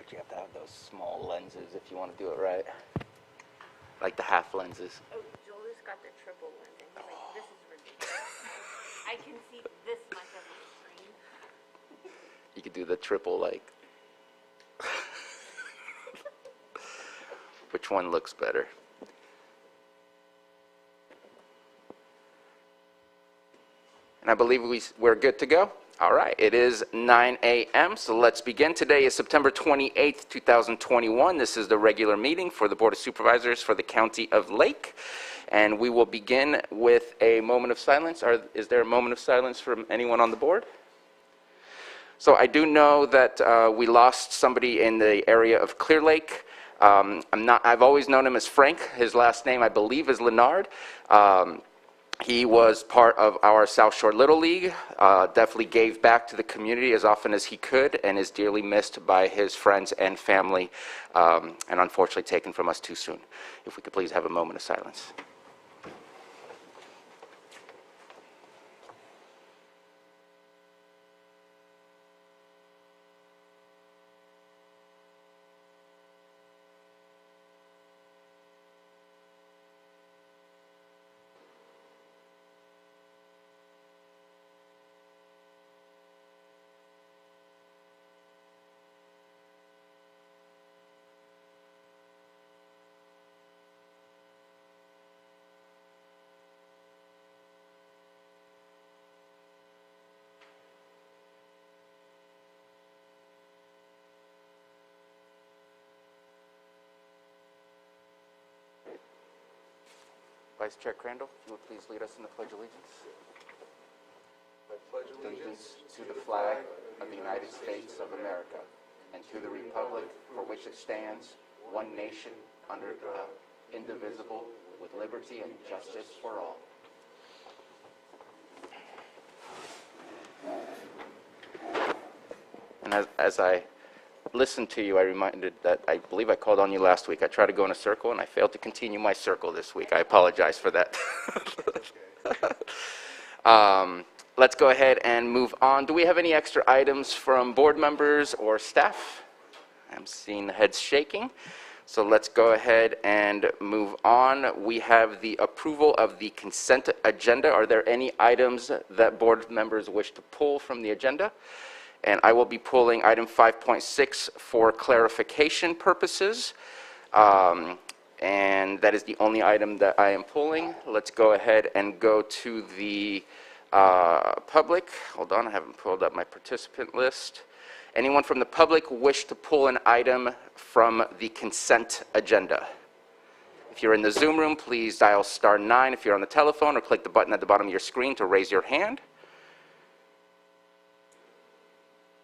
But you have to have those small lenses if you want to do it right. Like the half lenses. Oh, Julius got the triple lens, and he's like, this is ridiculous. I can see this much of the screen. You could do the triple, like. Which one looks better? And I believe we're good to go. All right, it is 9 a.m., so let's begin. Today is September 28th, 2021. This is the regular meeting for the Board of Supervisors for the County of Lake. And we will begin with a moment of silence. Is there a moment of silence from anyone on the board? So I do know that we lost somebody in the area of Clear Lake. I've always known him as Frank. His last name, I believe, is Leonard. He was part of our South Shore Little League, definitely gave back to the community as often as he could, and is dearly missed by his friends and family, and unfortunately taken from us too soon. If we could please have a moment of silence. Vice Chair Crandall, if you would please lead us in the Pledge of Allegiance. I pledge allegiance To the flag of the United States of America, and to the republic for which it stands, one nation, under God, indivisible, with liberty and justice for all. And as I listened to you, I reminded that I believe I called on you last week. I tried to go in a circle, and I failed to continue my circle this week. I apologize for that. Let's go ahead and move on. Do we have any extra items from board members or staff? I'm seeing the heads shaking. So let's go ahead and move on. We have the approval of the consent agenda. Are there any items that board members wish to pull from the agenda? And I will be pulling item 5.6 for clarification purposes. And that is the only item that I am pulling. Let's go ahead and go to the public. Hold on, I haven't pulled up my participant list. Anyone from the public wish to pull an item from the consent agenda? If you're in the Zoom room, please dial *9 if you're on the telephone, or click the button at the bottom of your screen to raise your hand.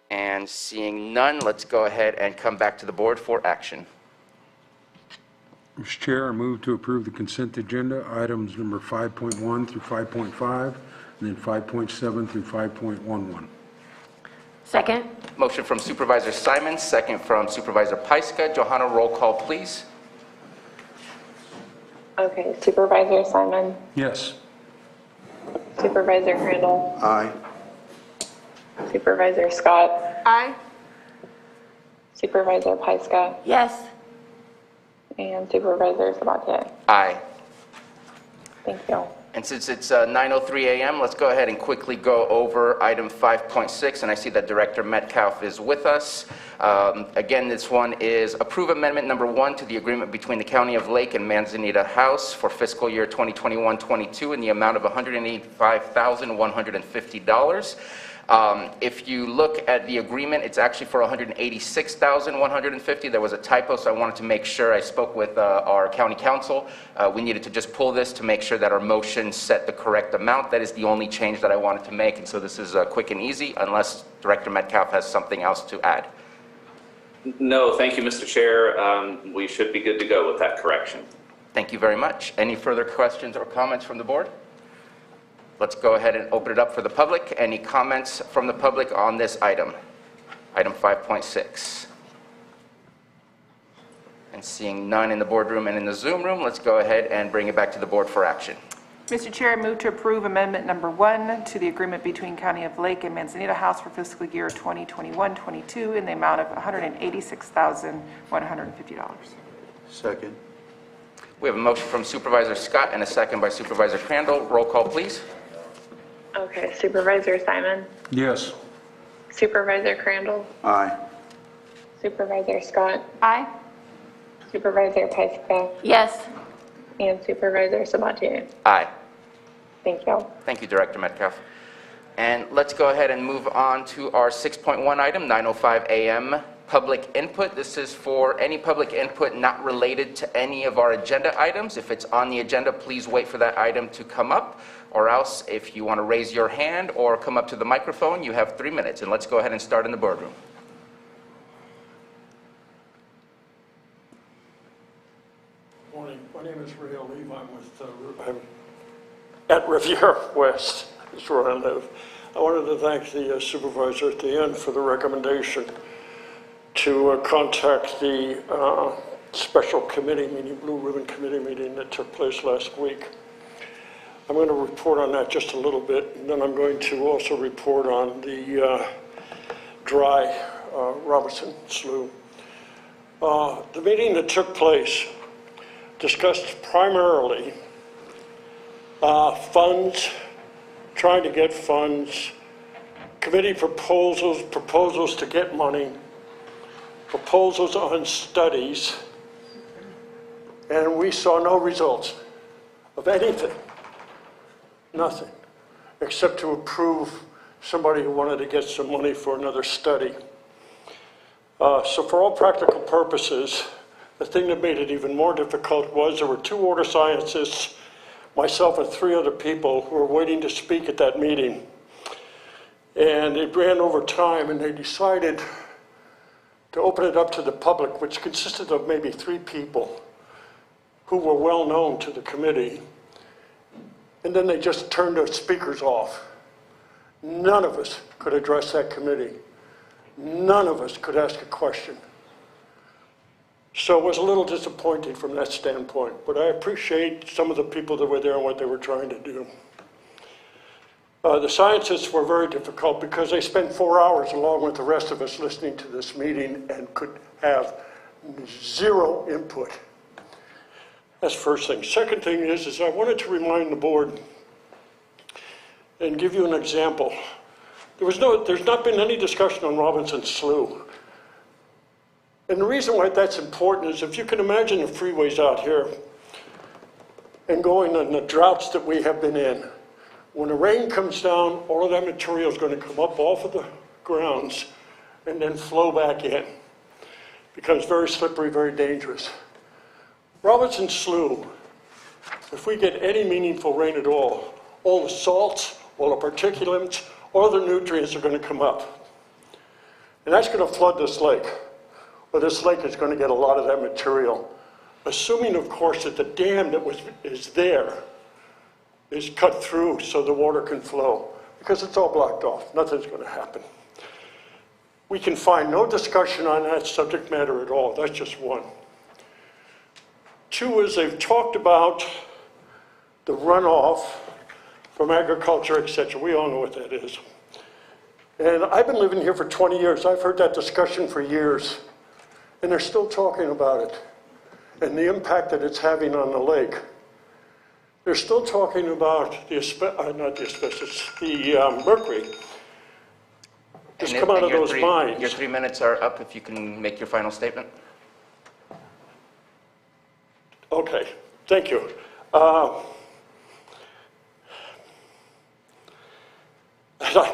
And seeing none, let's go ahead and come back to the board for action. Mr. Chair, I move to approve the consent agenda, items number 5.1 through 5.5, and then 5.7 through 5.11. Second. Motion from Supervisor Simon, second from Supervisor Pyska. Johanna, roll call, please. Okay, Supervisor Simon, Yes. Supervisor Crandall, Aye. Supervisor Scott, Aye. Supervisor Pyska, Yes. and Supervisor Sabatier. Aye. Thank you. And since it's 9:03 a.m., let's go ahead and quickly go over item 5.6, and I see that Director Metcalf is with us. Again, this one is approve amendment number 1 to the agreement between the County of Lake and Manzanita House for fiscal year 2021-22 in the amount of $185,150. If you look at the agreement, it's actually for $186,150. There was a typo, so I wanted to make sure. I spoke with our county council. We needed to just pull this to make sure that our motion set the correct amount. That is the only change that I wanted to make, and so this is quick and easy, unless Director Metcalf has something else to add. No, thank you, Mr. Chair. We should be good to go with that correction. Thank you very much. Any further questions or comments from the board? Let's go ahead and open it up for the public. Any comments from the public on this item? Item 5.6. And seeing none in the boardroom and in the Zoom room, let's go ahead and bring it back to the board for action. Mr. Chair, I move to approve amendment number 1 to the agreement between County of Lake and Manzanita House for fiscal year 2021-22 in the amount of $186,150. Second. We have a motion from Supervisor Scott and a second by Supervisor Crandall. Roll call, please. Okay, Supervisor Simon, Yes. Supervisor Crandall, Aye. Supervisor Scott, Aye. Supervisor Pyska, Yes. and Supervisor Sabatier. Aye. Thank you. Thank you, Director Metcalf. And let's go ahead and move on to our 6.1 item, 9:05 a.m. public input. This is for any public input not related to any of our agenda items. If it's on the agenda, please wait for that item to come up, or else if you want to raise your hand or come up to the microphone, you have 3 minutes. And let's go ahead and start in the boardroom. Morning. My name is Ray Olive. I'm at Riviera West, is where I live. I wanted to thank the supervisor at the end for the recommendation to contact the special committee meeting, Blue Ribbon Committee meeting that took place last week. I'm going to report on that just a little bit, and then I'm going to also report on the dry Robinson Slough. The meeting that took place discussed primarily funds, trying to get funds, committee proposals to get money, proposals on studies, and we saw no results of anything, nothing, except to approve somebody who wanted to get some money for another study. So for all practical purposes, the thing that made it even more difficult was there were 2 water scientists, myself and 3 other people who were waiting to speak at that meeting. And it ran over time, and they decided to open it up to the public, which consisted of maybe 3 people who were well known to the committee. And then they just turned the speakers off. None of us could address that committee. None of us could ask a question. So it was a little disappointing from that standpoint, but I appreciate some of the people that were there and what they were trying to do. The scientists were very difficult because they spent 4 hours along with the rest of us listening to this meeting and could have 0 input. That's first thing. Second thing is I wanted to remind the board and give you an example. There's not been any discussion on Robinson Slough. And the reason why that's important is if you can imagine the freeways out here and going in the droughts that we have been in, when the rain comes down, all of that material is going to come up off of the grounds and then flow back in. It becomes very slippery, very dangerous. Robinson Slough, if we get any meaningful rain at all the salts, all the particulates, all the nutrients are going to come up. And that's going to flood this lake. Well, this lake is going to get a lot of that material, assuming, of course, that the dam that is there is cut through so the water can flow, because it's all blocked off. Nothing's going to happen. We can find no discussion on that subject matter at all. That's just one. 2 is they've talked about the runoff from agriculture, etc. We all know what that is. And I've been living here for 20 years. I've heard that discussion for years. And they're still talking about it and the impact that it's having on the lake. They're still talking about the mercury just come out of those mines. Your 3 minutes are up if you can make your final statement. Okay, thank you. I'm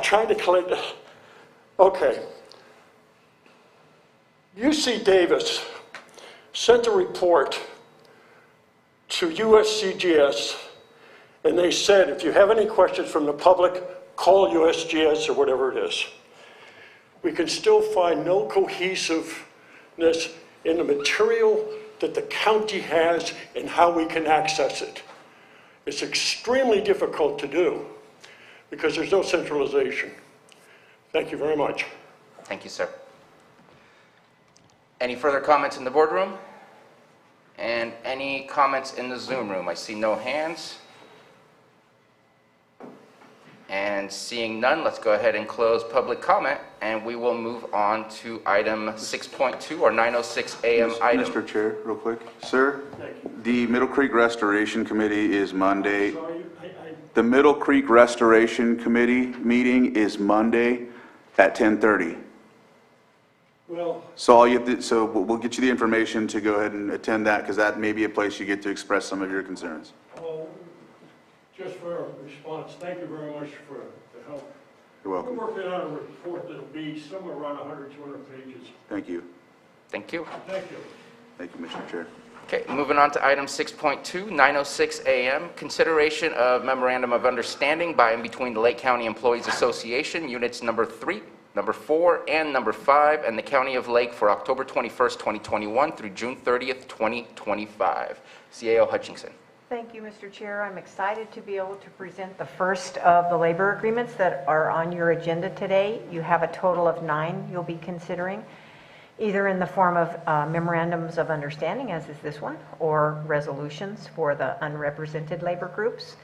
trying to collect. Okay. UC Davis sent a report to USCGS, and they said, if you have any questions from the public, call USGS or whatever it is. We can still find no cohesiveness in the material that the county has and how we can access it. It's extremely difficult to do because there's no centralization. Thank you very much. Thank you, sir. Any further comments in the boardroom? And any comments in the Zoom room? I see no hands. And seeing none, let's go ahead and close public comment, and we will move on to item 6.2, or 9:06 a.m. item. Mr. Chair, real quick. Sir, the Middle Creek Restoration Committee is Monday. Sorry, The Middle Creek Restoration Committee meeting is Monday at 10:30. well, So all you have to, so we'll get you the information to go ahead and attend that, because that may be a place you get to express some of your concerns. just for a response, thank you very much for the help. You're We're welcome. working on a report that'll be somewhere around 100, 200 pages. Thank you. Thank you. Thank you. Thank you, Mr. Chair. Okay, moving on to item 6.2, 9:06 a.m., consideration of memorandum of understanding by and between the Lake County Employees Association, units number 3, number 4, and number 5, and the County of Lake for October 21st, 2021 through June 30th, 2025. CAO Hutchinson. Thank you, Mr. Chair. I'm excited to be able to present the first of the labor agreements that are on your agenda today. You have a total of 9 you'll be considering, either in the form of memorandums of understanding, as is this one, or resolutions for the unrepresented labor groups.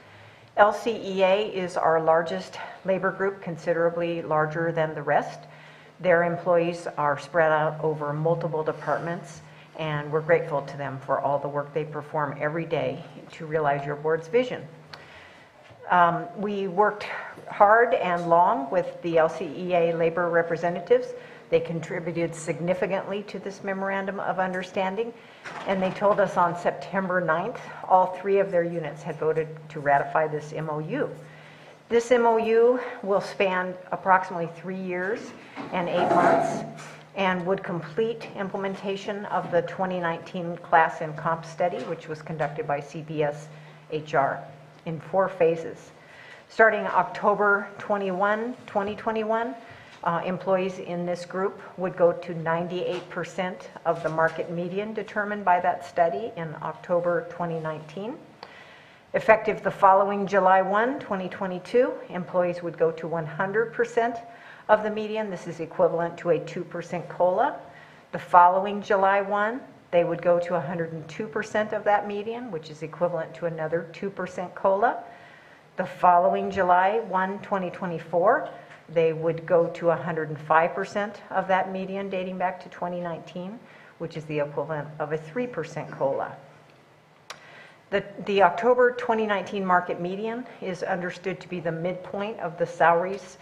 LCEA is our largest labor group, considerably larger than the rest. Their employees are spread out over multiple departments, and we're grateful to them for all the work they perform every day to realize your board's vision. We worked hard and long with the LCEA labor representatives. They contributed significantly to this memorandum of understanding, and they told us on September 9th, all 3 of their units had voted to ratify this MOU. This MOU will span approximately 3 years and 8 months and would complete implementation of the 2019 class and comp study, which was conducted by CPS HR in 4 phases. Starting October 21, 2021, employees in this group would go to 98% of the market median determined by that study in October 2019. Effective the following July 1, 2022, employees would go to 100% of the median. This is equivalent to a 2% COLA. The following July 1, they would go to 102% of that median, which is equivalent to another 2% COLA. The following July 1, 2024, they would go to 105% of that median dating back to 2019, which is the equivalent of a 3% COLA. The October 2019 market median is understood to be the midpoint of the salaries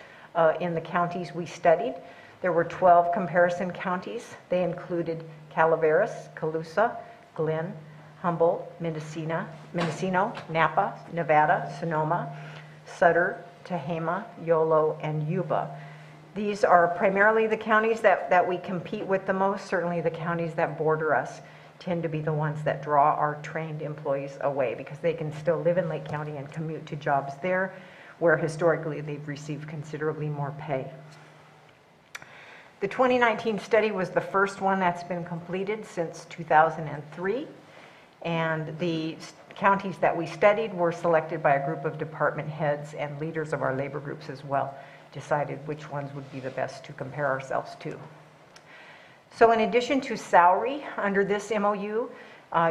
in the counties we studied. There were 12 comparison counties. They included Calaveras, Colusa, Glenn, Humboldt, Mendocino, Napa, Nevada, Sonoma, Sutter, Tehama, Yolo, and Yuba. These are primarily the counties that we compete with the most. Certainly the counties that border us tend to be the ones that draw our trained employees away, because they can still live in Lake County and commute to jobs there, where historically they've received considerably more pay. The 2019 study was the first one that's been completed since 2003, and the counties that we studied were selected by a group of department heads and leaders of our labor groups as well, decided which ones would be the best to compare ourselves to. So in addition to salary, under this MOU,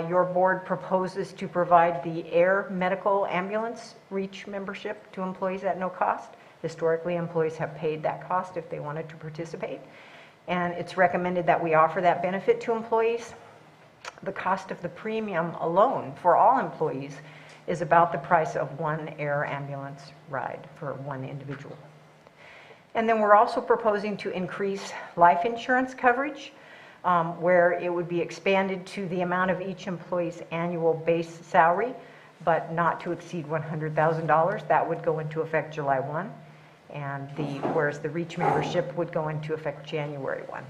your board proposes to provide the air medical ambulance reach membership to employees at no cost. Historically, employees have paid that cost if they wanted to participate, and it's recommended that we offer that benefit to employees. The cost of the premium alone for all employees is about the price of one air ambulance ride for one individual. And then we're also proposing to increase life insurance coverage, where it would be expanded to the amount of each employee's annual base salary, but not to exceed $100,000. That would go into effect July 1, and whereas the REACH membership would go into effect January 1.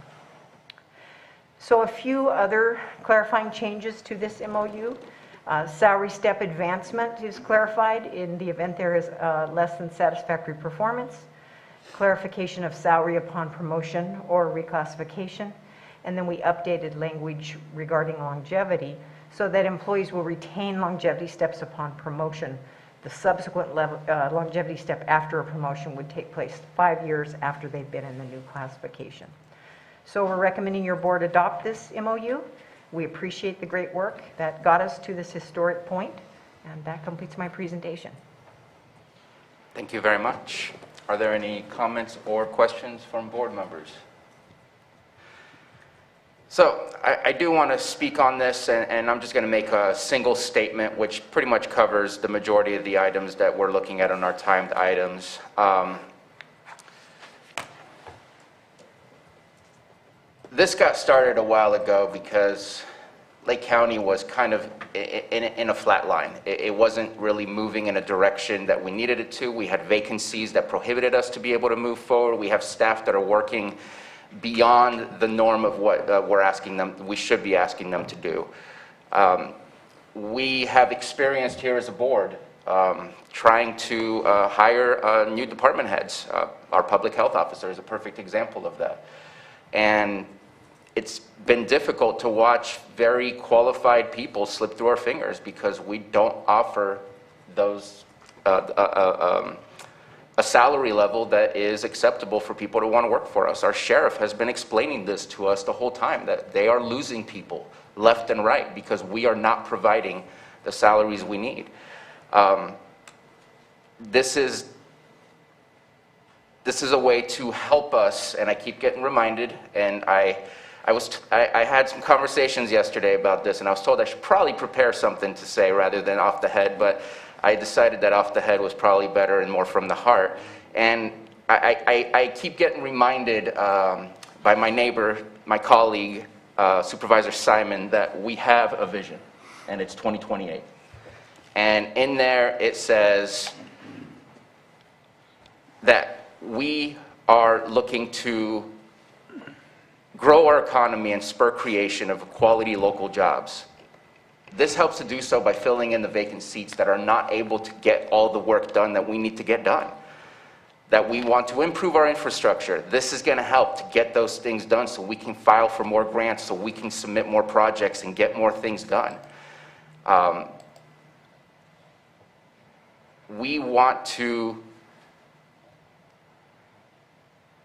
So a few other clarifying changes to this MOU. Salary step advancement is clarified in the event there is less than satisfactory performance. Clarification of salary upon promotion or reclassification. And then we updated language regarding longevity so that employees will retain longevity steps upon promotion. The subsequent longevity step after a promotion would take place 5 years after they've been in the new classification. So we're recommending your board adopt this MOU. We appreciate the great work that got us to this historic point, and that completes my presentation. Thank you very much. Are there any comments or questions from board members? So I do want to speak on this, and I'm just going to make a single statement, which pretty much covers the majority of the items that we're looking at on our timed items. This got started a while ago because Lake County was kind of in a flat line. It wasn't really moving in a direction that we needed it to. We had vacancies that prohibited us to be able to move forward. We have staff that are working beyond the norm of what we should be asking them to do. We have experienced here as a board trying to hire new department heads. Our public health officer is a perfect example of that. And it's been difficult to watch very qualified people slip through our fingers because we don't offer those a salary level that is acceptable for people to want to work for us. Our sheriff has been explaining this to us the whole time, that they are losing people left and right because we are not providing the salaries we need. This is a way to help us, and I keep getting reminded, and I had some conversations yesterday about this, and I was told I should probably prepare something to say rather than off the head, but I decided that off the head was probably better and more from the heart. And I keep getting reminded by my neighbor, my colleague, Supervisor Simon, that we have a vision, and it's 2028. And in there it says that we are looking to grow our economy and spur creation of quality local jobs. This helps to do so by filling in the vacant seats that are not able to get all the work done that we need to get done. That we want to improve our infrastructure. This is going to help to get those things done so we can file for more grants, so we can submit more projects and get more things done. We want to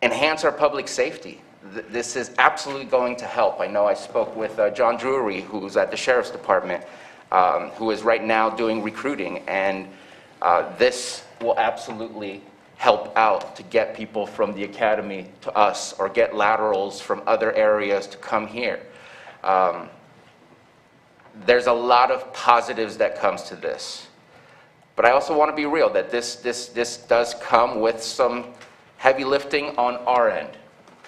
enhance our public safety. This is absolutely going to help. I know I spoke with John Drury, who's at the Sheriff's Department, who is right now doing recruiting, and this will absolutely help out to get people from the academy to us, or get laterals from other areas to come here. There's a lot of positives that comes to this. But I also want to be real that this does come with some heavy lifting on our end.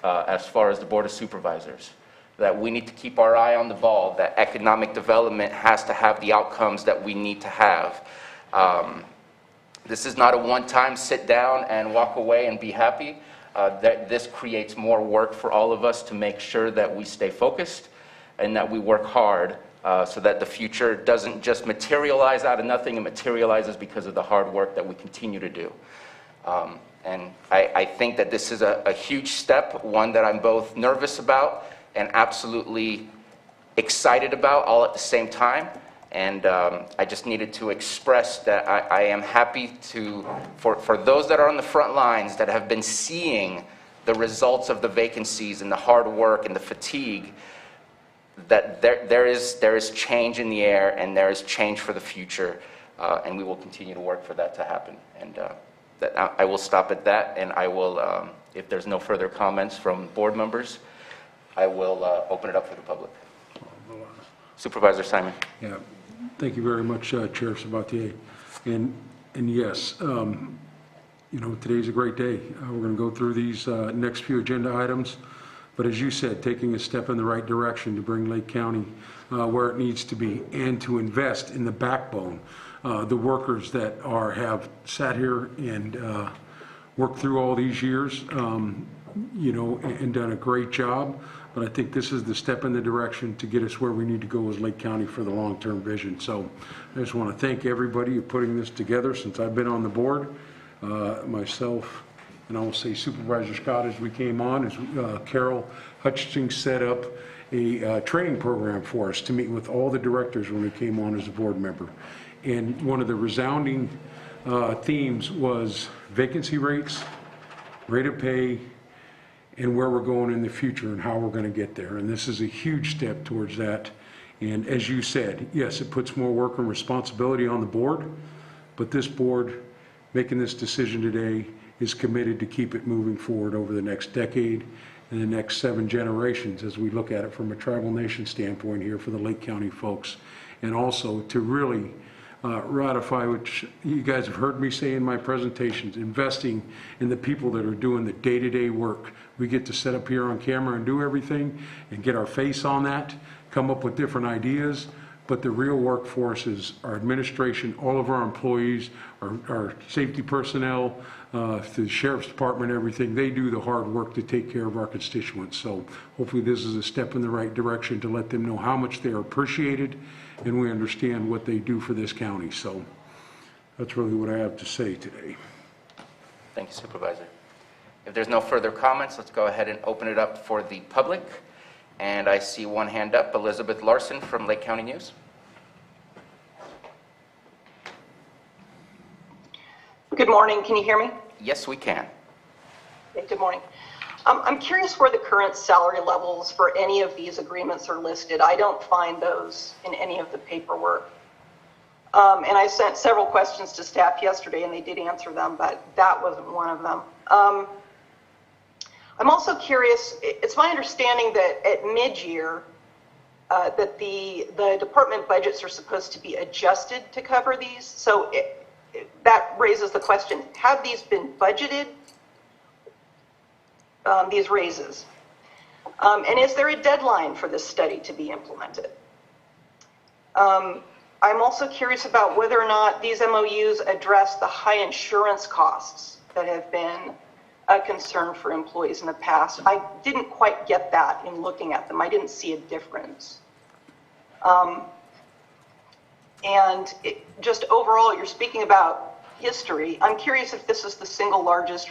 As far as the Board of Supervisors, that we need to keep our eye on the ball, that economic development has to have the outcomes that we need to have. This is not a one-time sit down and walk away and be happy. That this creates more work for all of us to make sure that we stay focused and that we work hard so that the future doesn't just materialize out of nothing, it materializes because of the hard work that we continue to do. And I think that this is a huge step, one that I'm both nervous about and absolutely excited about all at the same time. And I just needed to express that I am happy for those that are on the front lines that have been seeing the results of the vacancies and the hard work and the fatigue, that there is change in the air and there is change for the future. And we will continue to work for that to happen. And I will stop at that, and I will, if there's no further comments from board members, I will open it up for the public. Supervisor Simon. Yeah, thank you very much, Chair Sabatier. And yes, you know, today's a great day. We're going to go through these next few agenda items. But as you said, taking a step in the right direction to bring Lake County where it needs to be, and to invest in the backbone, the workers that have sat here and worked through all these years, you know, and done a great job. But I think this is the step in the direction to get us where we need to go as Lake County for the long-term vision. So I just want to thank everybody for putting this together since I've been on the board. Myself, and I will say Supervisor Scott, as we came on, as Carol Hutchinson set up a training program for us to meet with all the directors when we came on as a board member. And one of the resounding themes was vacancy rates, rate of pay, and where we're going in the future and how we're going to get there. And this is a huge step towards that. And as you said, yes, it puts more work and responsibility on the board, but this board making this decision today is committed to keep it moving forward over the next decade and the next 7 generations as we look at it from a tribal nation standpoint here for the Lake County folks. And also to really ratify, which you guys have heard me say in my presentations, investing in the people that are doing the day-to-day work. We get to sit up here on camera and do everything and get our face on that, come up with different ideas, but the real workforce is our administration, all of our employees, our safety personnel, the sheriff's department, everything. They do the hard work to take care of our constituents. So hopefully this is a step in the right direction to let them know how much they are appreciated and we understand what they do for this county. So that's really what I have to say today. Thank you, Supervisor. If there's no further comments, let's go ahead and open it up for the public. And I see one hand up, Elizabeth Larson from Lake County News. Good morning. Can you hear me? Yes, we can. Okay, good morning. I'm curious where the current salary levels for any of these agreements are listed. I don't find those in any of the paperwork. And I sent several questions to staff yesterday and they did answer them, but that wasn't one of them. I'm also curious, it's my understanding that at mid-year, that the department budgets are supposed to be adjusted to cover these. So that raises the question, have these been budgeted, these raises? And is there a deadline for this study to be implemented? I'm also curious about whether or not these MOUs address the high insurance costs that have been a concern for employees in the past. I didn't quite get that in looking at them. I didn't see a difference. Just overall, you're speaking about history. I'm curious if this is the single largest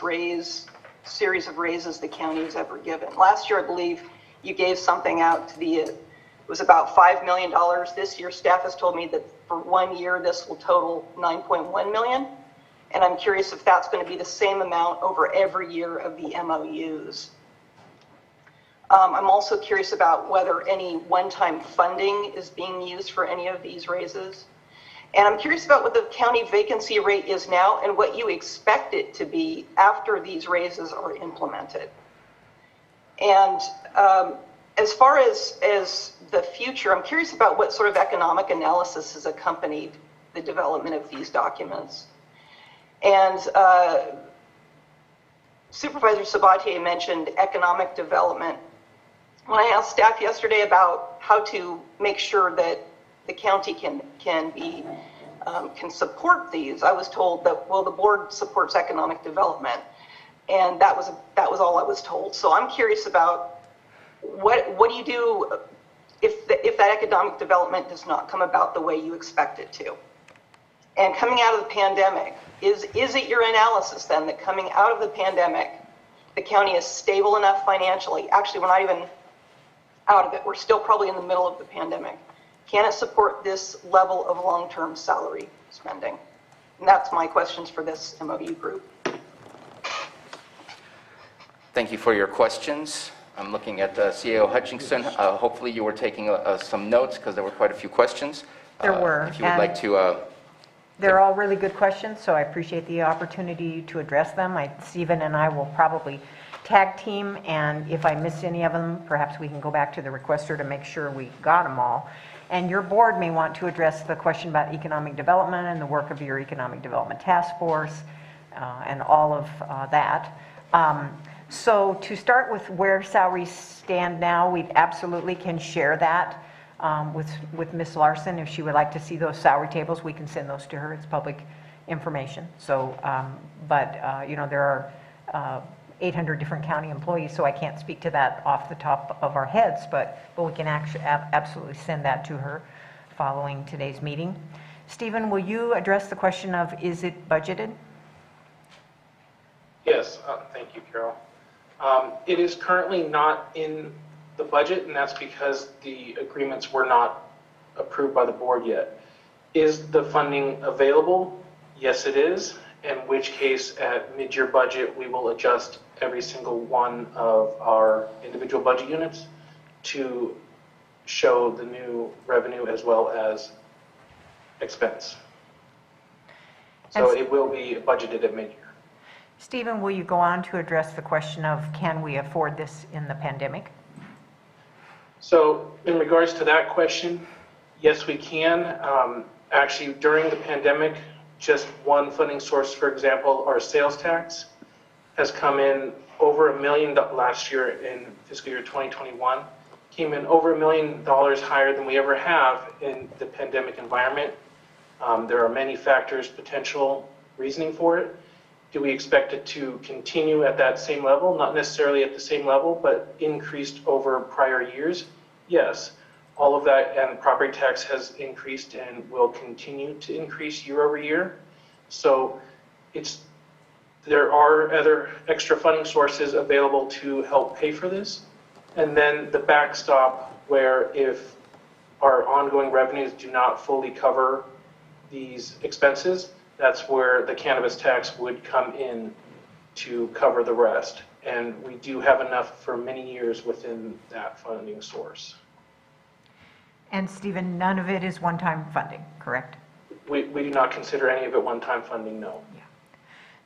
series of raises the county has ever given. Last year, I believe you gave something out to it was about $5 million. This year, staff has told me that for 1 year, this will total $9.1 million. And I'm curious if that's going to be the same amount over every year of the MOUs. I'm also curious about whether any one-time funding is being used for any of these raises. And I'm curious about what the county vacancy rate is now and what you expect it to be after these raises are implemented. And as far as the future, I'm curious about what sort of economic analysis has accompanied the development of these documents. And Supervisor Sabatier mentioned economic development. When I asked staff yesterday about how to make sure that the county can support these, I was told that, well, the board supports economic development, and that was all I was told. So I'm curious about what do you do if that economic development does not come about the way you expect it to? And coming out of the pandemic, is it your analysis then that coming out of the pandemic, the county is stable enough financially? Actually, we're not even out of it. We're still probably in the middle of the pandemic. Can it support this level of long-term salary spending? And that's my questions for this MOU group. Thank you for your questions. I'm looking at CAO Hutchinson. Hopefully you were taking some notes because there were quite a few questions. There were. If you would like to... They're all really good questions, so I appreciate the opportunity to address them. Stephen and I will probably tag team, and if I miss any of them, perhaps we can go back to the requester to make sure we got them all. And your board may want to address the question about economic development and the work of your economic development task force and all of that. So to start with where salaries stand now, we absolutely can share that with Ms. Larson. If she would like to see those salary tables, we can send those to her. It's public information. So, you know, there are 800 different county employees, so I can't speak to that off the top of our heads, but we can actually absolutely send that to her following today's meeting. Stephen, will you address the question of, is it budgeted? Yes, thank you, Carol. It is currently not in the budget, and that's because the agreements were not approved by the board yet. Is the funding available? Yes, it is, in which case at mid-year budget, we will adjust every single one of our individual budget units to show the new revenue as well as expense. So it will be budgeted at mid-year. Stephen, will you go on to address the question of can we afford this in the pandemic? So in regards to that question, yes, we can. Actually, during the pandemic, just one funding source, for example, our sales tax, has come in over $1 million last year in fiscal year 2021, came in over $1 million higher than we ever have in the pandemic environment. There are many factors, potential reasoning for it. Do we expect it to continue at that same level? Not necessarily at the same level, but increased over prior years? Yes. All of that, and property tax has increased and will continue to increase year over year. So there are other extra funding sources available to help pay for this. And then the backstop, where if our ongoing revenues do not fully cover these expenses, that's where the cannabis tax would come in to cover the rest. And we do have enough for many years within that funding source. And Stephen, none of it is one-time funding, correct? We do not consider any of it one-time funding, no.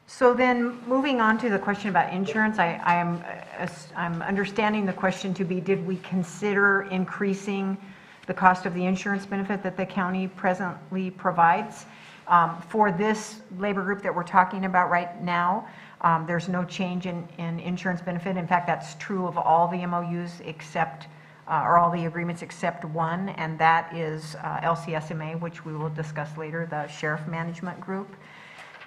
So then, moving on to the question about insurance, I'm understanding the question to be, did we consider increasing the cost of the insurance benefit that the county presently provides? For this labor group that we're talking about right now, there's no change in insurance benefit. In fact, that's true of all the MOUs except, or all the agreements except one, and that is LCSMA, which we will discuss later, the Sheriff Management Group.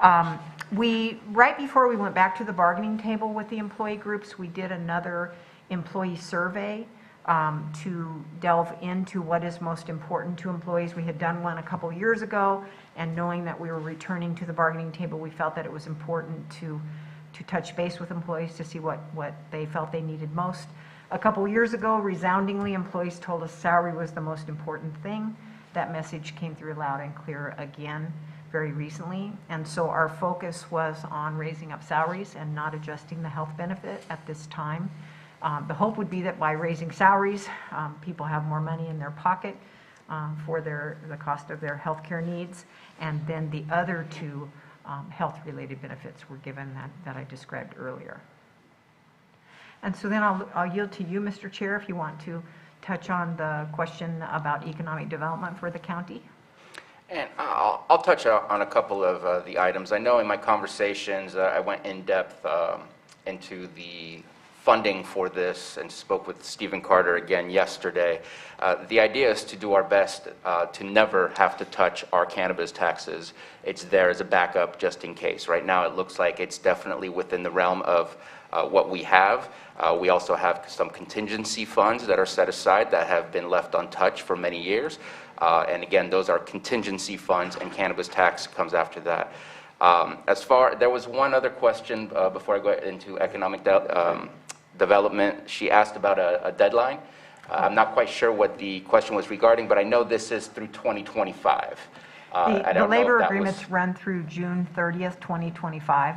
Right before we went back to the bargaining table with the employee groups, we did another employee survey to delve into what is most important to employees. We had done one a couple years ago, and knowing that we were returning to the bargaining table, we felt that it was important to touch base with employees to see what they felt they needed most. A couple years ago, resoundingly, employees told us salary was the most important thing. That message came through loud and clear again very recently, and so our focus was on raising up salaries and not adjusting the health benefit at this time. The hope would be that by raising salaries, people have more money in their pocket for the cost of their healthcare needs, and then the other two health-related benefits were given that I described earlier. And so then I'll yield to you, Mr. Chair, if you want to touch on the question about economic development for the county. And I'll touch on a couple of the items. I know in my conversations, I went in depth into the funding for this and spoke with Stephen Carter again yesterday. The idea is to do our best to never have to touch our cannabis taxes. It's there as a backup just in case. Right now it looks like it's definitely within the realm of what we have. We also have some contingency funds that are set aside that have been left untouched for many years. And again, those are contingency funds, and cannabis tax comes after that. There was one other question before I go into economic development. She asked about a deadline. I'm not quite sure what the question was regarding, but I know this is through 2025. The labor agreements run through June 30th, 2025.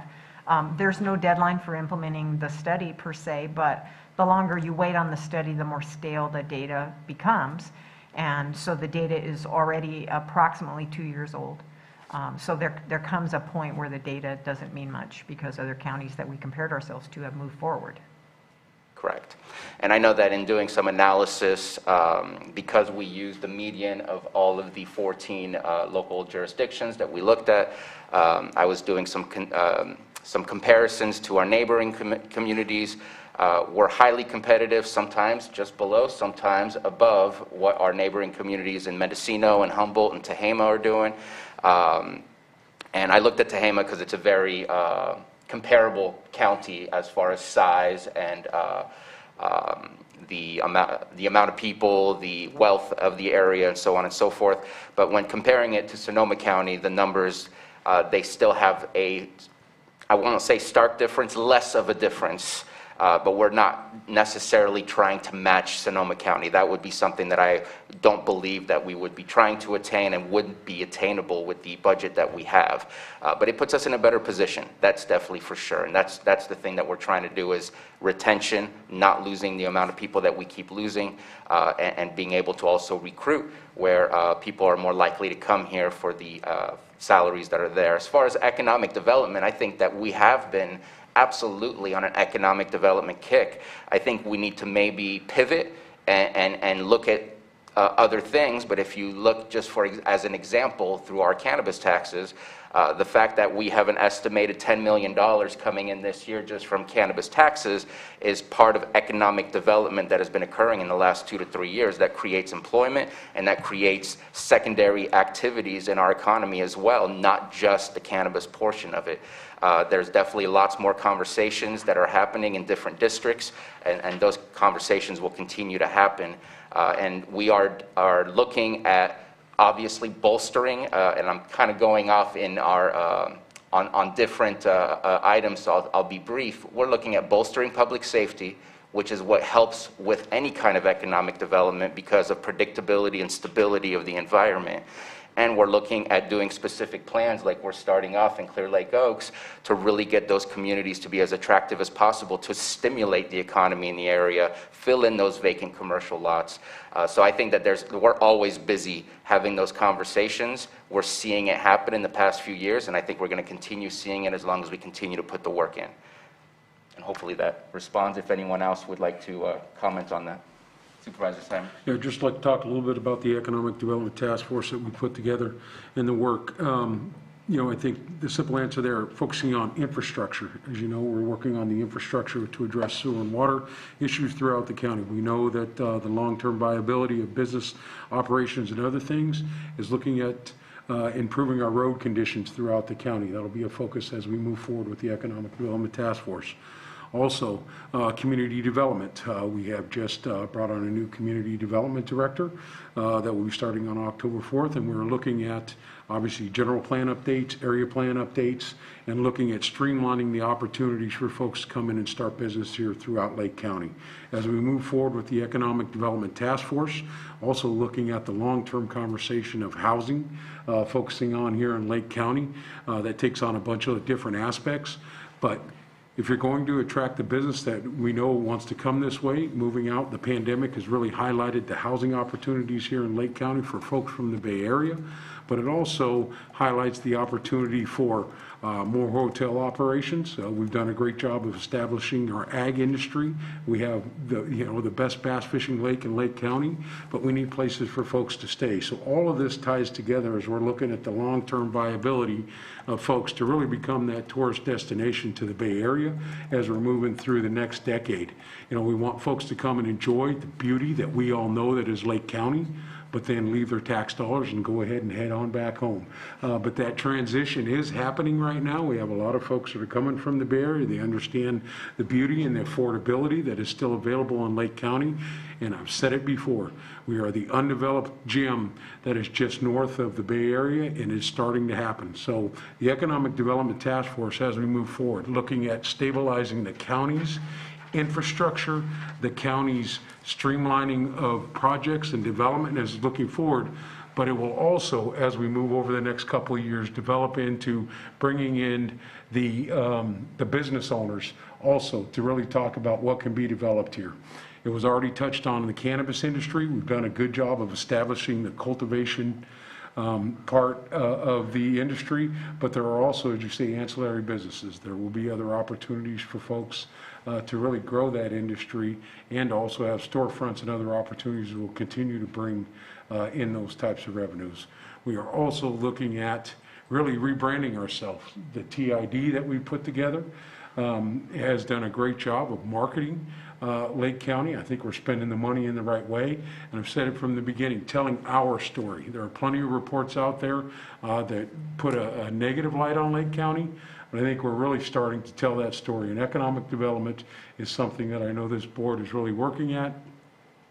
There's no deadline for implementing the study per se, but the longer you wait on the study, the more stale the data becomes. And so the data is already approximately 2 years old. So there comes a point where the data doesn't mean much because other counties that we compared ourselves to have moved forward. Correct. And I know that in doing some analysis, because we used the median of all of the 14 local jurisdictions that we looked at, I was doing some comparisons to our neighboring communities. We're highly competitive, sometimes just below, sometimes above what our neighboring communities in Mendocino and Humboldt and Tehama are doing. And I looked at Tehama because it's a very comparable county as far as size and the amount of people, the wealth of the area, and so on and so forth. But when comparing it to Sonoma County, the numbers, they still have I won't say stark difference, less of a difference but we're not necessarily trying to match Sonoma County. That would be something that I don't believe that we would be trying to attain and wouldn't be attainable with the budget that we have. But it puts us in a better position. That's definitely for sure. And that's the thing that we're trying to do is retention, not losing the amount of people that we keep losing, and being able to also recruit where people are more likely to come here for the salaries that are there. As far as economic development, I think that we have been absolutely on an economic development kick. I think we need to maybe pivot and look at other things, but if you look just as an example through our cannabis taxes, the fact that we have an estimated $10 million coming in this year just from cannabis taxes is part of economic development that has been occurring in the last 2 to 3 years that creates employment and that creates secondary activities in our economy as well, not just the cannabis portion of it. There's definitely lots more conversations that are happening in different districts, and those conversations will continue to happen. And we are looking at obviously bolstering, and I'm kind of going off in our on different items, so I'll be brief. We're looking at bolstering public safety, which is what helps with any kind of economic development because of predictability and stability of the environment. And we're looking at doing specific plans like we're starting off in Clear Lake Oaks to really get those communities to be as attractive as possible to stimulate the economy in the area, fill in those vacant commercial lots. So I think that we're always busy having those conversations. We're seeing it happen in the past few years, and I think we're going to continue seeing it as long as we continue to put the work in. And hopefully that responds. If anyone else would like to comment on that. Supervisor Simon. Yeah, I'd just like to talk a little bit about the Economic Development Task Force that we put together and the work. I think the simple answer there, focusing on infrastructure. As you know, we're working on the infrastructure to address sewer and water issues throughout the county. We know that the long-term viability of business operations and other things is looking at improving our road conditions throughout the county. That'll be a focus as we move forward with the Economic Development Task Force. Also, community development. We have just brought on a new community development director that will be starting on October 4th, and we're looking at, obviously, general plan updates, area plan updates, and looking at streamlining the opportunities for folks to come in and start business here throughout Lake County. As we move forward with the Economic Development Task Force, also looking at the long-term conversation of housing, focusing on here in Lake County. That takes on a bunch of different aspects, but if you're going to attract the business that we know wants to come this way, moving out, the pandemic has really highlighted the housing opportunities here in Lake County for folks from the Bay Area, but it also highlights the opportunity for more hotel operations. We've done a great job of establishing our ag industry. We have the best bass fishing lake in Lake County, but we need places for folks to stay. So all of this ties together as we're looking at the long-term viability of folks to really become that tourist destination to the Bay Area as we're moving through the next decade. We want folks to come and enjoy the beauty that we all know that is Lake County, but then leave their tax dollars and go ahead and head on back home. But that transition is happening right now. We have a lot of folks that are coming from the Bay Area. They understand the beauty and the affordability that is still available in Lake County. And I've said it before, we are the undeveloped gem that is just north of the Bay Area, and it's starting to happen. So the Economic Development Task Force, as we move forward, looking at stabilizing the county's infrastructure, the county's streamlining of projects and development is looking forward, but it will also, as we move over the next couple of years, develop into bringing in the business owners also to really talk about what can be developed here. It was already touched on in the cannabis industry. We've done a good job of establishing the cultivation part of the industry, but there are also, as you say, ancillary businesses. There will be other opportunities for folks to really grow that industry and also have storefronts and other opportunities that will continue to bring in those types of revenues. We are also looking at really rebranding ourselves. The TID that we put together has done a great job of marketing Lake County. I think we're spending the money in the right way, and I've said it from the beginning, telling our story. There are plenty of reports out there that put a negative light on Lake County, but I think we're really starting to tell that story, and economic development is something that I know this board is really working at,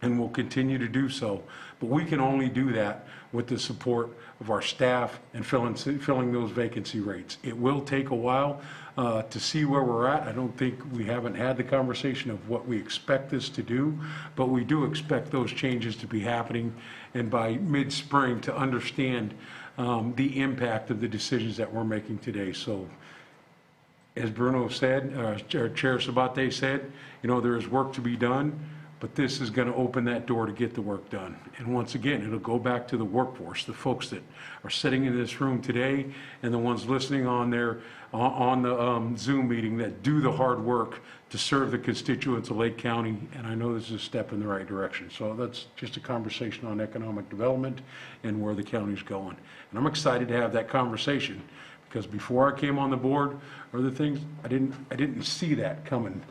and will continue to do so. But we can only do that with the support of our staff and filling those vacancy rates. It will take a while to see where we're at. I don't think we haven't had the conversation of what we expect this to do, but we do expect those changes to be happening, and by mid-spring to understand the impact of the decisions that we're making today. So as Bruno said, Chair Sabate said, you know, there is work to be done, but this is going to open that door to get the work done. And once again, it'll go back to the workforce, the folks that are sitting in this room today and the ones listening on the Zoom meeting that do the hard work to serve the constituents of Lake County. And I know this is a step in the right direction. So that's just a conversation on economic development and where the county's going. And I'm excited to have that conversation, because before I came on the board, other things, I didn't see that coming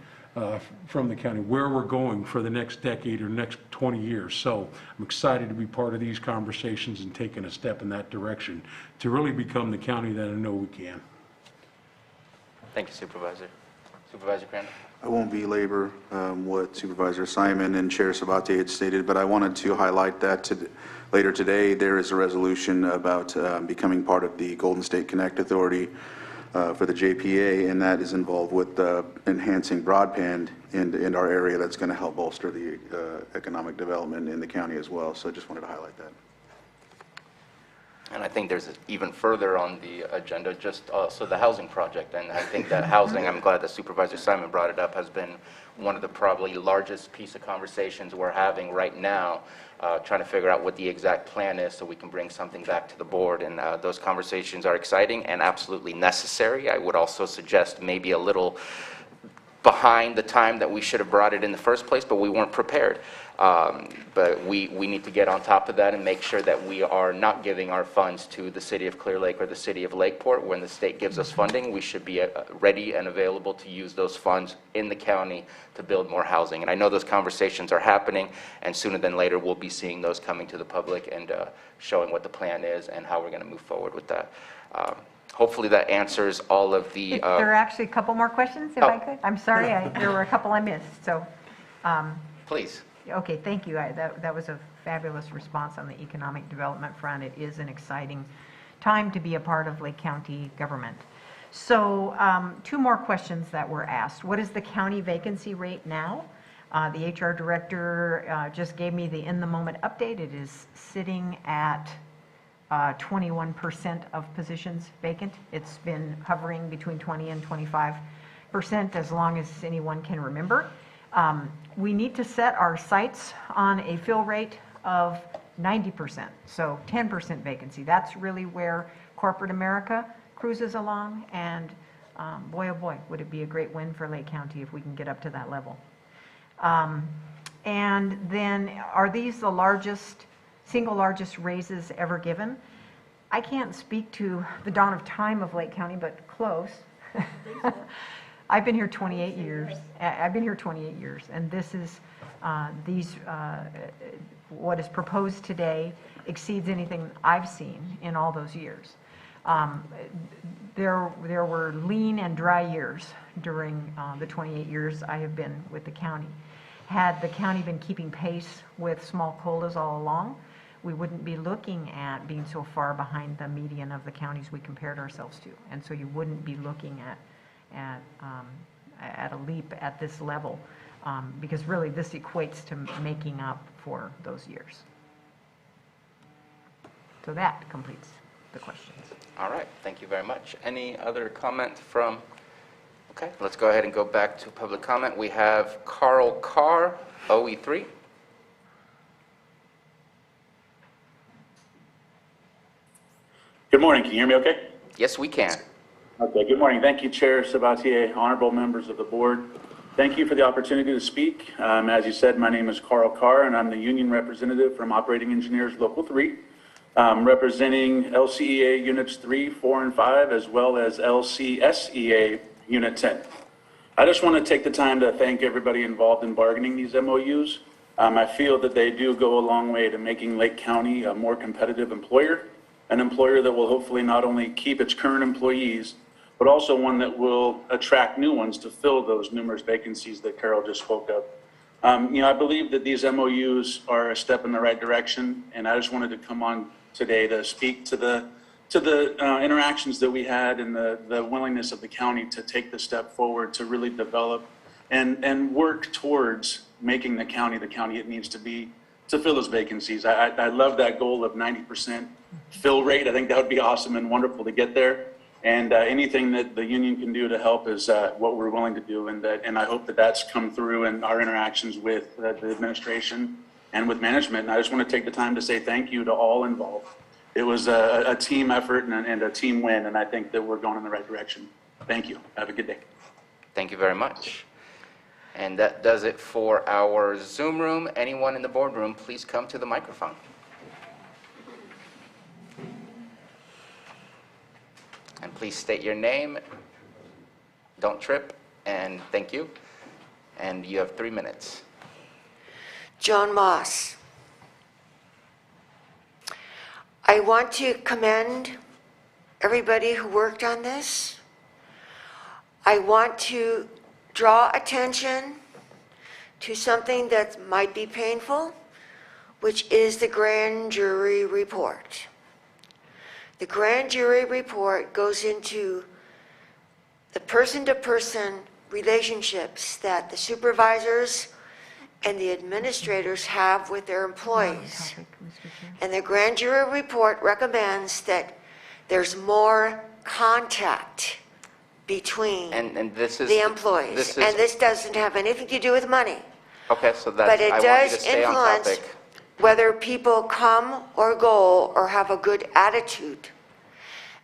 from the county, where we're going for the next decade or next 20 years. So I'm excited to be part of these conversations and taking a step in that direction to really become the county that I know we can. Thank you, Supervisor. Supervisor Crandall? I won't belabor what Supervisor Simon and Chair Sabate had stated, but I wanted to highlight that later today there is a resolution about becoming part of the Golden State Connect Authority for the JPA, and that is involved with enhancing broadband in our area. That's going to help bolster the economic development in the county as well. So I just wanted to highlight that. And I think there's even further on the agenda, just so the housing project. And I think that housing, I'm glad that Supervisor Simon brought it up, has been one of the probably largest piece of conversations we're having right now, trying to figure out what the exact plan is so we can bring something back to the board. And those conversations are exciting and absolutely necessary. I would also suggest maybe a little behind the time that we should have brought it in the first place, but we weren't prepared. But we need to get on top of that and make sure that we are not giving our funds to the city of Clear Lake or the city of Lakeport. When the state gives us funding, we should be ready and available to use those funds in the county to build more housing. And I know those conversations are happening, and sooner than later we'll be seeing those coming to the public and showing what the plan is and how we're going to move forward with that. Hopefully that answers all of the... There are actually a couple more questions, if I could. I'm sorry, there were a couple I missed, so... Please. Okay, thank you. That was a fabulous response on the economic development front. It is an exciting time to be a part of Lake County government. So two more questions that were asked. What is the county vacancy rate now? The HR director just gave me the in-the-moment update. It is sitting at 21% of positions vacant. It's been hovering between 20 and 25% as long as anyone can remember. We need to set our sights on a fill rate of 90%, so 10% vacancy. That's really where corporate America cruises along, and boy, oh boy, would it be a great win for Lake County if we can get up to that level. And then, are these the single largest raises ever given? I can't speak to the dawn of time of Lake County, but close. I've been here 28 years. And this is, what is proposed today exceeds anything I've seen in all those years. There were lean and dry years during the 28 years I have been with the county. Had the county been keeping pace with small COLAs all along, we wouldn't be looking at being so far behind the median of the counties we compared ourselves to. And so you wouldn't be looking at a leap at this level, because really this equates to making up for those years. So that completes the questions. All right, thank you very much. Any other comment from, okay, let's go ahead and go back to public comment. We have Carl Carr, OE3. Good morning, can you hear me okay? Yes, we can. Okay, good morning. Thank you, Chair Sabatier, honorable members of the board. Thank you for the opportunity to speak. As you said, my name is Carl Carr, and I'm the union representative from Operating Engineers Local 3, representing LCEA Units 3, 4, and 5, as well as LCSEA Unit 10. I just want to take the time to thank everybody involved in bargaining these MOUs. I feel that they do go a long way to making Lake County a more competitive employer, an employer that will hopefully not only keep its current employees, but also one that will attract new ones to fill those numerous vacancies that Carol just spoke of. I believe that these MOUs are a step in the right direction, and I just wanted to come on today to speak to the interactions that we had and the willingness of the county to take the step forward to really develop and work towards making the county it needs to be to fill those vacancies. I love that goal of 90% fill rate. I think that would be awesome and wonderful to get there. And anything that the union can do to help is what we're willing to do. And I hope that that's come through in our interactions with the administration and with management. And I just want to take the time to say thank you to all involved. It was a team effort and a team win, and I think that we're going in the right direction. Thank you. Have a good day. Thank you very much. And that does it for our Zoom room. Anyone in the boardroom, please come to the microphone. And please state your name, don't trip, and thank you. And you have 3 minutes. Joan Moss. I want to commend everybody who worked on this. I want to draw attention to something that might be painful, which is the grand jury report. The grand jury report goes into the person-to-person relationships that the supervisors and the administrators have with their employees. And the grand jury report recommends that there's more contact between And this is the employees. And this doesn't have anything to do with money. okay. So that's But it I want you does to stay on influence topic. whether people come or go or have a good attitude.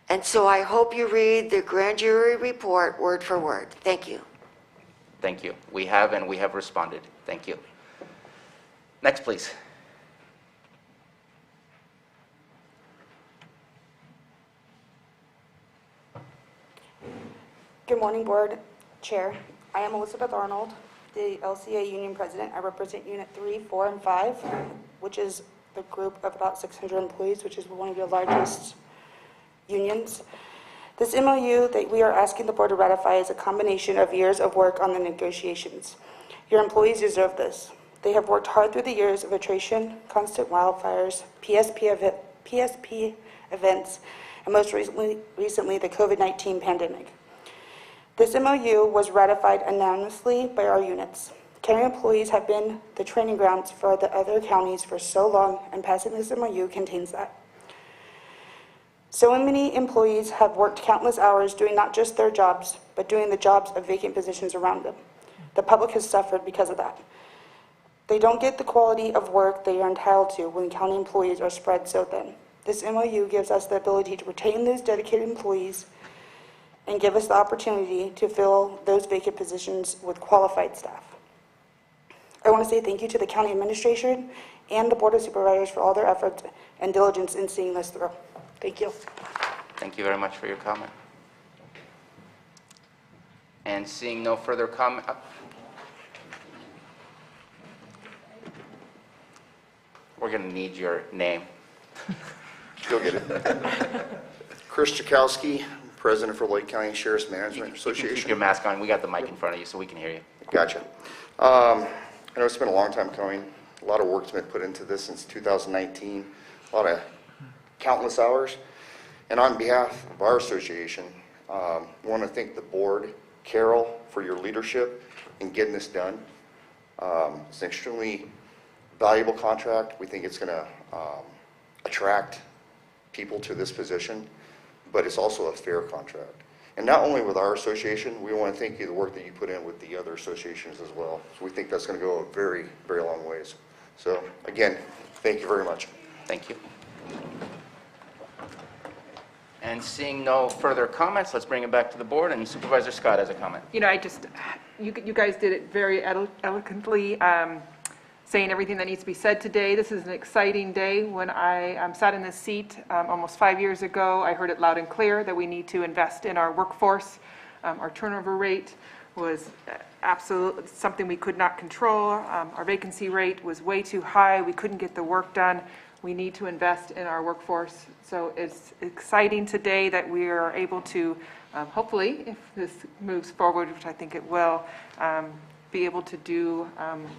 And so I hope you read the grand jury report word for word. Thank you. Thank you. We have responded. Thank you. Next, please. Good morning, Board Chair. I am Elizabeth Arnold, the LCA Union President. I represent Unit 3, 4, and 5, which is the group of about 600 employees, which is one of the largest unions. This MOU that we are asking the Board to ratify is a combination of years of work on the negotiations. Your employees deserve this. They have worked hard through the years of attrition, constant wildfires, PSP events, and most recently the COVID-19 pandemic. This MOU was ratified unanimously by our units. County employees have been the training grounds for the other counties for so long, and passing this MOU contains that. So many employees have worked countless hours doing not just their jobs, but doing the jobs of vacant positions around them. The public has suffered because of that. They don't get the quality of work they are entitled to when county employees are spread so thin. This MOU gives us the ability to retain those dedicated employees and give us the opportunity to fill those vacant positions with qualified staff. I want to say thank you to the county administration and the Board of Supervisors for all their efforts and diligence in seeing this through. Thank you. Thank you very much for your comment. And seeing no further comment, we're going to need your name. Go get it. Chris Chakowski, President for Lake County Sheriff's Management Association. Keep your mask on. We got the mic in front of you so we can hear you. Gotcha. I know it's been a long time coming. A lot of work's been put into this since 2019. A lot of countless hours. And on behalf of our association, I want to thank the board, Carol, for your leadership in getting this done. It's an extremely valuable contract. We think it's going to attract people to this position, but it's also a fair contract. And not only with our association, we want to thank you for the work that you put in with the other associations as well. So we think that's going to go a very, very long ways. So again, thank you very much. Thank you. And seeing no further comments, let's bring it back to the board, and Supervisor Scott has a comment. You know, you guys did it very eloquently, saying everything that needs to be said today. This is an exciting day. When I sat in this seat almost 5 years ago, I heard it loud and clear that we need to invest in our workforce. Our turnover rate was absolutely something we could not control. Our vacancy rate was way too high. We couldn't get the work done. We need to invest in our workforce. So it's exciting today that we are able to, hopefully, if this moves forward, which I think it will, be able to do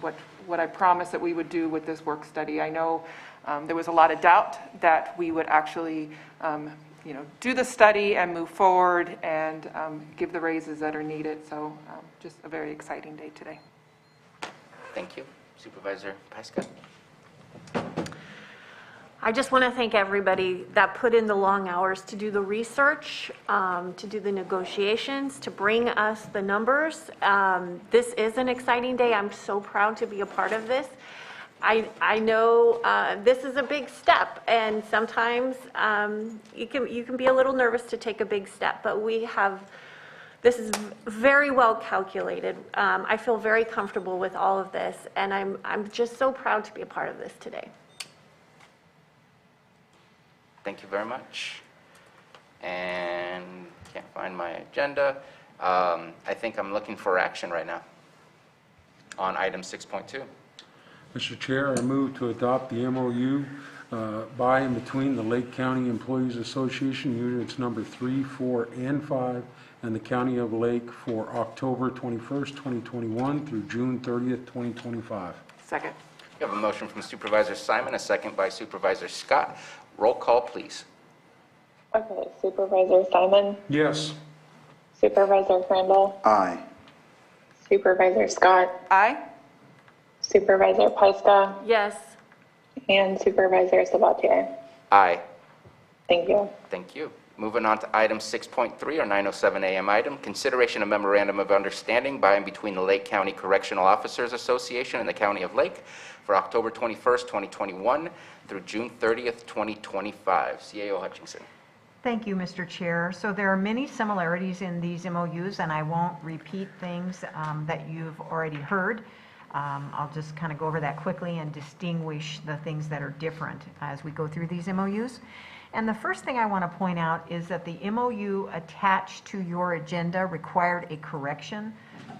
what I promised that we would do with this work study. I know there was a lot of doubt that we would actually do the study and move forward and give the raises that are needed. So just a very exciting day today. Thank you. Supervisor Pyska. I just want to thank everybody that put in the long hours to do the research, to do the negotiations, to bring us the numbers. This is an exciting day. I'm so proud to be a part of this. I know this is a big step, and sometimes you can be a little nervous to take a big step, but this is very well calculated. I feel very comfortable with all of this, and I'm just so proud to be a part of this today. Thank you very much. And can't find my agenda. I think I'm looking for action right now on item 6.2. Mr. Chair, I move to adopt the MOU by and between the Lake County Employees Association Units number 3, 4, and 5 and the County of Lake for October 21st, 2021 through June 30th, 2025. Second. We have a motion from Supervisor Simon, a second by Supervisor Scott. Roll call, please. Okay, Supervisor Simon, Yes. Supervisor Crandall, Aye. Supervisor Scott, Aye. Supervisor Pyska, Yes. and Supervisor Sabatier. Aye. Thank you. Thank you. Moving on to item 6.3, our 9:07 a.m. item, consideration of memorandum of understanding by and between the Lake County Correctional Officers Association and the County of Lake for October 21st, 2021 through June 30th, 2025. CAO Hutchinson. Thank you, Mr. Chair. So there are many similarities in these MOUs, and I won't repeat things that you've already heard. I'll just kind of go over that quickly and distinguish the things that are different as we go through these MOUs. And the first thing I want to point out is that the MOU attached to your agenda required a correction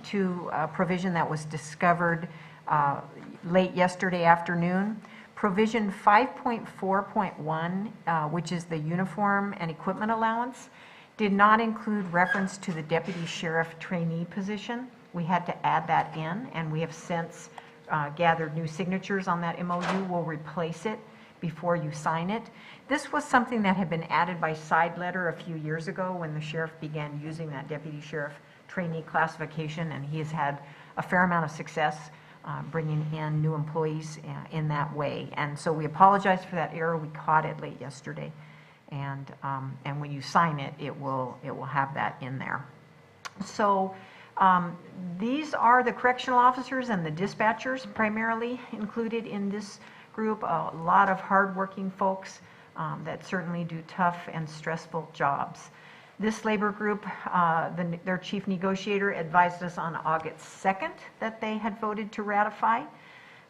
to a provision that was discovered late yesterday afternoon. Provision 5.4.1, which is the uniform and equipment allowance, did not include reference to the deputy sheriff trainee position. We had to add that in, and we have since gathered new signatures on that MOU. We'll replace it before you sign it. This was something that had been added by side letter a few years ago when the sheriff began using that deputy sheriff trainee classification, and he has had a fair amount of success bringing in new employees in that way. And so we apologize for that error. We caught it late yesterday, and when you sign it, it will have that in there. So these are the correctional officers and the dispatchers primarily included in this group. A lot of hardworking folks that certainly do tough and stressful jobs. This labor group, their chief negotiator advised us on August 2nd that they had voted to ratify.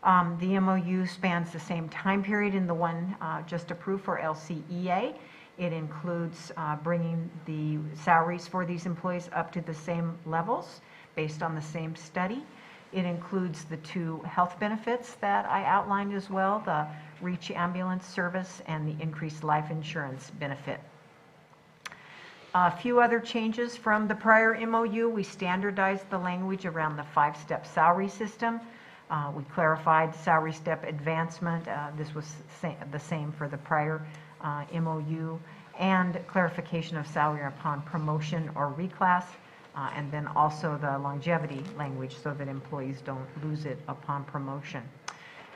The MOU spans the same time period in the one just approved for LCEA. It includes bringing the salaries for these employees up to the same levels based on the same study. It includes the 2 health benefits that I outlined as well, the Reach ambulance service and the increased life insurance benefit. A few other changes from the prior MOU. We standardized the language around the 5-step salary system. We clarified salary step advancement. This was the same for the prior MOU, and clarification of salary upon promotion or reclass, and then also the longevity language so that employees don't lose it upon promotion.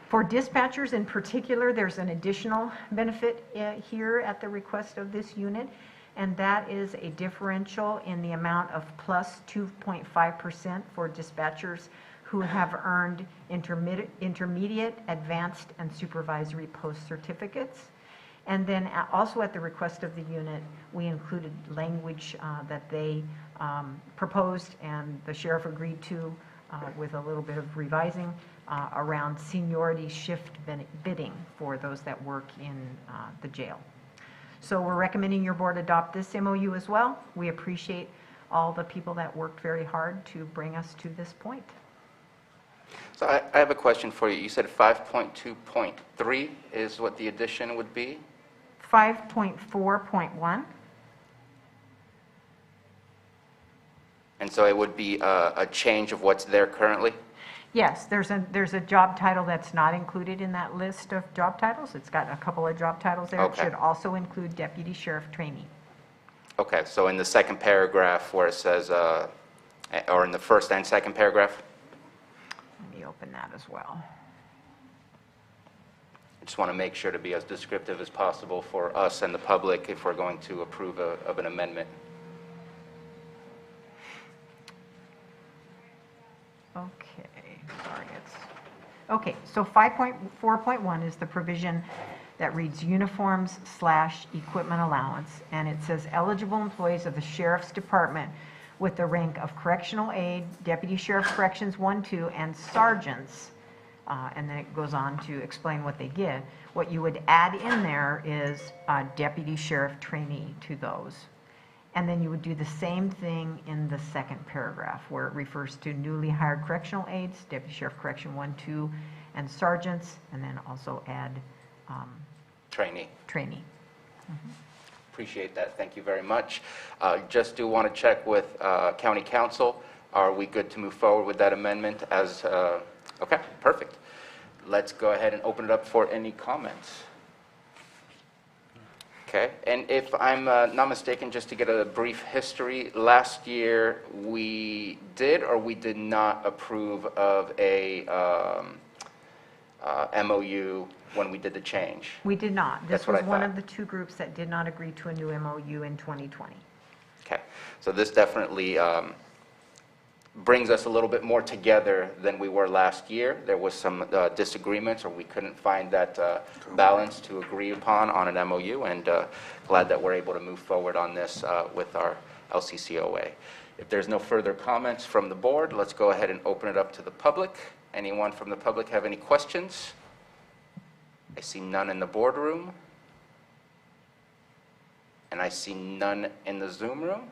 For dispatchers in particular, there's an additional benefit here at the request of this unit, and that is a differential in the amount of plus 2.5% for dispatchers who have earned intermediate, advanced, and supervisory post certificates. And then also at the request of the unit, we included language that they proposed and the sheriff agreed to with a little bit of revising around seniority shift bidding for those that work in the jail. So we're recommending your board adopt this MOU as well. We appreciate all the people that worked very hard to bring us to this point. So I have a question for you. You said 5.2.3 is what the addition would be? 5.4.1. And so it would be a change of what's there currently? Yes, there's a job title that's not included in that list of job titles. It's got a couple of job titles there. It Okay. should also include deputy sheriff trainee. Okay, so in the second paragraph where it says, or in the first and second paragraph? Let me open that as well. I just want to make sure to be as descriptive as possible for us and the public if we're going to approve of an amendment. Okay, sorry, okay, so 5.4.1 is the provision that reads uniforms/equipment allowance, and it says eligible employees of the sheriff's department with the rank of correctional aide, deputy sheriff corrections 1, 2, and sergeants, and then it goes on to explain what they get. What you would add in there is deputy sheriff trainee to those. And then you would do the same thing in the second paragraph where it refers to newly hired correctional aides, deputy sheriff correction 1, 2, and sergeants, and then also add Trainee. trainee. Appreciate that. Thank you very much. Just do want to check with county council. Are we good to move forward with that amendment as, okay, perfect. Let's go ahead and open it up for any comments. Okay, and if I'm not mistaken, just to get a brief history, last year we did or we did not approve of a MOU when we did the change? We did not. This That's what was I one thought. of the two groups that did not agree to a new MOU in 2020. Okay, so this definitely brings us a little bit more together than we were last year. There was some disagreements, or we couldn't find that balance to agree upon on an MOU, and glad that we're able to move forward on this with our LCCOA. If there's no further comments from the board, let's go ahead and open it up to the public. Anyone from the public have any questions? I see none in the boardroom, and I see none in the Zoom room.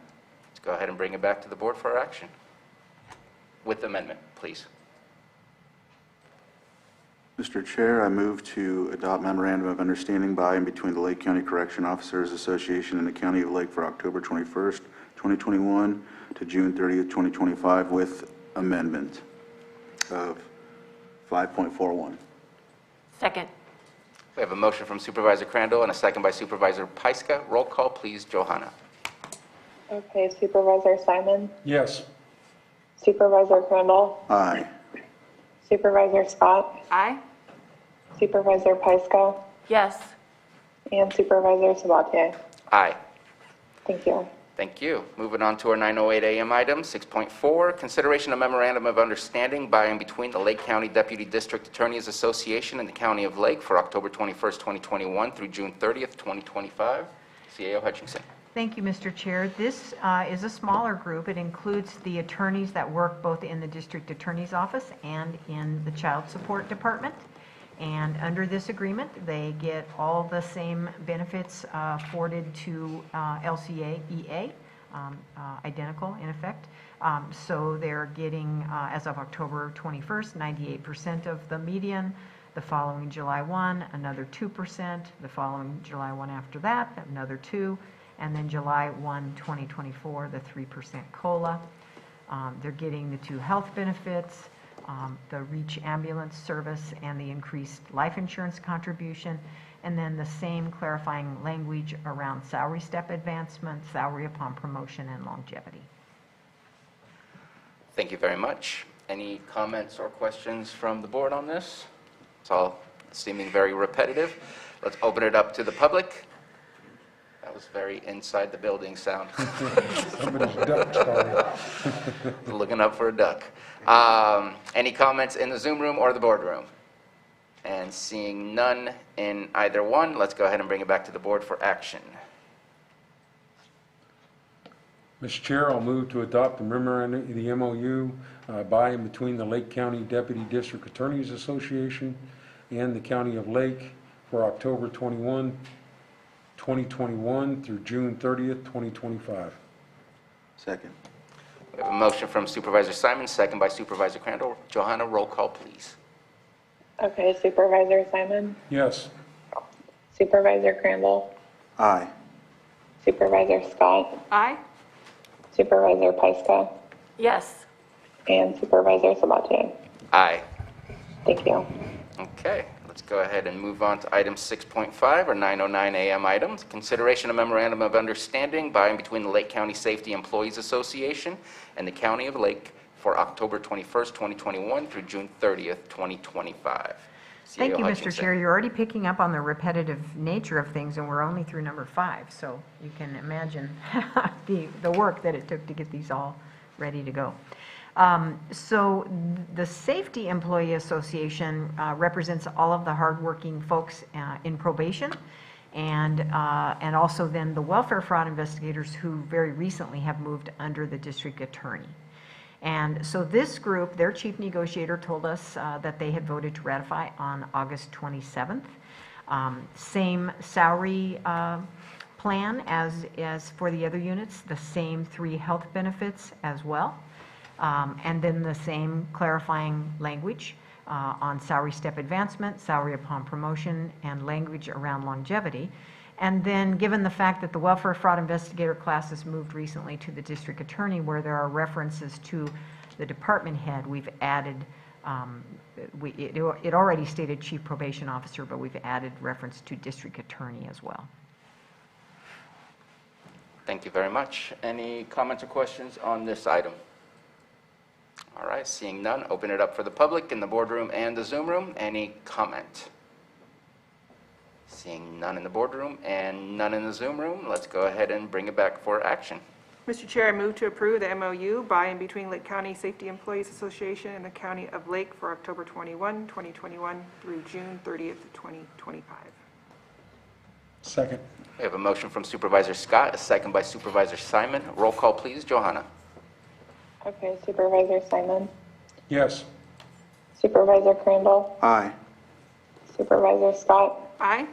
Let's go ahead and bring it back to the board for action. With amendment, please. Mr. Chair, I move to adopt memorandum of understanding by and between the Lake County Correction Officers Association and the County of Lake for October 21st, 2021 to June 30th, 2025 with amendment of 5.41. Second. We have a motion from Supervisor Crandall and a second by Supervisor Pyska. Roll call, please, Johanna. Okay, Supervisor Simon, Yes. Supervisor Crandall, Aye. Supervisor Scott, Aye? Supervisor Pyska, Yes. and Supervisor Sabatier. Aye. Thank you. Thank you. Moving on to our 9:08 a.m. item, 6.4, consideration of memorandum of understanding by and between the Lake County Deputy District Attorneys Association and the County of Lake for October 21st, 2021 through June 30th, 2025. CAO Hutchinson. Thank you, Mr. Chair. This is a smaller group. It includes the attorneys that work both in the district attorney's office and in the child support department. And under this agreement, they get all the same benefits afforded to LCA EA, identical in effect. So they're getting, as of October 21st, 98% of the median. The following July 1, another 2%. The following July 1 after that, another 2%. And then July 1, 2024, the 3% COLA. They're getting the 2 health benefits, the REACH ambulance service, and the increased life insurance contribution, and then the same clarifying language around salary step advancement, salary upon promotion, and longevity. Thank you very much. Any comments or questions from the board on this? It's all seeming very repetitive. Let's open it up to the public. That was very inside the building sound. Somebody's duck started. Looking up for a duck. Any comments in the Zoom room or the boardroom? And seeing none in either one, let's go ahead and bring it back to the board for action. Mr. Chair, I'll move to adopt the memorandum, the MOU by and between the Lake County Deputy District Attorneys Association and the County of Lake for October 21, 2021 through June 30th, 2025. Second. We have a motion from Supervisor Simon, second by Supervisor Crandall. Johanna, roll call, please. Okay, Supervisor Simon, Yes. Supervisor Crandall, Aye. Supervisor Scott, Aye? Supervisor Pyska, Yes. And Supervisor Sabatier. Aye. Thank you. Okay, let's go ahead and move on to item 6.5, or 9:09 a.m. items. Consideration of memorandum of understanding by and between the Lake County Safety Employees Association and the County of Lake for October 21st, 2021 through June 30th, 2025. Thank CEO you, Mr. Hutchinson. Chair. You're already picking up on the repetitive nature of things, and we're only through number 5, so you can imagine the work that it took to get these all ready to go. So the Safety Employee Association represents all of the hardworking folks in probation, and also then the welfare fraud investigators who very recently have moved under the district attorney. And so this group, their chief negotiator told us that they had voted to ratify on August 27th. Same salary plan as for the other units, the same 3 health benefits as well. And then the same clarifying language on salary step advancement, salary upon promotion, and language around longevity. And then given the fact that the welfare fraud investigator classes moved recently to the district attorney, where there are references to the department head, we've added, it already stated chief probation officer, but we've added reference to district attorney as well. Thank you very much. Any comments or questions on this item? All right, seeing none, open it up for the public in the boardroom and the Zoom room. Any comment? Seeing none in the boardroom and none in the Zoom room, let's go ahead and bring it back for action. Mr. Chair, I move to approve the MOU by and between Lake County Safety Employees Association and the County of Lake for October 21, 2021 through June 30th, 2025. Second. We have a motion from Supervisor Scott, a second by Supervisor Simon. Roll call, please. Johanna. Okay, Supervisor Simon. Yes. Supervisor Crandall. Aye. Supervisor Scott. Aye.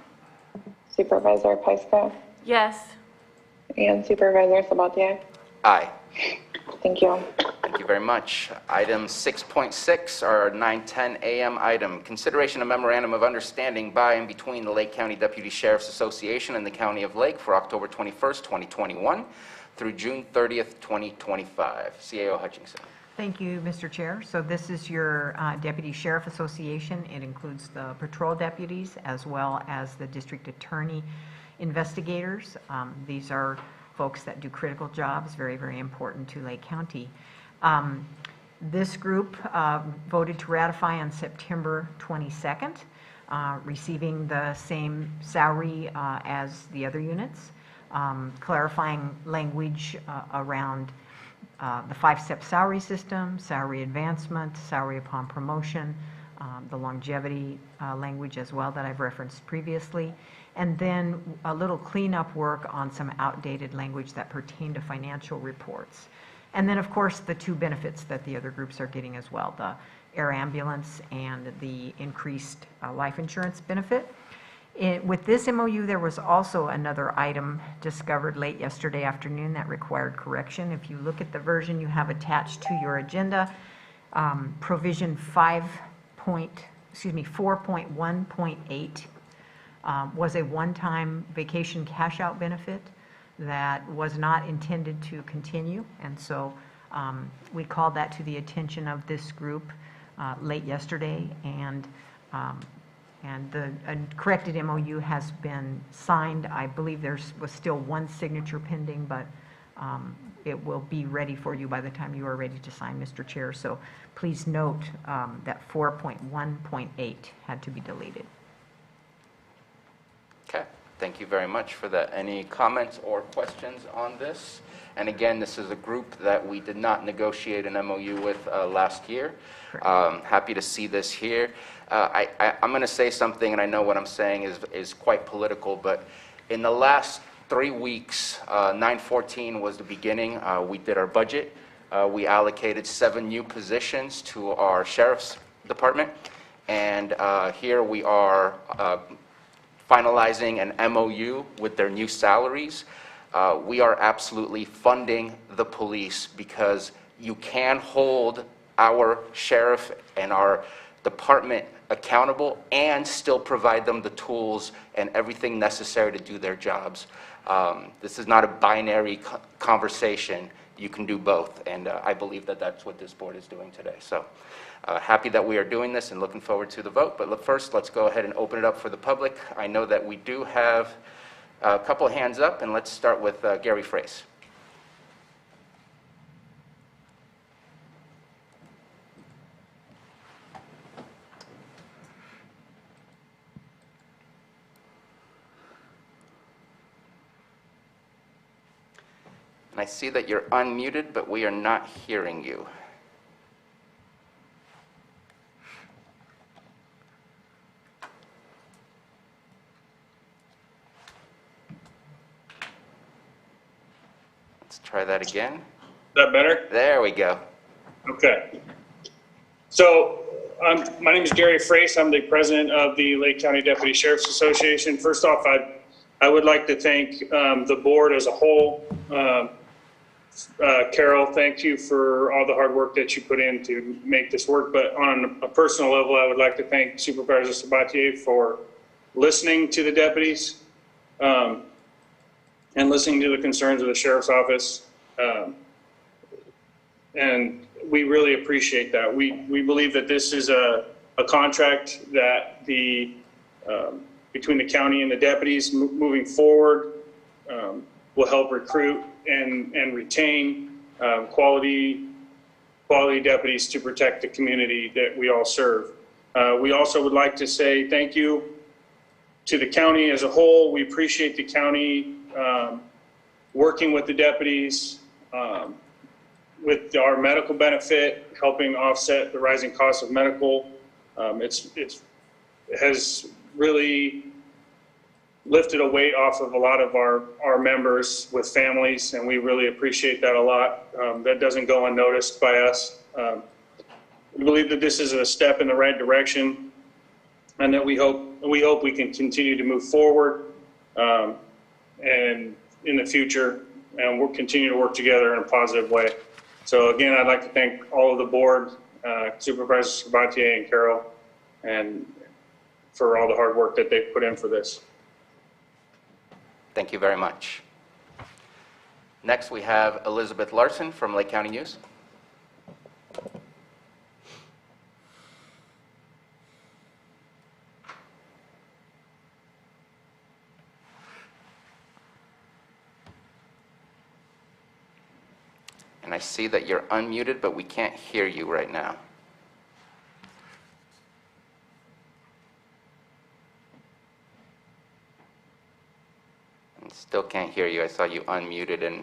Supervisor Pyska. Yes. And Supervisor Sabatier. Aye. Thank you. Thank you very much. Item 6.6, our 9:10 a.m. item, consideration of memorandum of understanding by and between the Lake County Deputy Sheriff's Association and the County of Lake for October 21st, 2021 through June 30th, 2025. CAO Hutchinson. Thank you, Mr. Chair. So this is your Deputy Sheriff Association. It includes the patrol deputies as well as the district attorney investigators. These are folks that do critical jobs, very, very important to Lake County. This group voted to ratify on September 22nd, receiving the same salary as the other units, clarifying language around the 5-step salary system, salary advancement, salary upon promotion, the longevity language as well that I've referenced previously, and then a little cleanup work on some outdated language that pertain to financial reports. And then, of course, the 2 benefits that the other groups are getting as well, the air ambulance and the increased life insurance benefit. With this MOU, there was also another item discovered late yesterday afternoon that required correction. If you look at the version you have attached to your agenda, provision 4.1.8 was a one-time vacation cash-out benefit that was not intended to continue, and so we called that to the attention of this group late yesterday, and the corrected MOU has been signed. I believe there was still 1 signature pending, but it will be ready for you by the time you are ready to sign, Mr. Chair. So please note that 4.1.8 had to be deleted. Okay, thank you very much for that. Any comments or questions on this? And again, this is a group that we did not negotiate an MOU with last year. Happy to see this here. I'm going to say something, and I know what I'm saying is quite political, but in the last 3 weeks, 9/14 was the beginning. We did our budget. We allocated 7 new positions to our sheriff's department, and here we are finalizing an MOU with their new salaries. We are absolutely funding the police because you can hold our sheriff and our department accountable and still provide them the tools and everything necessary to do their jobs. This is not a binary conversation. you can do both. And I believe that that's what this board is doing today. So happy that we are doing this and looking forward to the vote. But first, let's go ahead and open it up for the public. I know that we do have a couple of hands up, and let's start with Gary Frace. And I see that you're unmuted, but we are not hearing you. Let's try that again. Is that better? There we go. Okay. So my name is Gary Frace. I'm the president of the Lake County Deputy Sheriff's Association. First off, I would like to thank the board as a whole. Carol, thank you for all the hard work that you put in to make this work. But on a personal level, I would like to thank Supervisor Sabatier for listening to the deputies and listening to the concerns of the sheriff's office. And we really appreciate that. We believe that this is a contract that between the county and the deputies moving forward will help recruit and retain quality deputies to protect the community that we all serve. We also would like to say thank you to the county as a whole. We appreciate the county working with the deputies with our medical benefit, helping offset the rising cost of medical. It has really lifted a weight off of a lot of our members with families, and we really appreciate that a lot. That doesn't go unnoticed by us. We believe that this is a step in the right direction, and that we hope we can continue to move forward and in the future, and we'll continue to work together in a positive way. So again, I'd like to thank all of the board, Supervisor Sabatier and Carol, and for all the hard work that they've put in for this. Thank you very much. Next, we have Elizabeth Larson from Lake County News. And I see that you're unmuted, but we can't hear you right now. Still can't hear you. I saw you unmuted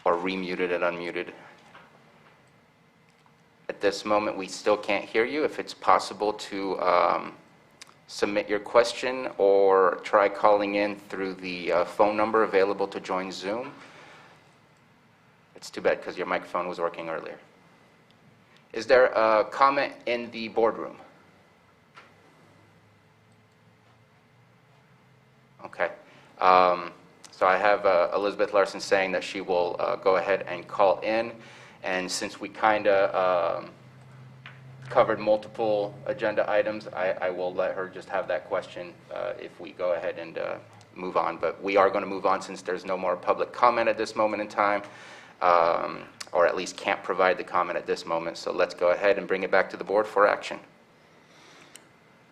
or remuted and unmuted. At this moment, we still can't hear you. If it's possible to submit your question or try calling in through the phone number available to join Zoom. It's too bad because your microphone was working earlier. Is there a comment in the boardroom? Okay. So I have Elizabeth Larson saying that she will go ahead and call in. And since we kind of covered multiple agenda items, I will let her just have that question if we go ahead and move on. But we are going to move on since there's no more public comment at this moment in time, or at least can't provide the comment at this moment. So let's go ahead and bring it back to the board for action.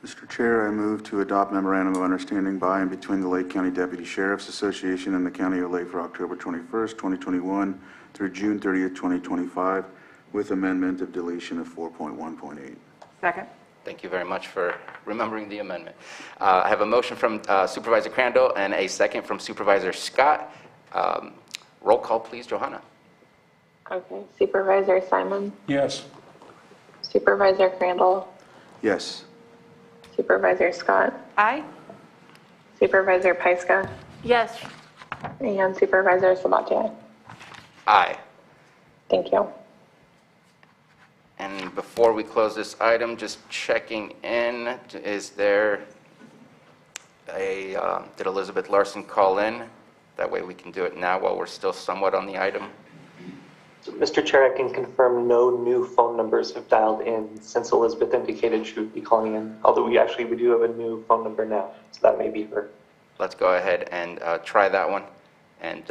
Mr. Chair, I move to adopt memorandum of understanding by and between the Lake County Deputy Sheriff's Association and the County of Lake for October 21st, 2021 through June 30th, 2025, with amendment of deletion of 4.1.8. Second. Thank you very much for remembering the amendment. I have a motion from Supervisor Crandall and a second from Supervisor Scott. Roll call, please, Johanna. Okay. Supervisor Simon? Yes. Supervisor Crandall? Yes. Supervisor Scott? Aye. Supervisor Pyska? Yes. And Supervisor Sabatier? Aye. Thank you. And before we close this item, just checking in, is there did Elizabeth Larson call in? That way we can do it now while we're still somewhat on the item. So, Mr. Chair, I can confirm no new phone numbers have dialed in since Elizabeth indicated she would be calling in, although we do have a new phone number now, so that may be her. Let's go ahead and try that one. and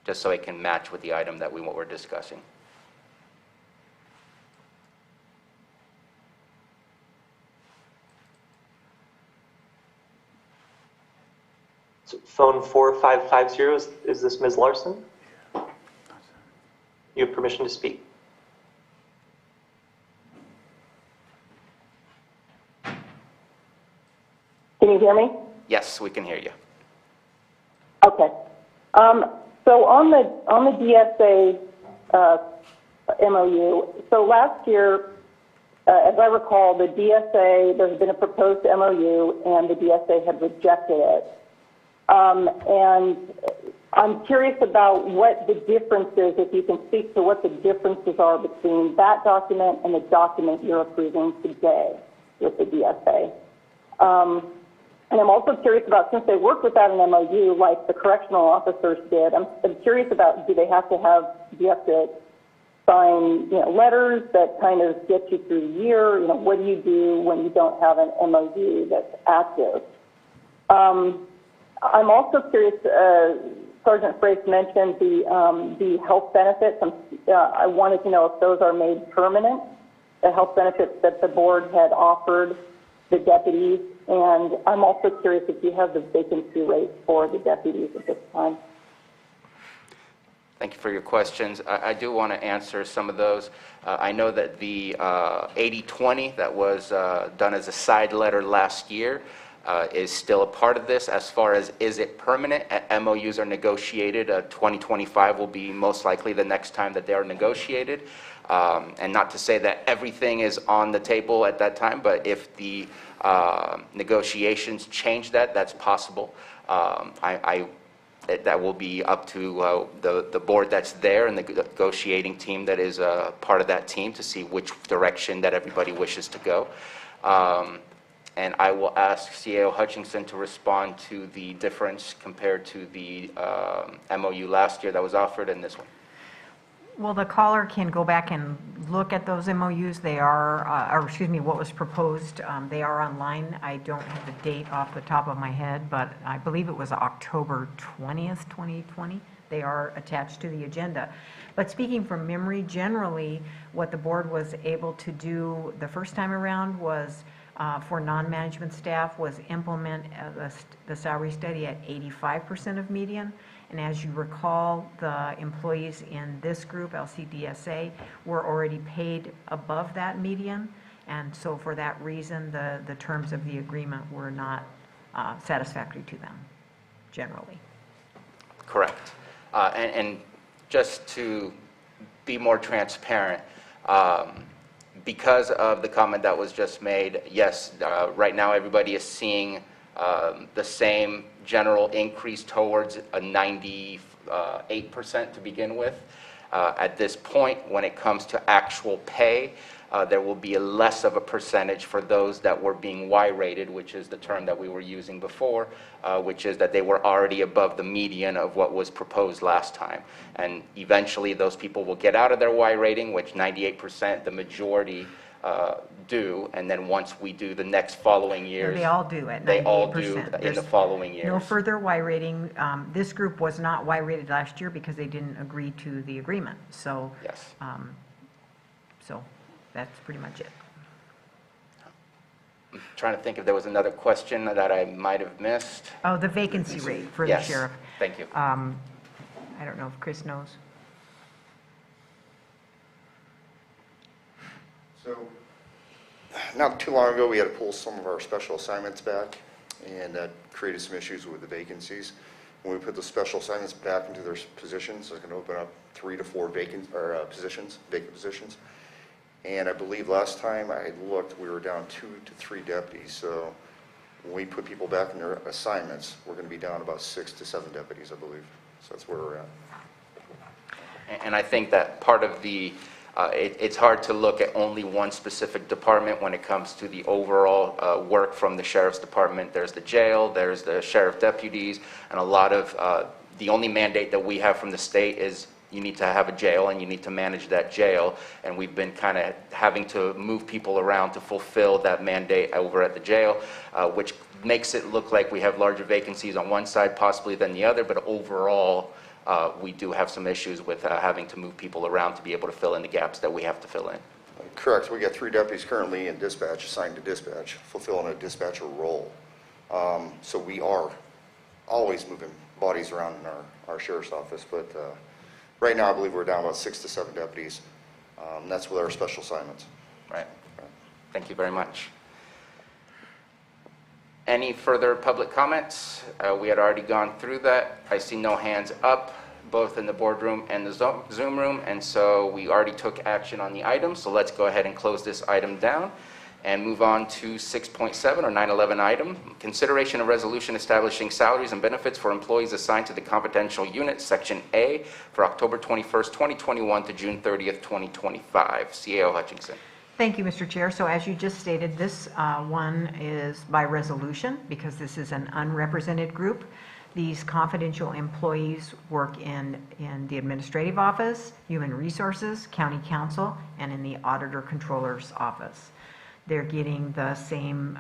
just so it can match with the item that what we're discussing. So phone 4550, is this Ms. Larson? You have permission to speak. Can you hear me? Yes, we can hear you. Okay. So on the DSA MOU, so last year, as I recall, the DSA, there's been a proposed MOU, and the DSA had rejected it. And I'm curious about what the difference is, if you can speak to what the differences are between that document and the document you're approving today with the DSA. And I'm also curious about, since they worked without an MOU like the correctional officers did, I'm curious about, do you have to sign, letters that kind of get you through the year? What do you do when you don't have an MOU that's active? I'm also curious, Sergeant Frakes mentioned the health benefits. I wanted to know if those are made permanent, the health benefits that the board had offered the deputies. And I'm also curious if you have the vacancy rate for the deputies at this time. Thank you for your questions. I do want to answer some of those. I know that the 80-20 that was done as a side letter last year is still a part of this. As far as is it permanent, MOUs are negotiated. 2025 will be most likely the next time that they are negotiated. And not to say that everything is on the table at that time, but if the negotiations change that's possible. That will be up to the board that's there and the negotiating team that is part of that team to see which direction that everybody wishes to go. And I will ask CAO Hutchinson to respond to the difference compared to the MOU last year that was offered and this one. Well, the caller can go back and look at those MOUs. They are, what was proposed. They are online. I don't have the date off the top of my head, but I believe it was October 20th, 2020. They are attached to the agenda. But speaking from memory, generally, what the board was able to do the first time around was for non-management staff was implement the salary study at 85% of median. And as you recall, the employees in this group, LCDSA, were already paid above that median. And so for that reason, the terms of the agreement were not satisfactory to them, generally. Correct. And just to be more transparent, because of the comment that was just made, yes, right now everybody is seeing the same general increase towards a 98% to begin with. At this point, when it comes to actual pay, there will be a less of a percentage for those that were being Y-rated, which is the term that we were using before, which is that they were already above the median of what was proposed last time. And eventually those people will get out of their Y rating, which 98%, the majority do, and then once we do the next following years, They all do at 98%. They all do in the following years. No further Y rating. This group was not Y rated last year because they didn't agree to the agreement. So, yes. So that's pretty much it. I'm trying to think if there was another question that I might have missed. Oh, the vacancy rate for the Yes. sheriff. Thank you. I don't know if Chris knows. So, not too long ago, we had to pull some of our special assignments back, and that created some issues with the vacancies. When we put the special assignments back into their positions, it's going to open up 3 to 4 vacant positions. And I believe last time I looked, we were down 2 to 3 deputies. So when we put people back in their assignments, we're going to be down about 6 to 7 deputies, I believe. So that's where we're at. And I think that part of the, it's hard to look at only one specific department when it comes to the overall work from the sheriff's department. There's the jail, there's the sheriff deputies, and a lot of, the only mandate that we have from the state is you need to have a jail and you need to manage that jail. And we've been kind of having to move people around to fulfill that mandate over at the jail, which makes it look like we have larger vacancies on one side possibly than the other, but overall, we do have some issues with having to move people around to be able to fill in the gaps that we have to fill in. Correct. We got 3 deputies currently in dispatch, assigned to dispatch, fulfilling a dispatcher role. So we are always moving bodies around in our sheriff's office, but right now I believe we're down about 6 to 7 deputies. That's with our special assignments. Right. Thank you very much. Any further public comments? We had already gone through that. I see no hands up, both in the boardroom and the Zoom room, and so we already took action on the item, so let's go ahead and close this item down and move on to 6.7, or 911 item, consideration of resolution establishing salaries and benefits for employees assigned to the confidential unit, Section A, for October 21st, 2021 to June 30th, 2025. CAO Hutchinson. Thank you, Mr. Chair. So as you just stated, this one is by resolution because this is an unrepresented group. These confidential employees work in the administrative office, human resources, county council, and in the auditor controller's office. They're getting the same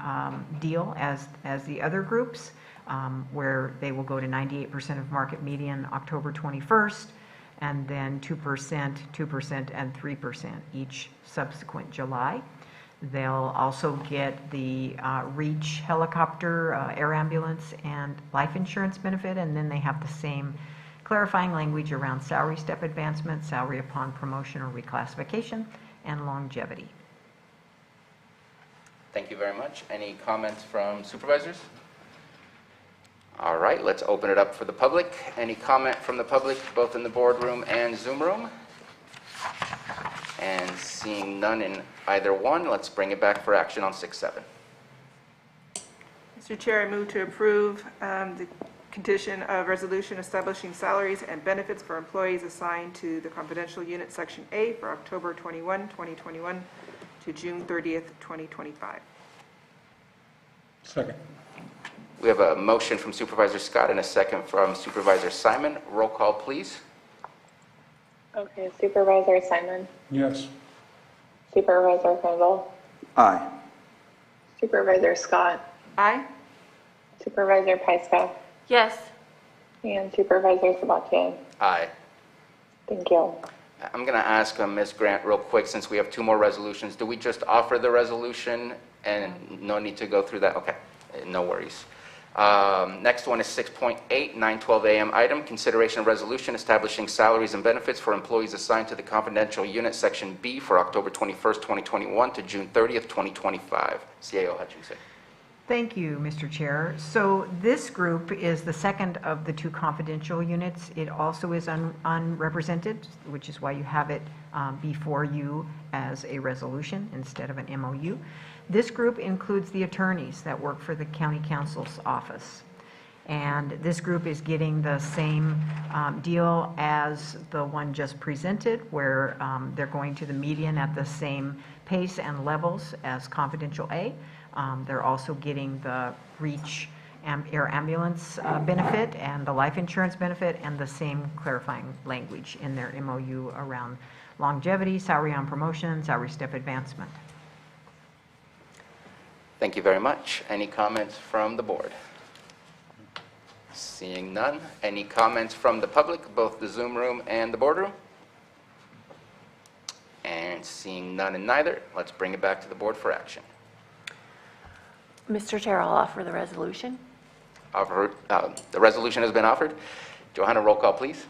deal as the other groups, where they will go to 98% of market median October 21st, and then 2%, 2%, and 3% each subsequent July. They'll also get the REACH helicopter, air ambulance, and life insurance benefit, and then they have the same clarifying language around salary step advancement, salary upon promotion or reclassification, and longevity. Thank you very much. Any comments from supervisors? All right, let's open it up for the public. Any comment from the public, both in the boardroom and Zoom room? And seeing none in either one, let's bring it back for action on 6.7. Mr. Chair, I move to approve the condition of resolution establishing salaries and benefits for employees assigned to the confidential unit Section A for October 21, 2021 to June 30th, 2025. Second. We have a motion from Supervisor Scott and a second from Supervisor Simon. Roll call, please. Okay, Supervisor Simon, Yes. Supervisor Crandall, Aye. Supervisor Scott, Aye. Supervisor Pyska, Yes. and Supervisor Sabatier. Aye. Thank you. I'm going to ask Ms. Grant real quick, since we have 2 more resolutions. Do we just offer the resolution and no need to go through that? Okay, no worries. Next one is 6.8, 9:12 a.m. item, consideration of resolution establishing salaries and benefits for employees assigned to the confidential unit Section B for October 21st, 2021 to June 30th, 2025. CAO Hutchinson. Thank you, Mr. Chair. So this group is the second of the 2 confidential units. It also is unrepresented, which is why you have it before you as a resolution instead of an MOU. This group includes the attorneys that work for the county council's office. And this group is getting the same deal as the one just presented, where they're going to the median at the same pace and levels as confidential A. They're also getting the REACH air ambulance benefit and the life insurance benefit, and the same clarifying language in their MOU around longevity, salary on promotion, salary step advancement. Thank you very much. Any comments from the board? Seeing none. Any comments from the public, both the Zoom room and the boardroom? And seeing none in neither, let's bring it back to the board for action. Mr. Chair, I'll offer the resolution. The resolution has been offered. Johanna, roll call, please.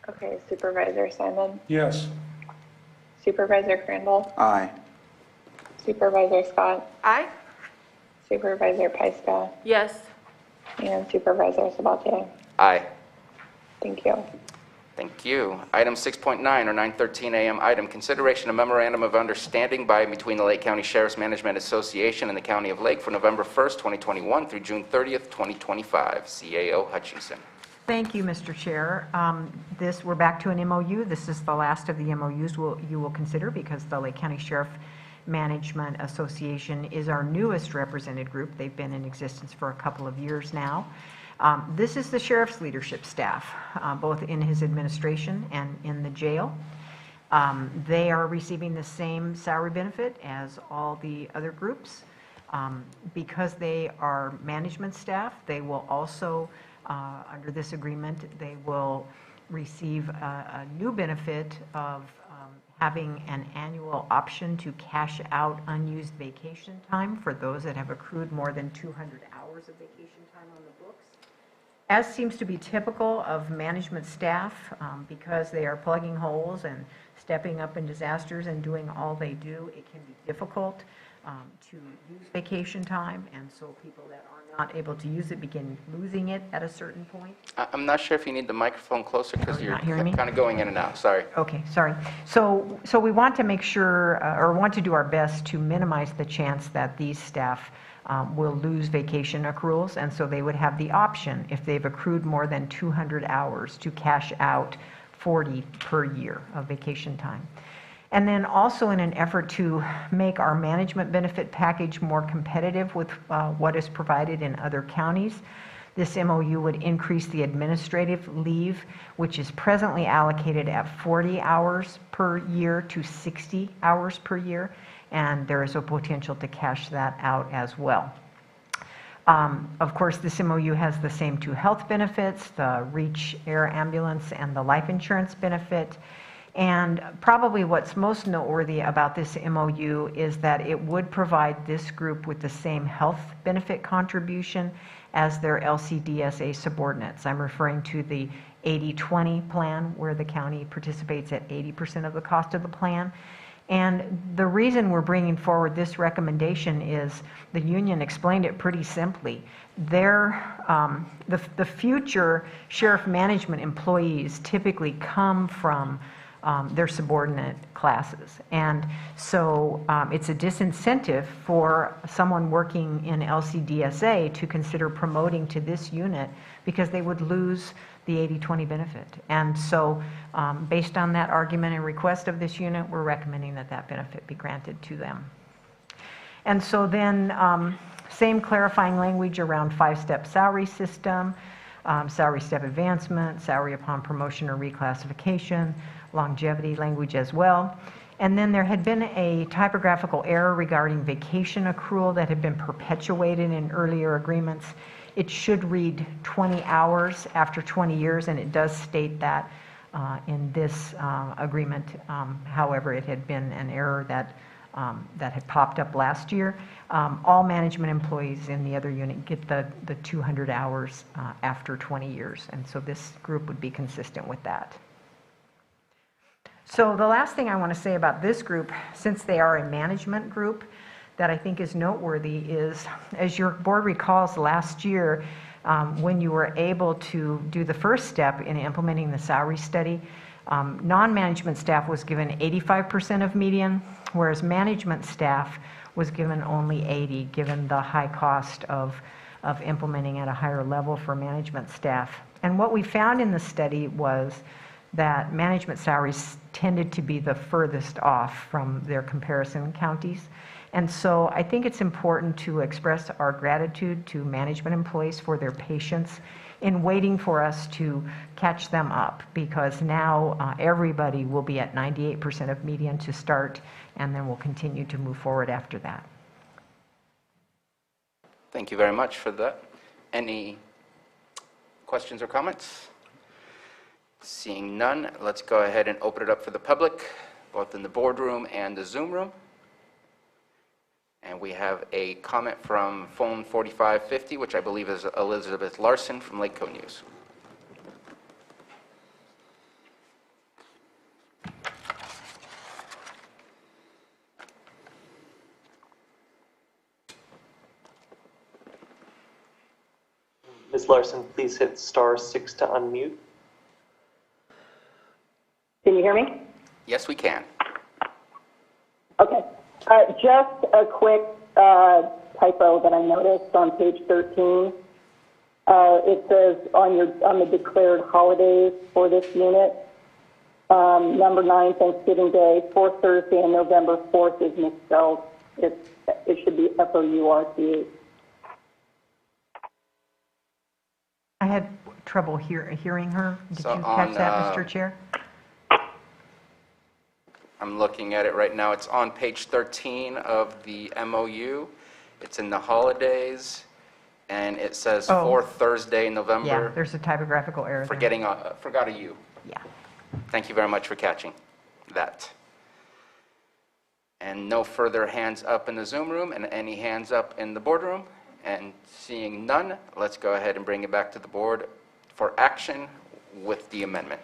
Okay, Supervisor Simon, Yes. Supervisor Crandall, Aye. Supervisor Scott, Aye. Supervisor Pyska, Yes. and Supervisor Sabatier. Aye. Thank you. Thank you. Item 6.9, or 9:13 a.m. item, consideration of memorandum of understanding by and between the Lake County Sheriff's Management Association and the County of Lake for November 1st, 2021 through June 30th, 2025. CAO Hutchinson. Thank you, Mr. Chair. We're back to an MOU. This is the last of the MOUs you will consider, because the Lake County Sheriff Management Association is our newest represented group. They've been in existence for a couple of years now. This is the sheriff's leadership staff, both in his administration and in the jail. They are receiving the same salary benefit as all the other groups. Because they are management staff, they will also, under this agreement, they will receive a new benefit of having an annual option to cash out unused vacation time for those that have accrued more than 200 hours of vacation time on the books. As seems to be typical of management staff, because they are plugging holes and stepping up in disasters and doing all they do, it can be difficult to use vacation time, and so people that are not able to use it begin losing it at a certain point. I'm not sure if you need the microphone closer because you're not hearing me? kind of going in and out. Sorry. Okay, sorry. So we want to make sure, or want to do our best to minimize the chance that these staff will lose vacation accruals, and so they would have the option, if they've accrued more than 200 hours, to cash out 40 per year of vacation time. And then also in an effort to make our management benefit package more competitive with what is provided in other counties, this MOU would increase the administrative leave, which is presently allocated at 40 hours per year to 60 hours per year, and there is a potential to cash that out as well. Of course, this MOU has the same two health benefits, the REACH air ambulance and the life insurance benefit. And probably what's most noteworthy about this MOU is that it would provide this group with the same health benefit contribution as their LCDSA subordinates. I'm referring to the 80-20 plan, where the county participates at 80% of the cost of the plan. And the reason we're bringing forward this recommendation is the union explained it pretty simply. The future sheriff management employees typically come from their subordinate classes. And so it's a disincentive for someone working in LCDSA to consider promoting to this unit because they would lose the 80-20 benefit. And so based on that argument and request of this unit, we're recommending that that benefit be granted to them. And so then same clarifying language around 5-step salary system, salary step advancement, salary upon promotion or reclassification, longevity language as well. And then there had been a typographical error regarding vacation accrual that had been perpetuated in earlier agreements. It should read 20 hours after 20 years, and it does state that in this agreement. However, it had been an error that had popped up last year. All management employees in the other unit get the 200 hours after 20 years, and so this group would be consistent with that. So the last thing I want to say about this group, since they are a management group, that I think is noteworthy is, as your board recalls last year, when you were able to do the first step in implementing the salary study, non-management staff was given 85% of median, whereas management staff was given only 80, given the high cost of implementing at a higher level for management staff. And what we found in the study was that management salaries tended to be the furthest off from their comparison counties. And so I think it's important to express our gratitude to management employees for their patience in waiting for us to catch them up, because now everybody will be at 98% of median to start, and then we'll continue to move forward after that. Thank you very much for that. Any questions or comments? Seeing none, let's go ahead and open it up for the public, both in the boardroom and the Zoom room. And we have a comment from phone 4550, which I believe is Elizabeth Larson from Lake Coe News. Ms. Larson, please hit *6 to unmute. Can you hear me? Yes, we can. Okay. Just a quick typo that I noticed on page 13. It says on the declared holidays for this unit, number 9, Thanksgiving Day, 4th Thursday, and November 4th is misspelled. It should be FOURTH. I had trouble hearing her. Did So you catch that, on, Mr. Chair? I'm looking at it right now. It's on page 13 of the MOU, It's in the holidays, and it says Oh. fourth Thursday in Yeah, November. there's a typographical error there. Forgot a U. Yeah. Thank you very much for catching that. And no further hands up in the Zoom room, and any hands up in the boardroom? And seeing none, let's go ahead and bring it back to the board for action with the amendment.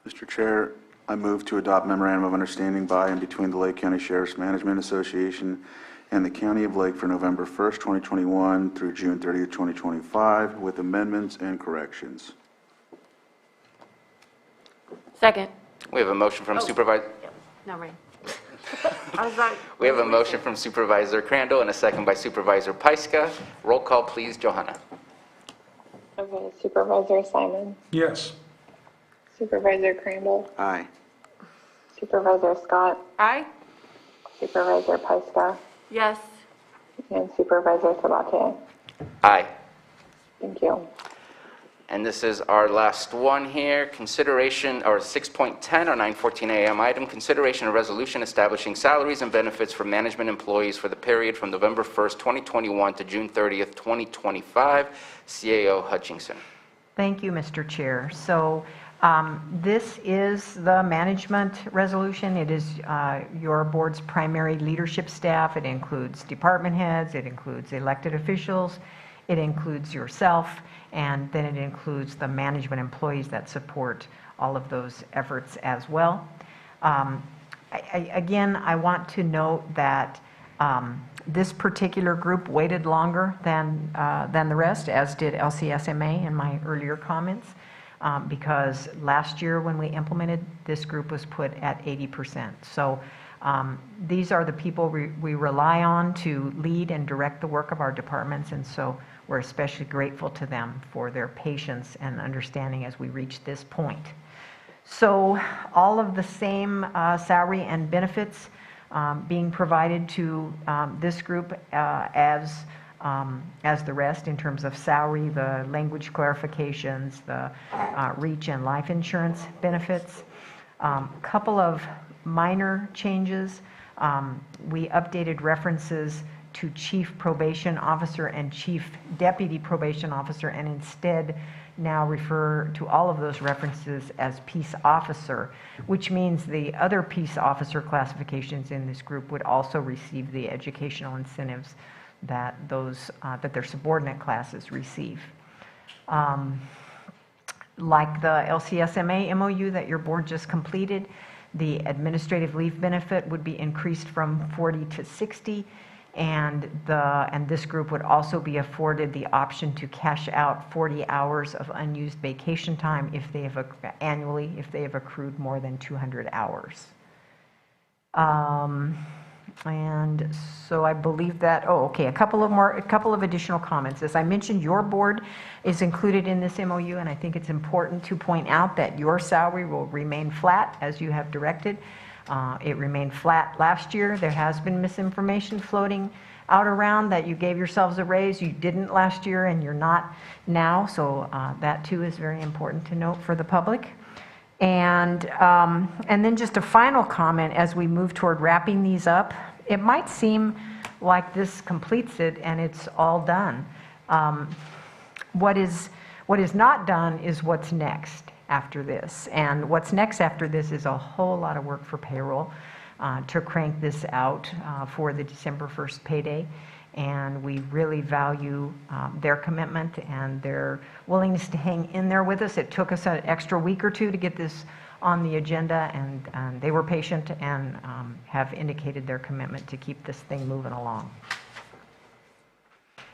Mr. Chair, I move to adopt memorandum of understanding by and between the Lake County Sheriff's Management Association and the County of Lake for November 1st, 2021 through June 30th, 2025, with amendments and corrections. Second. We have a motion from Supervisor. No, right. I was like, We have a motion from Supervisor Crandall and a second by Supervisor Pyska. Roll call, please, Johanna. Okay, Supervisor Simon, Yes. Supervisor Crandall, Aye. Supervisor Scott, Aye? Supervisor Pyska, yes. and Supervisor Sabatier. Aye. Thank you. And this is our last one here, consideration, or 6.10, or 9:14 a.m. item, consideration of resolution establishing salaries and benefits for management employees for the period from November 1st, 2021 to June 30th, 2025. CAO Hutchinson. Thank you, Mr. Chair. So this is the management resolution. It is your board's primary leadership staff. It includes department heads, it includes elected officials, it includes yourself, and then it includes the management employees that support all of those efforts as well. Again, I want to note that this particular group waited longer than the rest, as did LCSMA in my earlier comments, because last year when we implemented, this group was put at 80%. So these are the people we rely on to lead and direct the work of our departments, and so we're especially grateful to them for their patience and understanding as we reach this point. So all of the same salary and benefits being provided to this group as the rest in terms of salary, the language clarifications, the reach and life insurance benefits. Couple of minor changes. We updated references to Chief Probation Officer and Chief Deputy Probation Officer, and instead now refer to all of those references as Peace Officer, which means the other Peace Officer classifications in this group would also receive the educational incentives that that their subordinate classes receive. Like the LCSMA MOU that your board just completed, the administrative leave benefit would be increased from 40 to 60, and this group would also be afforded the option to cash out 40 hours of unused vacation time annually if they have accrued more than 200 hours. And so I believe that, a couple of additional comments. As I mentioned, your board is included in this MOU, and I think it's important to point out that your salary will remain flat as you have directed. It remained flat last year. There has been misinformation floating out around that you gave yourselves a raise. You didn't last year and you're not now, so that too is very important to note for the public. And then just a final comment as we move toward wrapping these up. It might seem like this completes it and it's all done. What is not done is what's next after this. And what's next after this is a whole lot of work for payroll to crank this out for the December 1st payday. And we really value their commitment and their willingness to hang in there with us. It took us an extra week or two to get this on the agenda, and they were patient and have indicated their commitment to keep this thing moving along.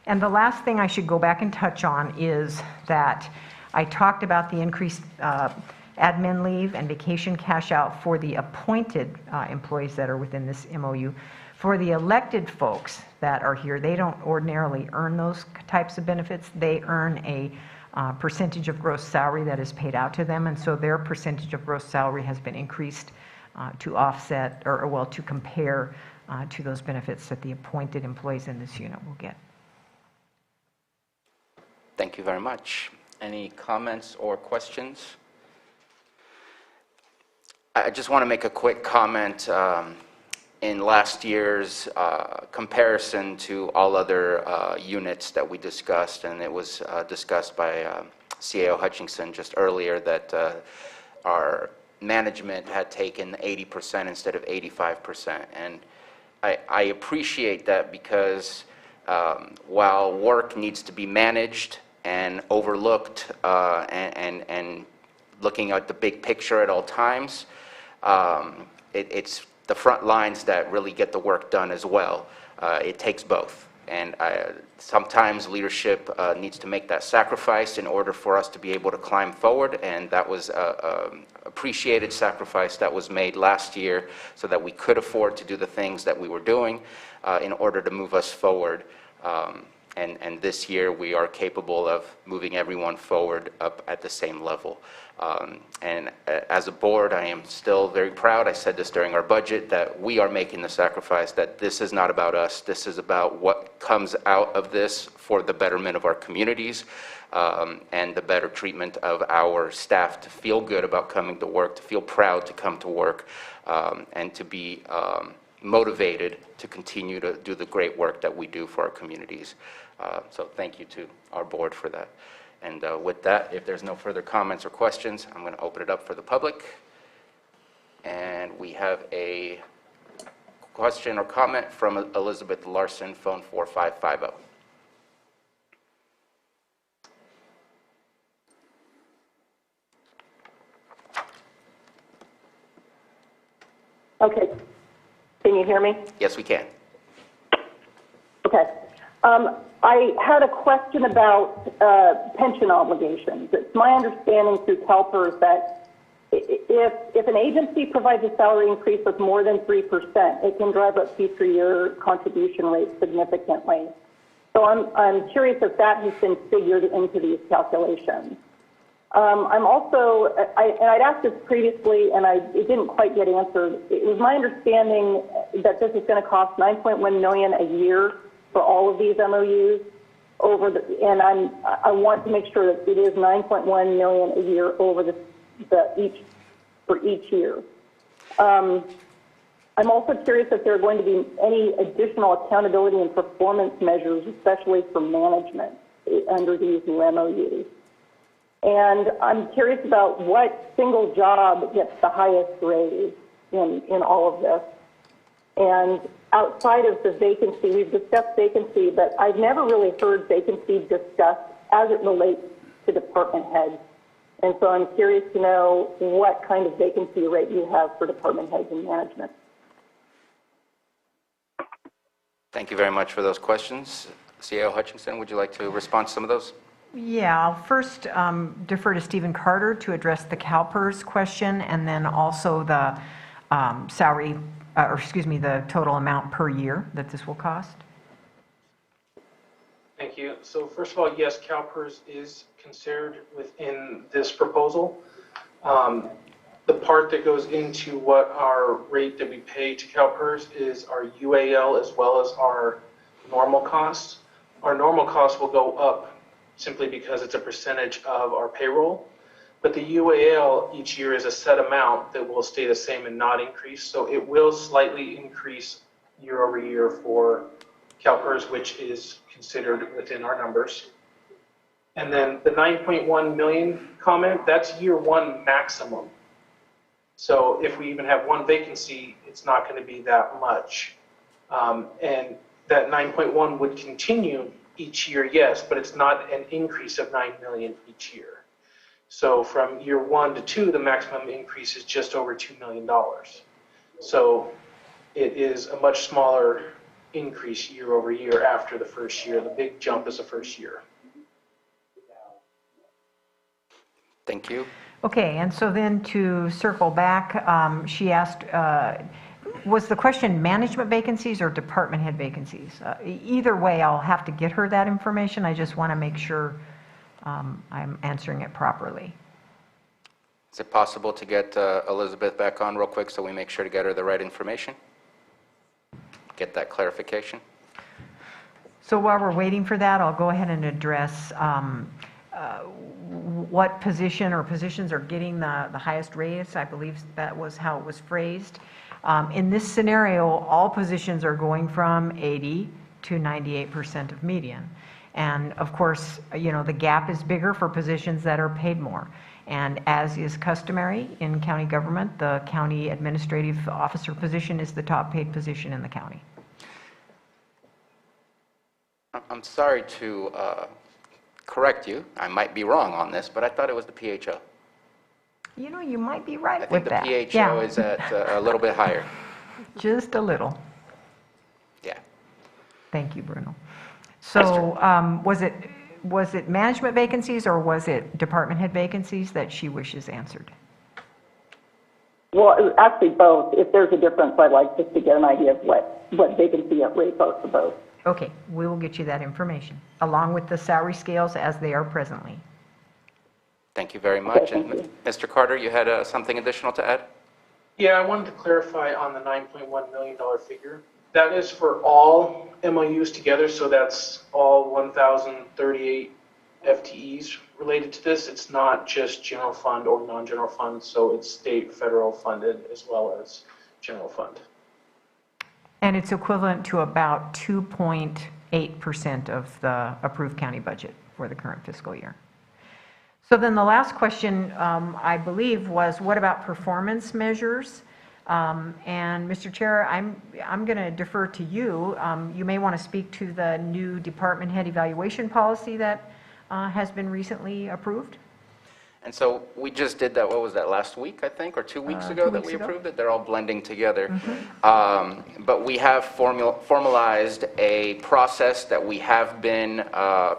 And the last thing I should go back and touch on is that I talked about the increased admin leave and vacation cash out for the appointed employees that are within this MOU. For the elected folks that are here, they don't ordinarily earn those types of benefits. They earn a percentage of gross salary that is paid out to them, and so their percentage of gross salary has been increased to offset, to compare to those benefits that the appointed employees in this unit will get. Thank you very much. Any comments or questions? I just want to make a quick comment. in last year's comparison to all other units that we discussed, and it was discussed by CAO Hutchinson just earlier that our management had taken 80% instead of 85%. And I appreciate that because while work needs to be managed and overlooked and looking at the big picture at all times, it's the front lines that really get the work done as well. It takes both. And sometimes leadership needs to make that sacrifice in order for us to be able to climb forward, and that was an appreciated sacrifice that was made last year so that we could afford to do the things that we were doing in order to move us forward. And this year we are capable of moving everyone forward up at the same level. And as a board, I am still very proud. I said this during our budget, that we are making the sacrifice, that this is not about us. This is about what comes out of this for the betterment of our communities and the better treatment of our staff to feel good about coming to work, to feel proud to come to work, and to be motivated to continue to do the great work that we do for our communities. So thank you to our board for that. And with that, if there's no further comments or questions, I'm going to open it up for the public. And we have a question or comment from Elizabeth Larson, phone 4550. Okay. Can you hear me? Yes, we can. Okay. I had a question about pension obligations. It's my understanding through CalPERS that if an agency provides a salary increase of more than 3%, it can drive up future year contribution rates significantly. So I'm curious if that has been figured into these calculations. I'm also, I'd asked this previously and it didn't quite get answered. It was my understanding that this is going to cost $9.1 million a year for all of these MOUs and I want to make sure that it is $9.1 million a year over for each year. I'm also curious if there are going to be any additional accountability and performance measures, especially for management under these new MOUs. And I'm curious about what single job gets the highest raise in all of this. And outside of the vacancy, we've discussed vacancy, but I've never really heard vacancy discussed as it relates to department heads. And so I'm curious to know what kind of vacancy rate you have for department heads and management. Thank you very much for those questions. CAO Hutchinson, would you like to respond to some of those? Yeah, I'll first defer to Stephen Carter to address the CalPERS question, and then also the the total amount per year that this will cost. Thank you. So first of all, yes, CalPERS is considered within this proposal. The part that goes into what our rate that we pay to CalPERS is our UAL as well as our normal costs. Our normal costs will go up simply because it's a percentage of our payroll. But the UAL each year is a set amount that will stay the same and not increase. So it will slightly increase year over year for CalPERS, which is considered within our numbers. And then the 9.1 million comment, that's year one maximum. So if we even have one vacancy, it's not going to be that much. And that 9.1 would continue each year, yes, but it's not an increase of 9 million each year. So from year 1 to 2, the maximum increase is just over $2 million. So it is a much smaller increase year over year after the first year. The big jump is the first year. Thank you. Okay, and so then to circle back, she asked, was the question management vacancies or department head vacancies? Either way, I'll have to get her that information. I just want to make sure I'm answering it properly. Is it possible to get Elizabeth back on real quick so we make sure to get her the right information? Get that clarification? So while we're waiting for that, I'll go ahead and address what position or positions are getting the highest raise. I believe that was how it was phrased. In this scenario, all positions are going from 80 to 98% of median. And of course, you know, the gap is bigger for positions that are paid more. And as is customary in county government, the county administrative officer position is the top paid position in the county. I'm sorry to correct you. I might be wrong on this, but I thought it was the PHO. You know, you might be right I with think the that. PHO is at a little bit higher. Just a little. Yeah. Thank you, Bruno. So was it management vacancies or was it department head vacancies that she wishes answered? Well, actually both. If there's a difference, I'd like just to get an idea of what vacancy rate votes for both. Okay, we will get you that information, along with the salary scales as they are presently. Thank you very much. And Mr. Carter, you had something additional to add? Yeah, I wanted to clarify on the $9.1 million figure. That is for all MOUs together, so that's all 1,038 FTEs related to this. It's not just general fund or non-general fund, so it's state, federal funded as well as general fund. And it's equivalent to about 2.8% of the approved county budget for the current fiscal year. So then the last question, I believe, was what about performance measures? And Mr. Chair, I'm going to defer to you. You may want to speak to the new department head evaluation policy that has been recently approved. And so we just did that, what was that, last week, I think, or 2 weeks ago that we approved it? They're all blending together. But we have formalized a process that we have been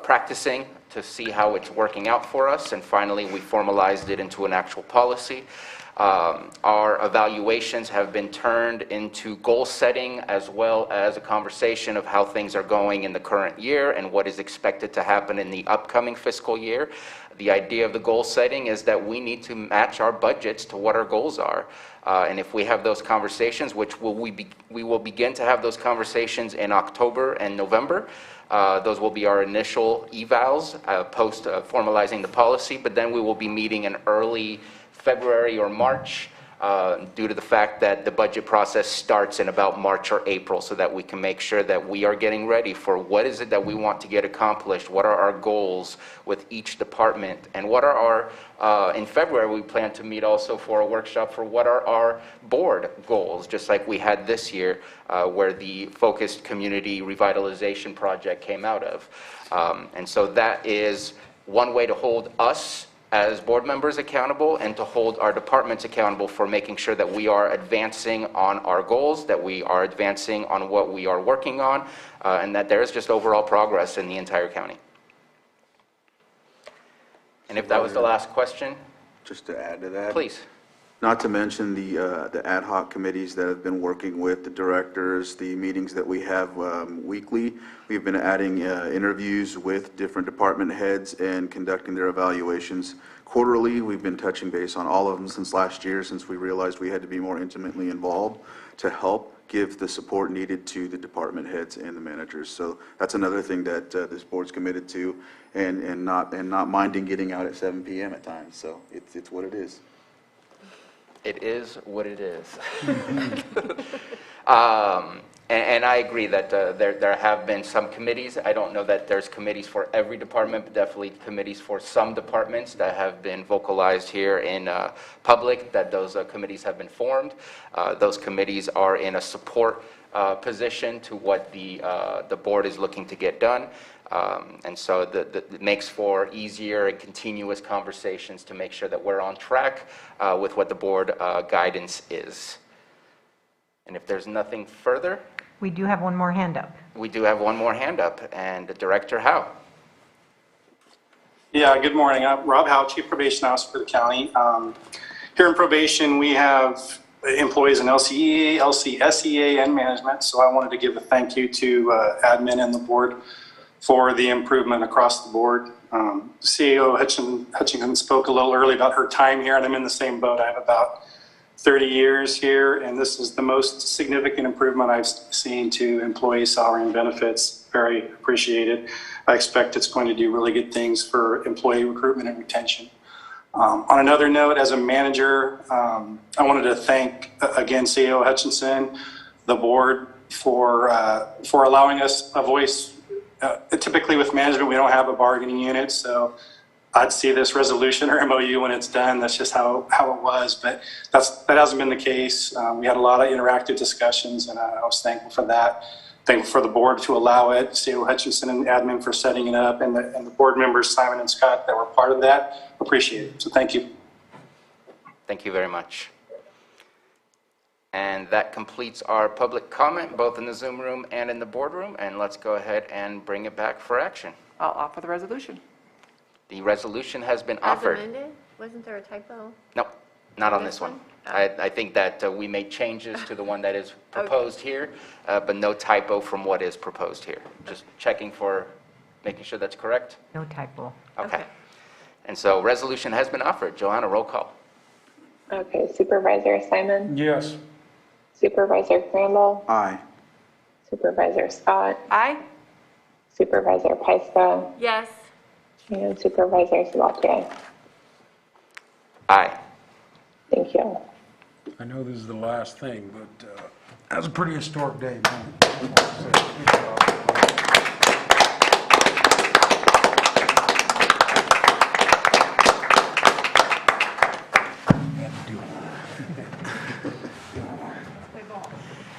practicing to see how it's working out for us, and finally we formalized it into an actual policy. Our evaluations have been turned into goal setting as well as a conversation of how things are going in the current year and what is expected to happen in the upcoming fiscal year. The idea of the goal setting is that we need to match our budgets to what our goals are. And if we have those conversations, which we will begin to have those conversations in October and November, those will be our initial evals post formalizing the policy, but then we will be meeting in early February or March due to the fact that the budget process starts in about March or April, so that we can make sure that we are getting ready for what is it that we want to get accomplished, what are our goals with each department, and what are our, in February we plan to meet also for a workshop for what are our board goals, just like we had this year where the focused community revitalization project came out of. And so that is one way to hold us as board members accountable and to hold our departments accountable for making sure that we are advancing on our goals, that we are advancing on what we are working on, and that there is just overall progress in the entire county. And if that was the last question, just to add to that, please. Not to mention the ad hoc committees that have been working with the directors, the meetings that we have weekly. We've been adding interviews with different department heads and conducting their evaluations quarterly. We've been touching base on all of them since last year, since we realized we had to be more intimately involved to help give the support needed to the department heads and the managers. So that's another thing that this board's committed to, and not minding getting out at 7 p.m. at times. So it's what it is. It is what it is. And I agree that there have been some committees. I don't know that there's committees for every department, but definitely committees for some departments that have been vocalized here in public, that those committees have been formed. Those committees are in a support position to what the board is looking to get done. And so it makes for easier and continuous conversations to make sure that we're on track with what the board guidance is. And if there's nothing further, we do have one more hand up. We do have one more hand up, and Director Howe. Yeah, good morning. I'm Rob Howe, Chief Probation Officer for the county. Here in probation, we have employees in LCEA, LCSEA, and management. So I wanted to give a thank you to admin and the board for the improvement across the board. CEO Hutchinson spoke a little early about her time here, and I'm in the same boat. I have about 30 years here, and this is the most significant improvement I've seen to employee salary and benefits. Very appreciated. I expect it's going to do really good things for employee recruitment and retention. On another note, as a manager, I wanted to thank, again, CEO Hutchinson, the board, for allowing us a voice. Typically with management, we don't have a bargaining unit, so I'd see this resolution or MOU when it's done. That's just how it was, but that hasn't been the case. We had a lot of interactive discussions, and I was thankful for that. Thankful for the board to allow it, CEO Hutchinson and admin for setting it up, and the board members, Simon and Scott, that were part of that. Appreciate it. So thank you. Thank you very much. And that completes our public comment, both in the Zoom room and in the boardroom. And let's go ahead and bring it back for action. I'll offer the resolution. The resolution has been As offered. amended? Wasn't there a typo? No, not on this one. I think that we made changes to the one that is proposed here, but no typo from what is proposed here. Just checking for making sure that's correct. No typo. Okay. And so resolution has been offered. Joanna, roll call. Okay, Supervisor Simon? Yes. Supervisor Crandall? Aye. Supervisor Scott? Aye. Supervisor Pyska? Yes. And Supervisor Sabatier? Aye. Thank you. I know this is the last thing, but that was a pretty historic day, man. I want to say, good job.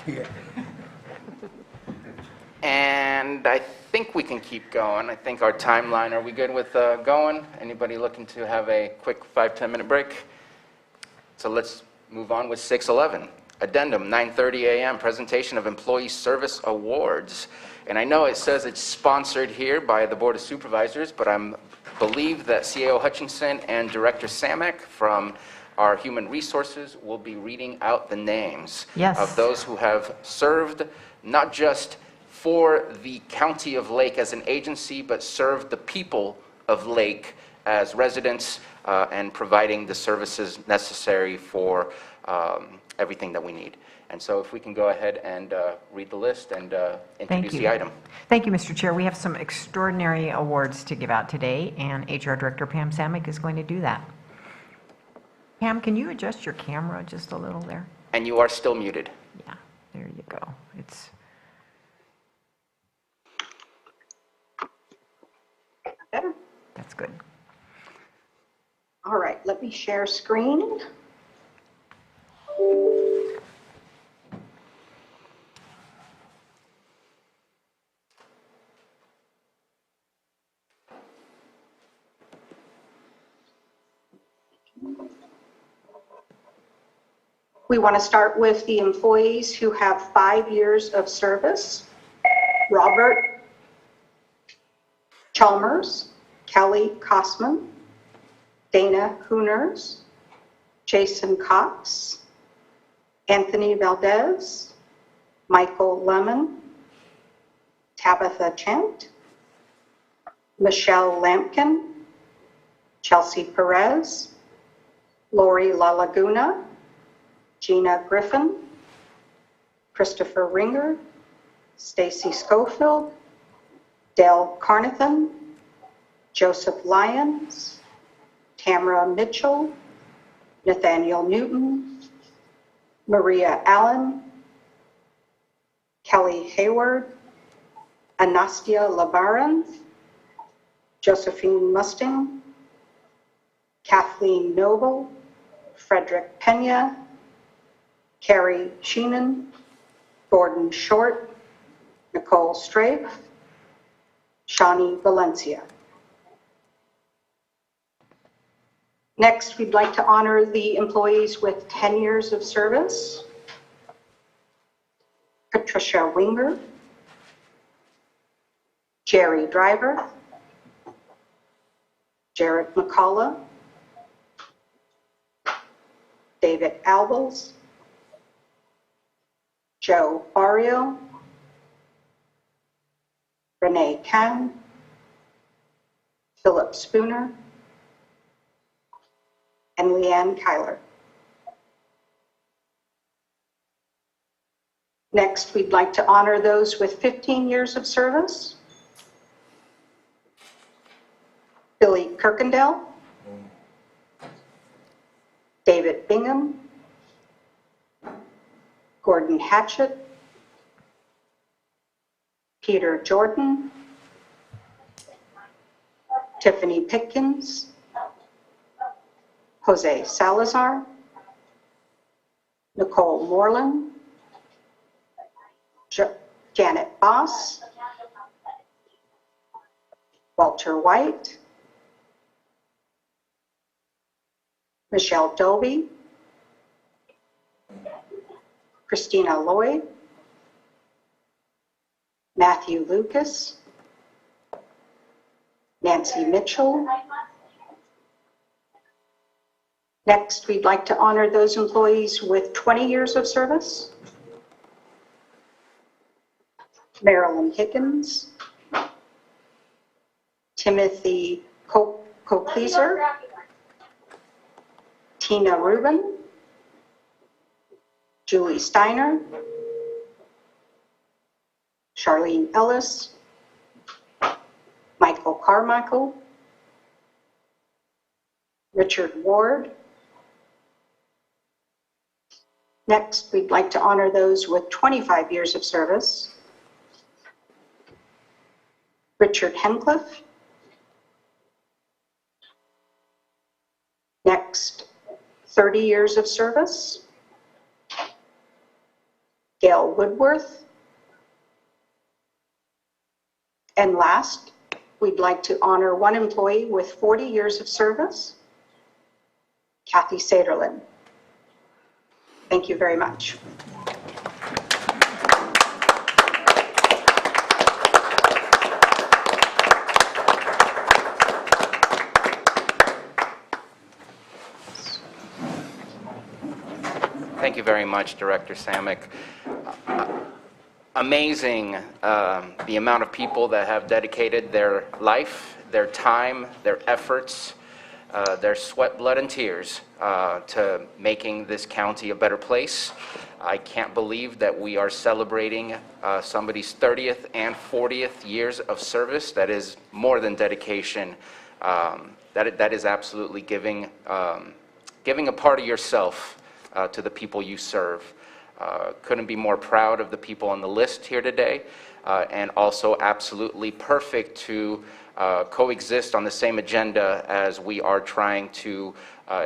Yeah. And I think we can keep going. I think our timeline, are we good with going? Anybody looking to have a quick 5-10 minute break? So let's move on with 6:11. Addendum, 9:30 a.m., presentation of Employee Service Awards. And I know it says it's sponsored here by the Board of Supervisors, but I believe that CAO Hutchinson and Director Samek from our Human Resources will be reading out the names of those who have served not just for the County of Lake as an agency, but served the people of Lake as residents and providing the services necessary for everything that we need. And so if we can go ahead and read the list and introduce the item. Thank you, Mr. Chair. We have some extraordinary awards to give out today, and HR Director Pam Samek is going to do that. Pam, can you adjust your camera just a little there? And you are still muted. Yeah, there you go. It's Better? That's good. All right, let me share screen. We want to start with the employees who have 5 years of service. Robert Chalmers, Kelly Kosman, Dana Hooners, Jason Cox, Anthony Valdez, Michael Lemon, Tabitha Chant, Michelle Lampkin, Chelsea Perez, Lori La Laguna, Gina Griffin, Christopher Ringer, Stacy Schofield, Dale Carnathan, Joseph Lyons, Tamara Mitchell, Nathaniel Newton, Maria Allen, Kelly Hayward, Anastia Labaran, Josephine Musting, Kathleen Noble, Frederick Pena, Carrie Sheenan, Gordon Short, Nicole Strafe, Shawnee Valencia. Next, we'd like to honor the employees with 10 years of service. Patricia Winger, Jerry Driver, Jared McCullough, David Albels, Joe Barrio, Renee Kahn, Philip Spooner, and Leanne Kyler. Next, we'd like to honor those with 15 years of service. Billy Kirkendall, David Bingham, Gordon Hatchett, Peter Jordan, Tiffany Pitkins, Jose Salazar, Nicole Moreland, Janet Boss, Walter White, Michelle Dobie, Christina Lloyd, Matthew Lucas, Nancy Mitchell. Next, we'd like to honor those employees with 20 years of service. Marilyn Higgins, Timothy Cochleaser, Tina Rubin, Julie Steiner, Charlene Ellis, Michael Carmichael, Richard Ward. Next, we'd like to honor those with 25 years of service. Richard Hemcliffe. Next, 30 years of service. Gail Woodworth. And last, we'd like to honor one employee with 40 years of service, Kathy Saderlin. Thank you very much. Thank you very much, Director Samick. Amazing the amount of people that have dedicated their life, their time, their efforts, their sweat, blood, and tears to making this county a better place. I can't believe that we are celebrating somebody's 30th and 40th years of service. That is more than dedication. That is absolutely giving a part of yourself to the people you serve. Couldn't be more proud of the people on the list here today, and also absolutely perfect to coexist on the same agenda as we are trying to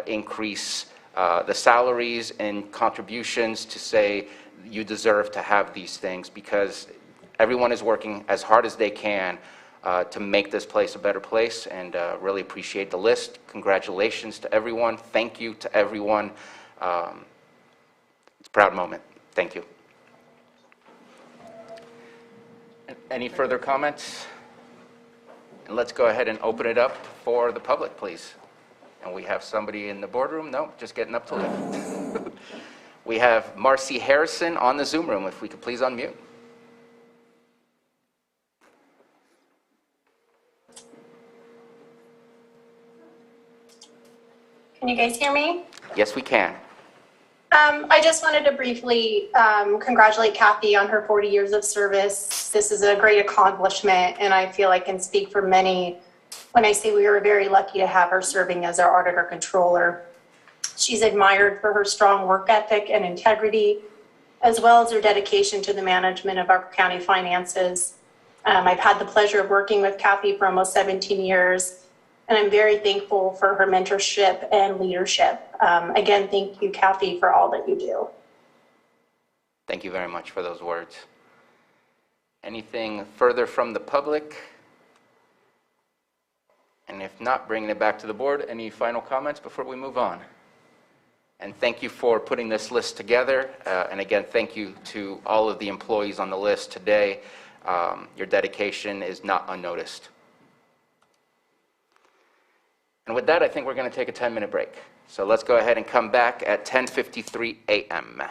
increase the salaries and contributions to say you deserve to have these things, because everyone is working as hard as they can to make this place a better place, and really appreciate the list. Congratulations to everyone. Thank you to everyone. It's a proud moment. Thank you. Any further comments? And let's go ahead and open it up for the public, please. And we have somebody in the boardroom? No, just getting up to leave. We have Marcy Harrison on the Zoom room, if we could please unmute. Can you guys hear me? Yes, we can. I just wanted to briefly congratulate Kathy on her 40 years of service. This is a great accomplishment, and I feel I can speak for many when I say we were very lucky to have her serving as our auditor controller. She's admired for her strong work ethic and integrity, as well as her dedication to the management of our county finances. I've had the pleasure of working with Kathy for almost 17 years. And I'm very thankful for her mentorship and leadership. Again, thank you, Kathy, for all that you do. Thank you very much for those words. Anything further from the public? And if not, bringing it back to the board, any final comments before we move on? And thank you for putting this list together. And again, thank you to all of the employees on the list today. Your dedication is not unnoticed. And with that, I think we're going to take a 10-minute break. So let's go ahead and come back at 10:53 a.m.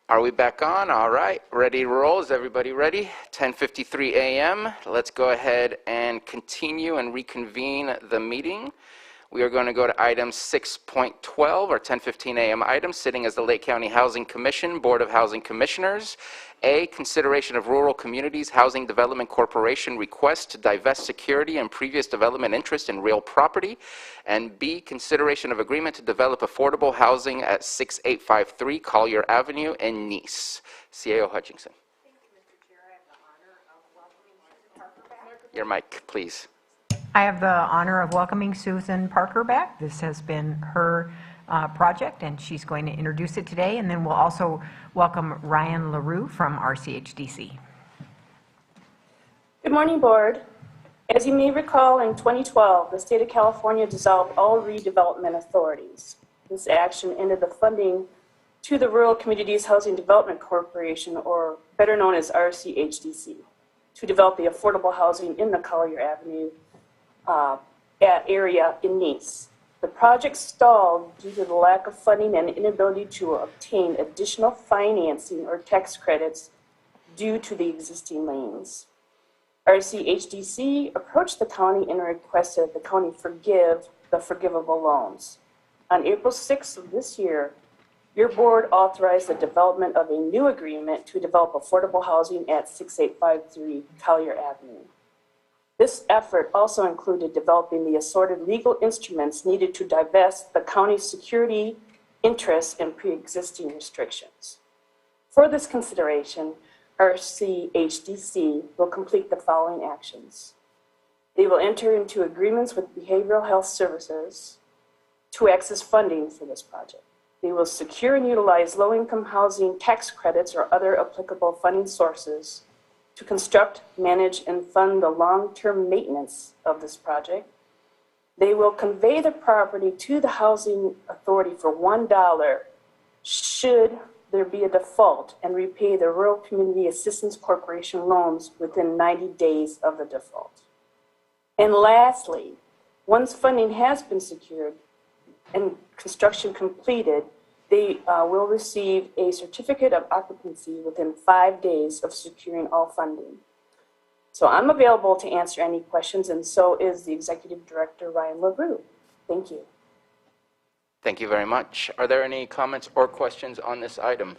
Are we back on? All right, ready to roll. Is everybody ready? 10:53 a.m. Let's go ahead and continue and reconvene the meeting. We are going to go to item 6.12, or 10:15 a.m. item, sitting as the Lake County Housing Commission, Board of Housing Commissioners. A, consideration of Rural Communities Housing Development Corporation request to divest security and previous development interest in real property. And B, consideration of agreement to develop affordable housing at 6853 Collier Avenue in Nice. CAO Hutchinson. Thank you, Mr. Chair. I have the honor of welcoming Susan Parker back. Your mic, please. I have the honor of welcoming Susan Parker back. This has been her project, and she's going to introduce it today. And then we'll also welcome Ryan LaRue from RCHDC. Good morning, Board. As you may recall, in 2012, the state of California dissolved all redevelopment authorities. This action ended the funding to the Rural Communities Housing Development Corporation, or better known as RCHDC, to develop the affordable housing in the Collier Avenue area in Nice. The project stalled due to the lack of funding and inability to obtain additional financing or tax credits due to the existing liens. RCHDC approached the county and requested the county forgive the forgivable loans. On April 6th of this year, your board authorized the development of a new agreement to develop affordable housing at 6853 Collier Avenue. This effort also included developing the assorted legal instruments needed to divest the county's security interests and pre-existing restrictions. For this consideration, RCHDC will complete the following actions. They will enter into agreements with behavioral health services to access funding for this project. They will secure and utilize low-income housing tax credits or other applicable funding sources to construct, manage, and fund the long-term maintenance of this project. They will convey the property to the Housing Authority for $1 should there be a default, and repay the Rural Community Assistance Corporation loans within 90 days of the default. And lastly, once funding has been secured and construction completed, they will receive a certificate of occupancy within 5 days of securing all funding. So I'm available to answer any questions, and so is the Executive Director, Ryan LaRue. Thank you. Thank you very much. Are there any comments or questions on this item?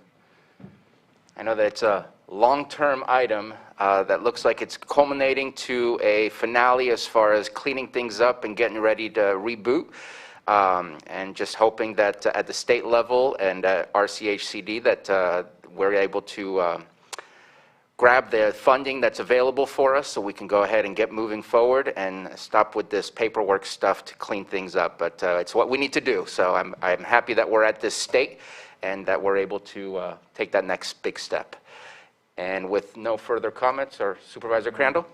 I know that it's a long-term item that looks like it's culminating to a finale as far as cleaning things up and getting ready to reboot. And just hoping that at the state level and at RCHCD that we're able to grab the funding that's available for us so we can go ahead and get moving forward and stop with this paperwork stuff to clean things up. But it's what we need to do. So I'm happy that we're at this state and that we're able to take that next big step. And with no further comments, or Supervisor Crandall?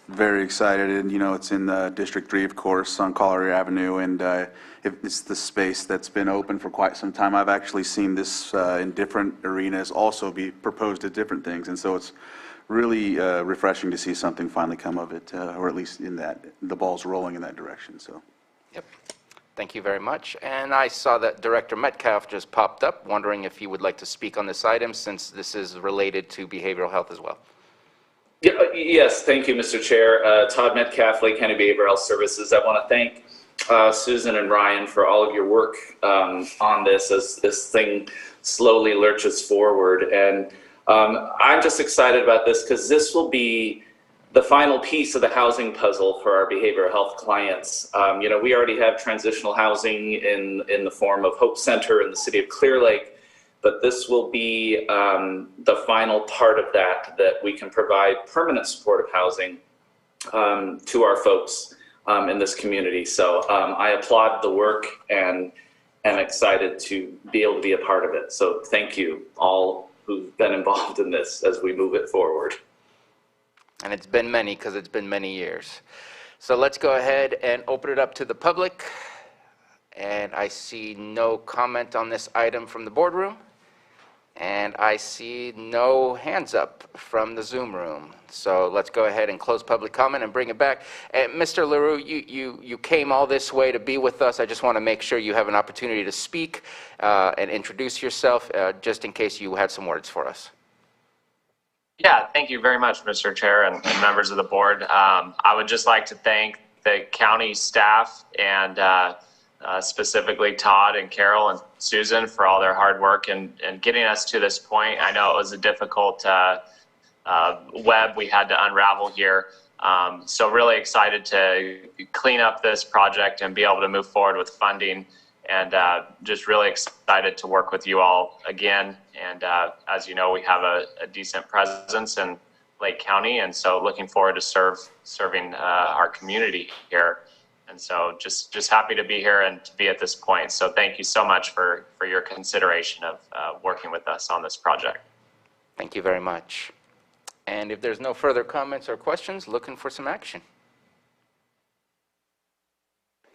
Very excited, and it's in District 3, of course, on Collier Avenue, and it's the space that's been open for quite some time. I've actually seen this in different arenas also be proposed at different things, and so it's really refreshing to see something finally come of it, or at least in that the ball's rolling in that direction. So. Yep. Thank you very much. And I saw that Director Metcalf just popped up, wondering if he would like to speak on this item since this is related to behavioral health as well. Yes, thank you, Mr. Chair. Todd Metcalf, Lake County Behavioral Health Services. I want to thank Susan and Ryan for all of your work on this as this thing slowly lurches forward. And I'm just excited about this because this will be the final piece of the housing puzzle for our behavioral health clients. We already have transitional housing in the form of Hope Center in the city of Clear Lake, but this will be the final part of that we can provide permanent supportive housing to our folks in this community. So I applaud the work and am excited to be able to be a part of it. So thank you all who've been involved in this as we move it forward. And it's been many, because it's been many years. So let's go ahead and open it up to the public. And I see no comment on this item from the boardroom. And I see no hands up from the Zoom room. So let's go ahead and close public comment and bring it back. And Mr. LaRue, you came all this way to be with us. I just want to make sure you have an opportunity to speak and introduce yourself, just in case you had some words for us. Yeah, thank you very much, Mr. Chair and members of the board. I would just like to thank the county staff and specifically Todd and Carol and Susan for all their hard work and getting us to this point. I know it was a difficult web we had to unravel here. So really excited to clean up this project and be able to move forward with funding, and just really excited to work with you all again. And as you know, we have a decent presence in Lake County, and so looking forward to serving our community here. And so just happy to be here and to be at this point. So thank you so much for your consideration of working with us on this project. Thank you very much. And if there's no further comments or questions, looking for some action.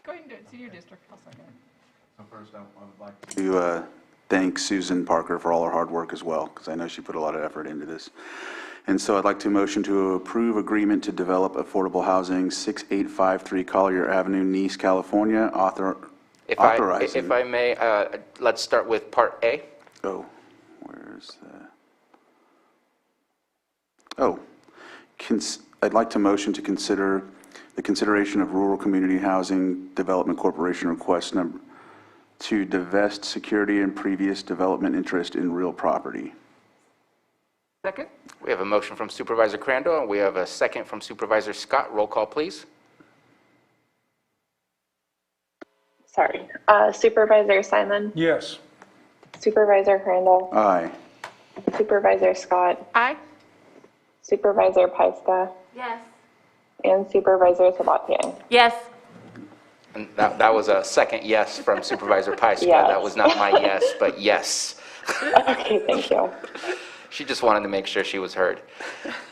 Go ahead and do it. It's your district. I'll second it. So first, I would like to thank Susan Parker for all her hard work as well, because I know she put a lot of effort into this. And so I'd like to motion to approve agreement to develop affordable housing, 6853 Collier Avenue, Nice, California, authorizing. If I may, let's start with Part A. Oh, where's the? Oh, I'd like to motion to consider the consideration of Rural Community Housing Development Corporation request number to divest security and previous development interest in real property. Second. We have a motion from Supervisor Crandall, and we have a second from Supervisor Scott. Roll call, please. Sorry. Supervisor Simon? Yes. Supervisor Crandall? Aye. Supervisor Scott? Aye. Supervisor Pyska? Yes. And Supervisor Sabatier? Yes. And that was a second yes from Supervisor Pyska. Yes. That was not my yes, but yes. Okay, thank you. She just wanted to make sure she was heard.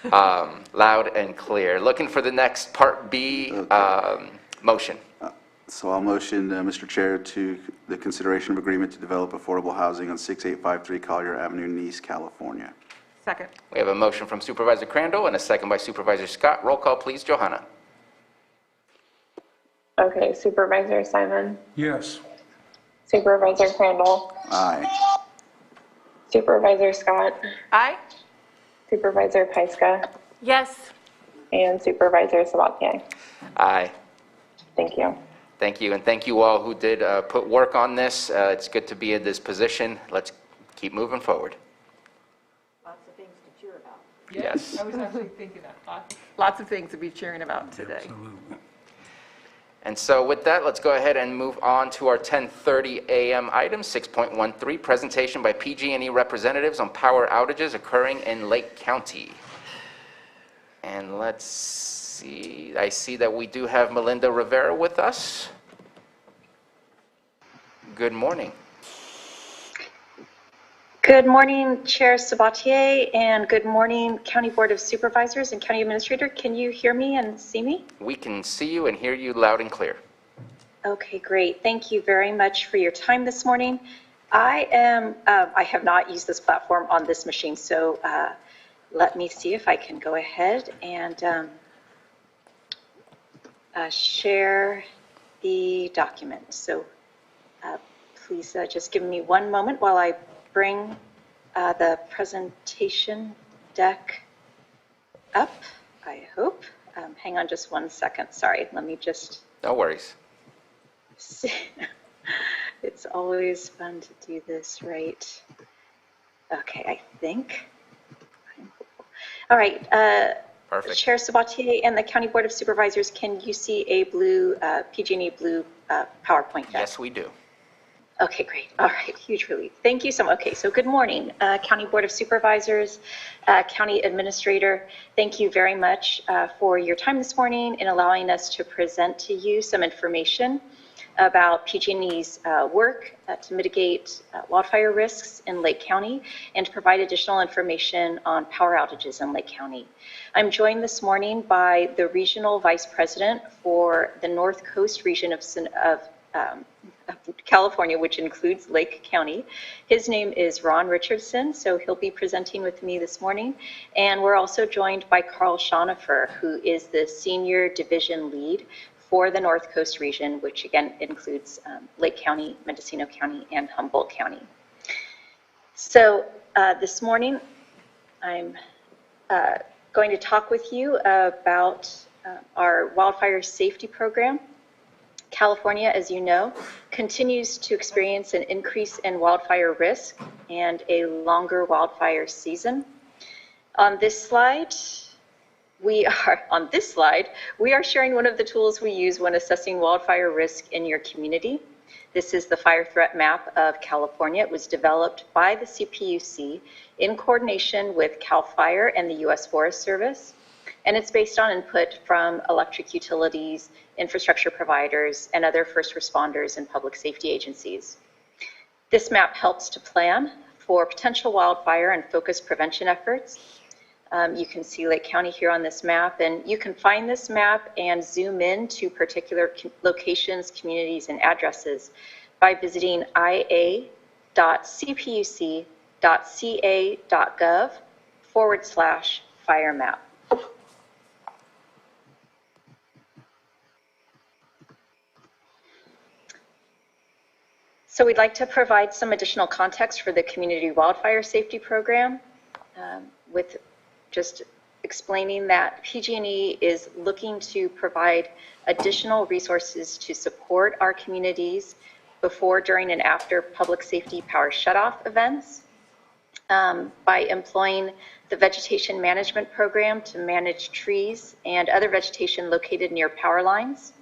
Loud and clear. Looking for the next Part B motion. So I'll motion, Mr. Chair, to the consideration of agreement to develop affordable housing on 6853 Collier Avenue, Nice, California. Second. We have a motion from Supervisor Crandall and a second by Supervisor Scott. Roll call, please, Johanna. Okay, Supervisor Simon? Yes. Supervisor Crandall? Aye. Supervisor Scott? Aye. Supervisor Pyska? Yes. And Supervisor Sabatier? Aye. Thank you. Thank you, and thank you all who did put work on this. It's good to be in this position. Let's keep moving forward. Lots of things to cheer about. Yes. I was actually thinking that. Lots of things to be cheering about today. Absolutely. And so with that, let's go ahead and move on to our 10:30 a.m. item, 6.13, presentation by PG&E representatives on power outages occurring in Lake County. And let's see, I see that we do have Melinda Rivera with us. Good morning. Good morning, Chair Sabatier, and good morning, County Board of Supervisors and County Administrator. Can you hear me and see me? We can see you and hear you loud and clear. Okay, great. Thank you very much for your time this morning. I have not used this platform on this machine, so let me see if I can go ahead and share the document. So please just give me one moment while I bring the presentation deck up, I hope. Hang on just 1 second. Sorry, let me just... No worries. See. It's always fun to do this right. Okay, I think. All right. Perfect. Chair Sabatier and the County Board of Supervisors, can you see a blue PG&E blue PowerPoint deck? Yes, we do. Okay, great. All right, huge relief. Thank you so much. Okay, so good morning, County Board of Supervisors, County Administrator. Thank you very much for your time this morning in allowing us to present to you some information about PG&E's work to mitigate wildfire risks in Lake County and to provide additional information on power outages in Lake County. I'm joined this morning by the Regional Vice President for the North Coast region of California, which includes Lake County. His name is Ron Richardson, so he'll be presenting with me this morning. And we're also joined by Carl Schonifer, who is the Senior Division Lead for the North Coast region, which again includes Lake County, Mendocino County, and Humboldt County. So this morning, I'm going to talk with you about our wildfire safety program. California, as you know, continues to experience an increase in wildfire risk and a longer wildfire season. On this slide, we are sharing one of the tools we use when assessing wildfire risk in your community. This is the fire threat map of California. It was developed by the CPUC in coordination with CAL FIRE and the U.S. Forest Service. And it's based on input from electric utilities, infrastructure providers, and other first responders and public safety agencies. This map helps to plan for potential wildfire and focused prevention efforts. You can see Lake County here on this map, and you can find this map and zoom in to particular locations, communities, and addresses by visiting ia.cpuc.ca.gov/fire map. So we'd like to provide some additional context for the Community Wildfire Safety Program with just explaining that PG&E is looking to provide additional resources to support our communities before, during, and after public safety power shutoff events by employing the Vegetation Management Program to manage trees and other vegetation located near power lines,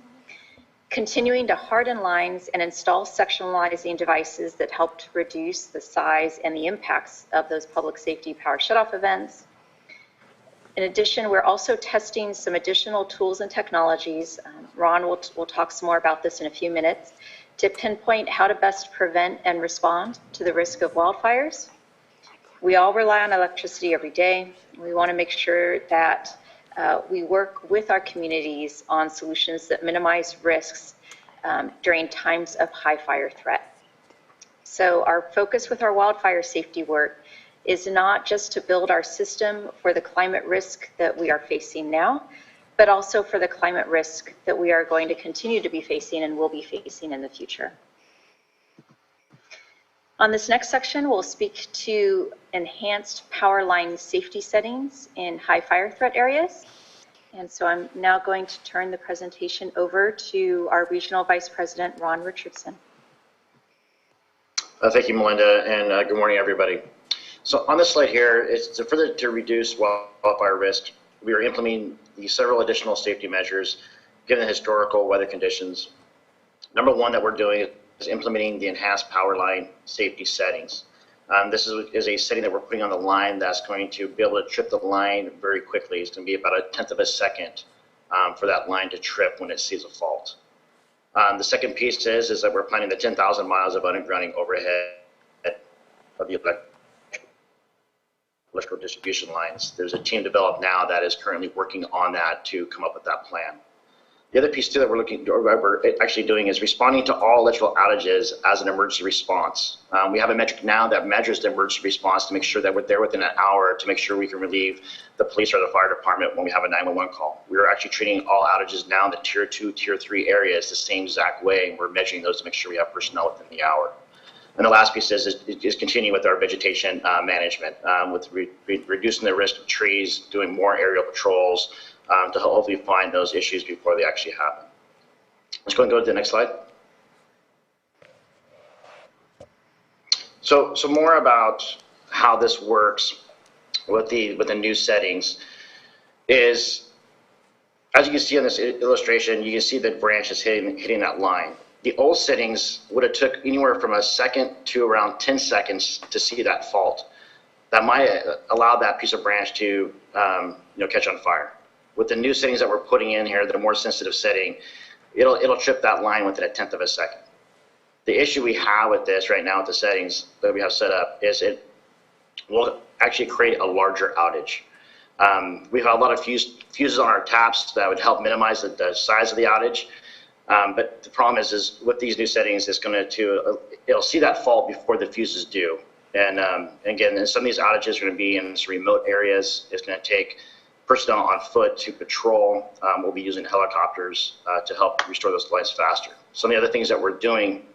continuing to harden lines and install sectionalizing devices that help to reduce the size and the impacts of those public safety power shutoff events. In addition, we're also testing some additional tools and technologies. Ron will talk some more about this in a few minutes, to pinpoint how to best prevent and respond to the risk of wildfires. We all rely on electricity every day. We want to make sure that we work with our communities on solutions that minimize risks during times of high fire threat. So our focus with our wildfire safety work is not just to build our system for the climate risk that we are facing now, but also for the climate risk that we are going to continue to be facing and will be facing in the future. On this next section, we'll speak to enhanced power line safety settings in high fire threat areas. And so I'm now going to turn the presentation over to our Regional Vice President, Ron Richardson. Thank you, Melinda, and good morning, everybody. So on this slide here, it's to further to reduce wildfire risk, we are implementing these several additional safety measures given the historical weather conditions. Number one that we're doing is implementing the enhanced power line safety settings. This is a setting that we're putting on the line that's going to be able to trip the line very quickly. It's going to be about 1/10 of a second for that line to trip when it sees a fault. The second piece is that we're planning the 10,000 miles of undergrounding overhead of the electrical distribution lines. There's a team developed now that is currently working on that to come up with that plan. The other piece too that we're actually doing is responding to all electrical outages as an emergency response. We have a metric now that measures the emergency response to make sure that we're there within an hour to make sure we can relieve the police or the fire department when we have a 911 call. We are actually treating all outages now in the tier 2, tier 3 areas the same exact way, and we're measuring those to make sure we have personnel within the hour. And the last piece is continuing with our vegetation management, with reducing the risk of trees, doing more aerial patrols, to hopefully find those issues before they actually happen. Let's go and go to the next slide. So more about how this works with the new settings is, as you can see on this illustration, you can see the branch is hitting that line. The old settings would have took anywhere from a second to around 10 seconds to see that fault. That might allow that piece of branch to catch on fire. With the new settings that we're putting in here, that are more sensitive setting, it'll trip that line within 1/10 of a second. The issue we have with this right now with the settings that we have set up is it will actually create a larger outage. We have a lot of fuses on our taps that would help minimize the size of the outage. But the problem is with these new settings, it's going to it'll see that fault before the fuses do. And again, some of these outages are going to be in some remote areas. It's going to take personnel on foot to patrol. We'll be using helicopters to help restore those lines faster. Some of the other things that we're doing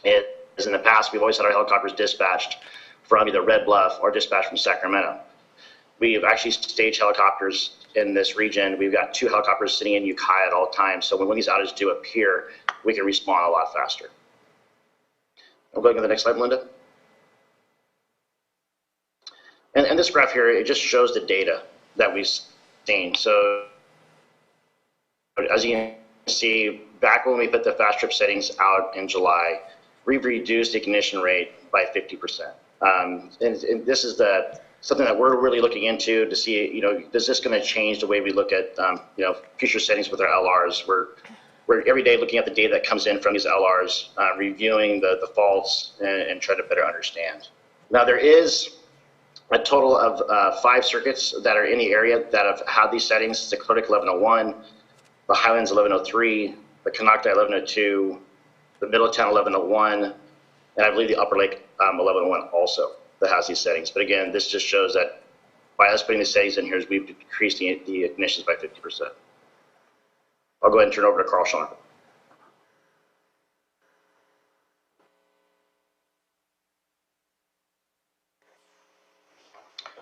is in the past, we've always had our helicopters dispatched from either Red Bluff or dispatched from Sacramento. We've actually staged helicopters in this region. We've got 2 helicopters sitting in Ukiah at all times. So when these outages do appear, we can respond a lot faster. I'm going to the next slide, Melinda. And this graph here, it just shows the data that we've seen. So as you can see, back when we put the fast trip settings out in July, we've reduced the ignition rate by 50%. And this is something that we're really looking into to see, is this going to change the way we look at, future settings with our LRs? We're every day looking at the data that comes in from these LRs, reviewing the faults and trying to better understand. Now there is a total of 5 circuits that are in the area that have had these settings: the Clertic 1101, the Highlands 1103, the Canocti 1102, the Middletown 1101, and I believe the Upper Lake 1101 also that has these settings. But again, this just shows that by us putting the settings in here, we've decreased the ignitions by 50%. I'll go ahead and turn it over to Carl Schoenberg.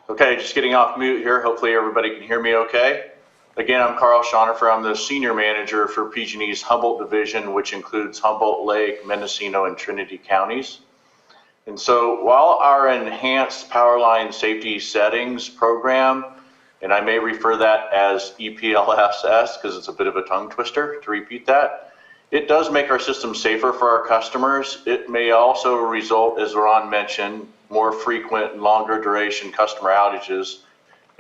Okay, just getting off mute here. Hopefully everybody can hear me okay. Again, I'm Carl Schoenberg. I'm the Senior Manager for PG&E's Humboldt Division, which includes Humboldt, Lake, Mendocino, and Trinity counties. And so while our Enhanced Powerline Safety Settings program, and I may refer that as EPLSS because it's a bit of a tongue twister to repeat that, it does make our system safer for our customers. It may also result, as Ron mentioned, more frequent and longer duration customer outages,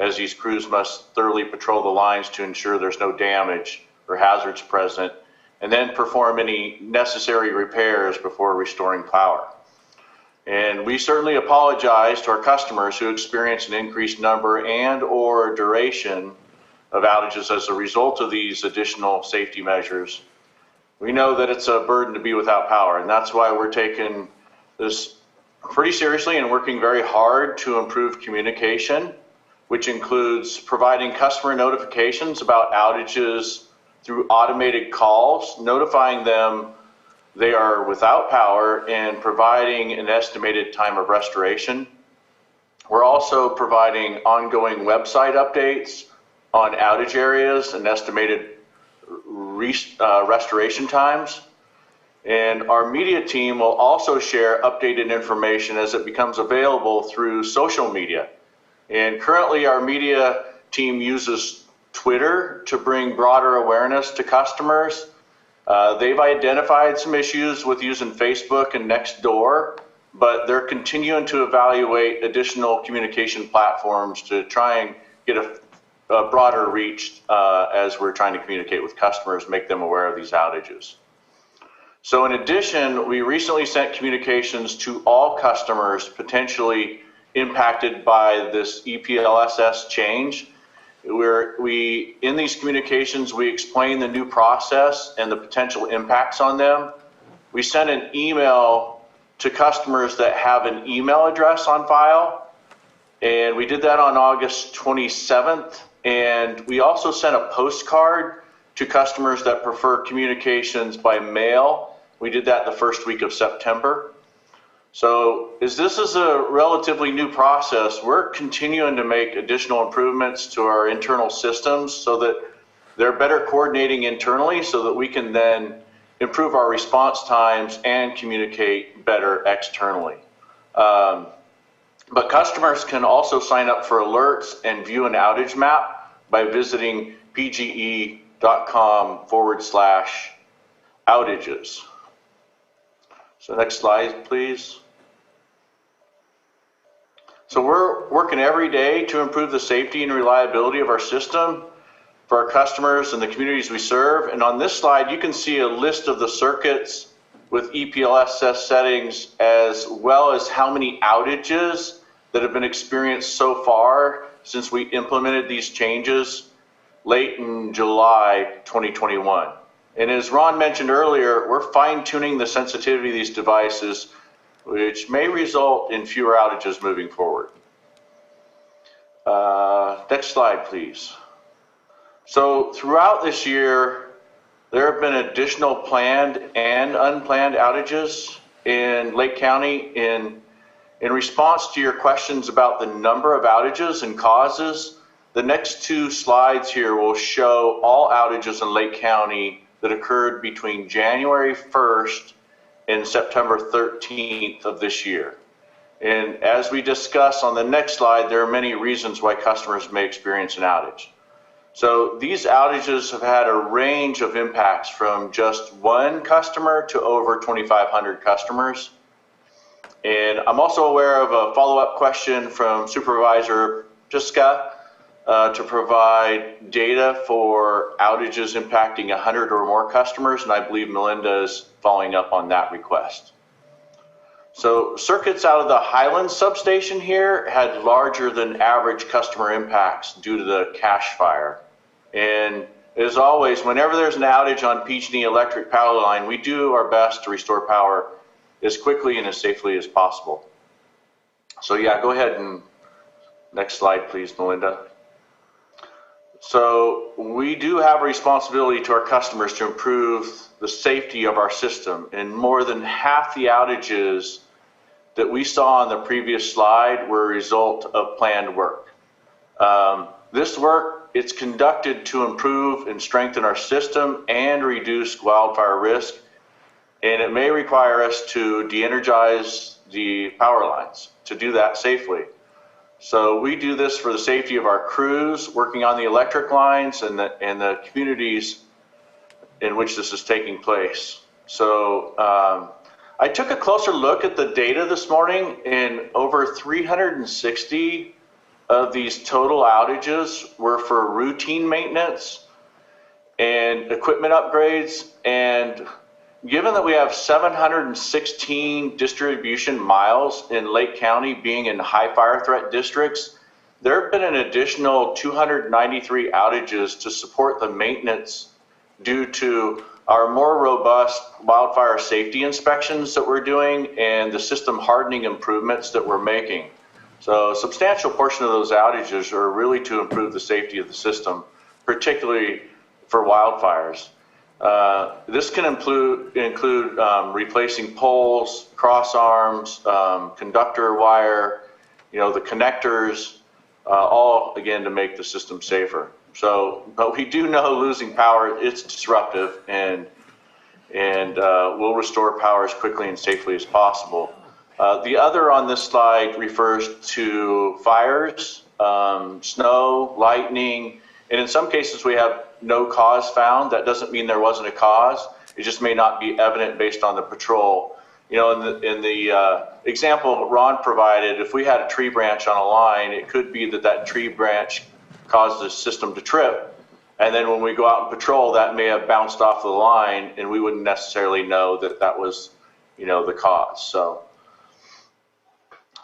as these crews must thoroughly patrol the lines to ensure there's no damage or hazards present, and then perform any necessary repairs before restoring power. And we certainly apologize to our customers who experience an increased number and or duration of outages as a result of these additional safety measures. We know that it's a burden to be without power, and that's why we're taking this pretty seriously and working very hard to improve communication, which includes providing customer notifications about outages through automated calls, notifying them they are without power and providing an estimated time of restoration. We're also providing ongoing website updates on outage areas and estimated restoration times. And our media team will also share updated information as it becomes available through social media. And currently our media team uses Twitter to bring broader awareness to customers. They've identified some issues with using Facebook and Nextdoor, but they're continuing to evaluate additional communication platforms to try and get a broader reach as we're trying to communicate with customers, make them aware of these outages. So in addition, we recently sent communications to all customers potentially impacted by this EPLSS change. In these communications, we explain the new process and the potential impacts on them. We sent an email to customers that have an email address on file, and we did that on August 27th. And we also sent a postcard to customers that prefer communications by mail. We did that the first week of September. So as this is a relatively new process, we're continuing to make additional improvements to our internal systems so that they're better coordinating internally so that we can then improve our response times and communicate better externally. But customers can also sign up for alerts and view an outage map by visiting pge.com/outages. So next slide, please. So we're working every day to improve the safety and reliability of our system for our customers and the communities we serve. And on this slide, you can see a list of the circuits with EPLSS settings, as well as how many outages that have been experienced so far since we implemented these changes late in July 2021. And as Ron mentioned earlier, we're fine-tuning the sensitivity of these devices, which may result in fewer outages moving forward. Next slide, please. So throughout this year, there have been additional planned and unplanned outages in Lake County. In response to your questions about the number of outages and causes, the next two slides here will show all outages in Lake County that occurred between January 1st and September 13th of this year. And as we discuss on the next slide, there are many reasons why customers may experience an outage. So these outages have had a range of impacts from just one customer to over 2,500 customers. And I'm also aware of a follow-up question from Supervisor Jiska to provide data for outages impacting 100 or more customers, and I believe Melinda is following up on that request. So circuits out of the Highlands substation here had larger than average customer impacts due to the cache fire. And as always, whenever there's an outage on PG&E electric power line, we do our best to restore power as quickly and as safely as possible. So yeah, go ahead and next slide, please, Melinda. So we do have a responsibility to our customers to improve the safety of our system, and more than half the outages that we saw on the previous slide were a result of planned work. This work, it's conducted to improve and strengthen our system and reduce wildfire risk, and it may require us to de-energize the power lines to do that safely. So we do this for the safety of our crews working on the electric lines and the communities in which this is taking place. So I took a closer look at the data this morning, and over 360 of these total outages were for routine maintenance and equipment upgrades. And given that we have 716 distribution miles in Lake County being in high fire threat districts, there have been an additional 293 outages to support the maintenance due to our more robust wildfire safety inspections that we're doing and the system hardening improvements that we're making. So a substantial portion of those outages are really to improve the safety of the system, particularly for wildfires. This can include replacing poles, cross arms, conductor wire, the connectors, all again to make the system safer. So, but we do know losing power, it's disruptive, and we'll restore power as quickly and safely as possible. The other on this slide refers to fires, snow, lightning, and in some cases we have no cause found. That doesn't mean there wasn't a cause. It just may not be evident based on the patrol. In the example Ron provided, if we had a tree branch on a line, it could be that tree branch caused the system to trip. And then when we go out and patrol, that may have bounced off the line, and we wouldn't necessarily know that was, the cause. So,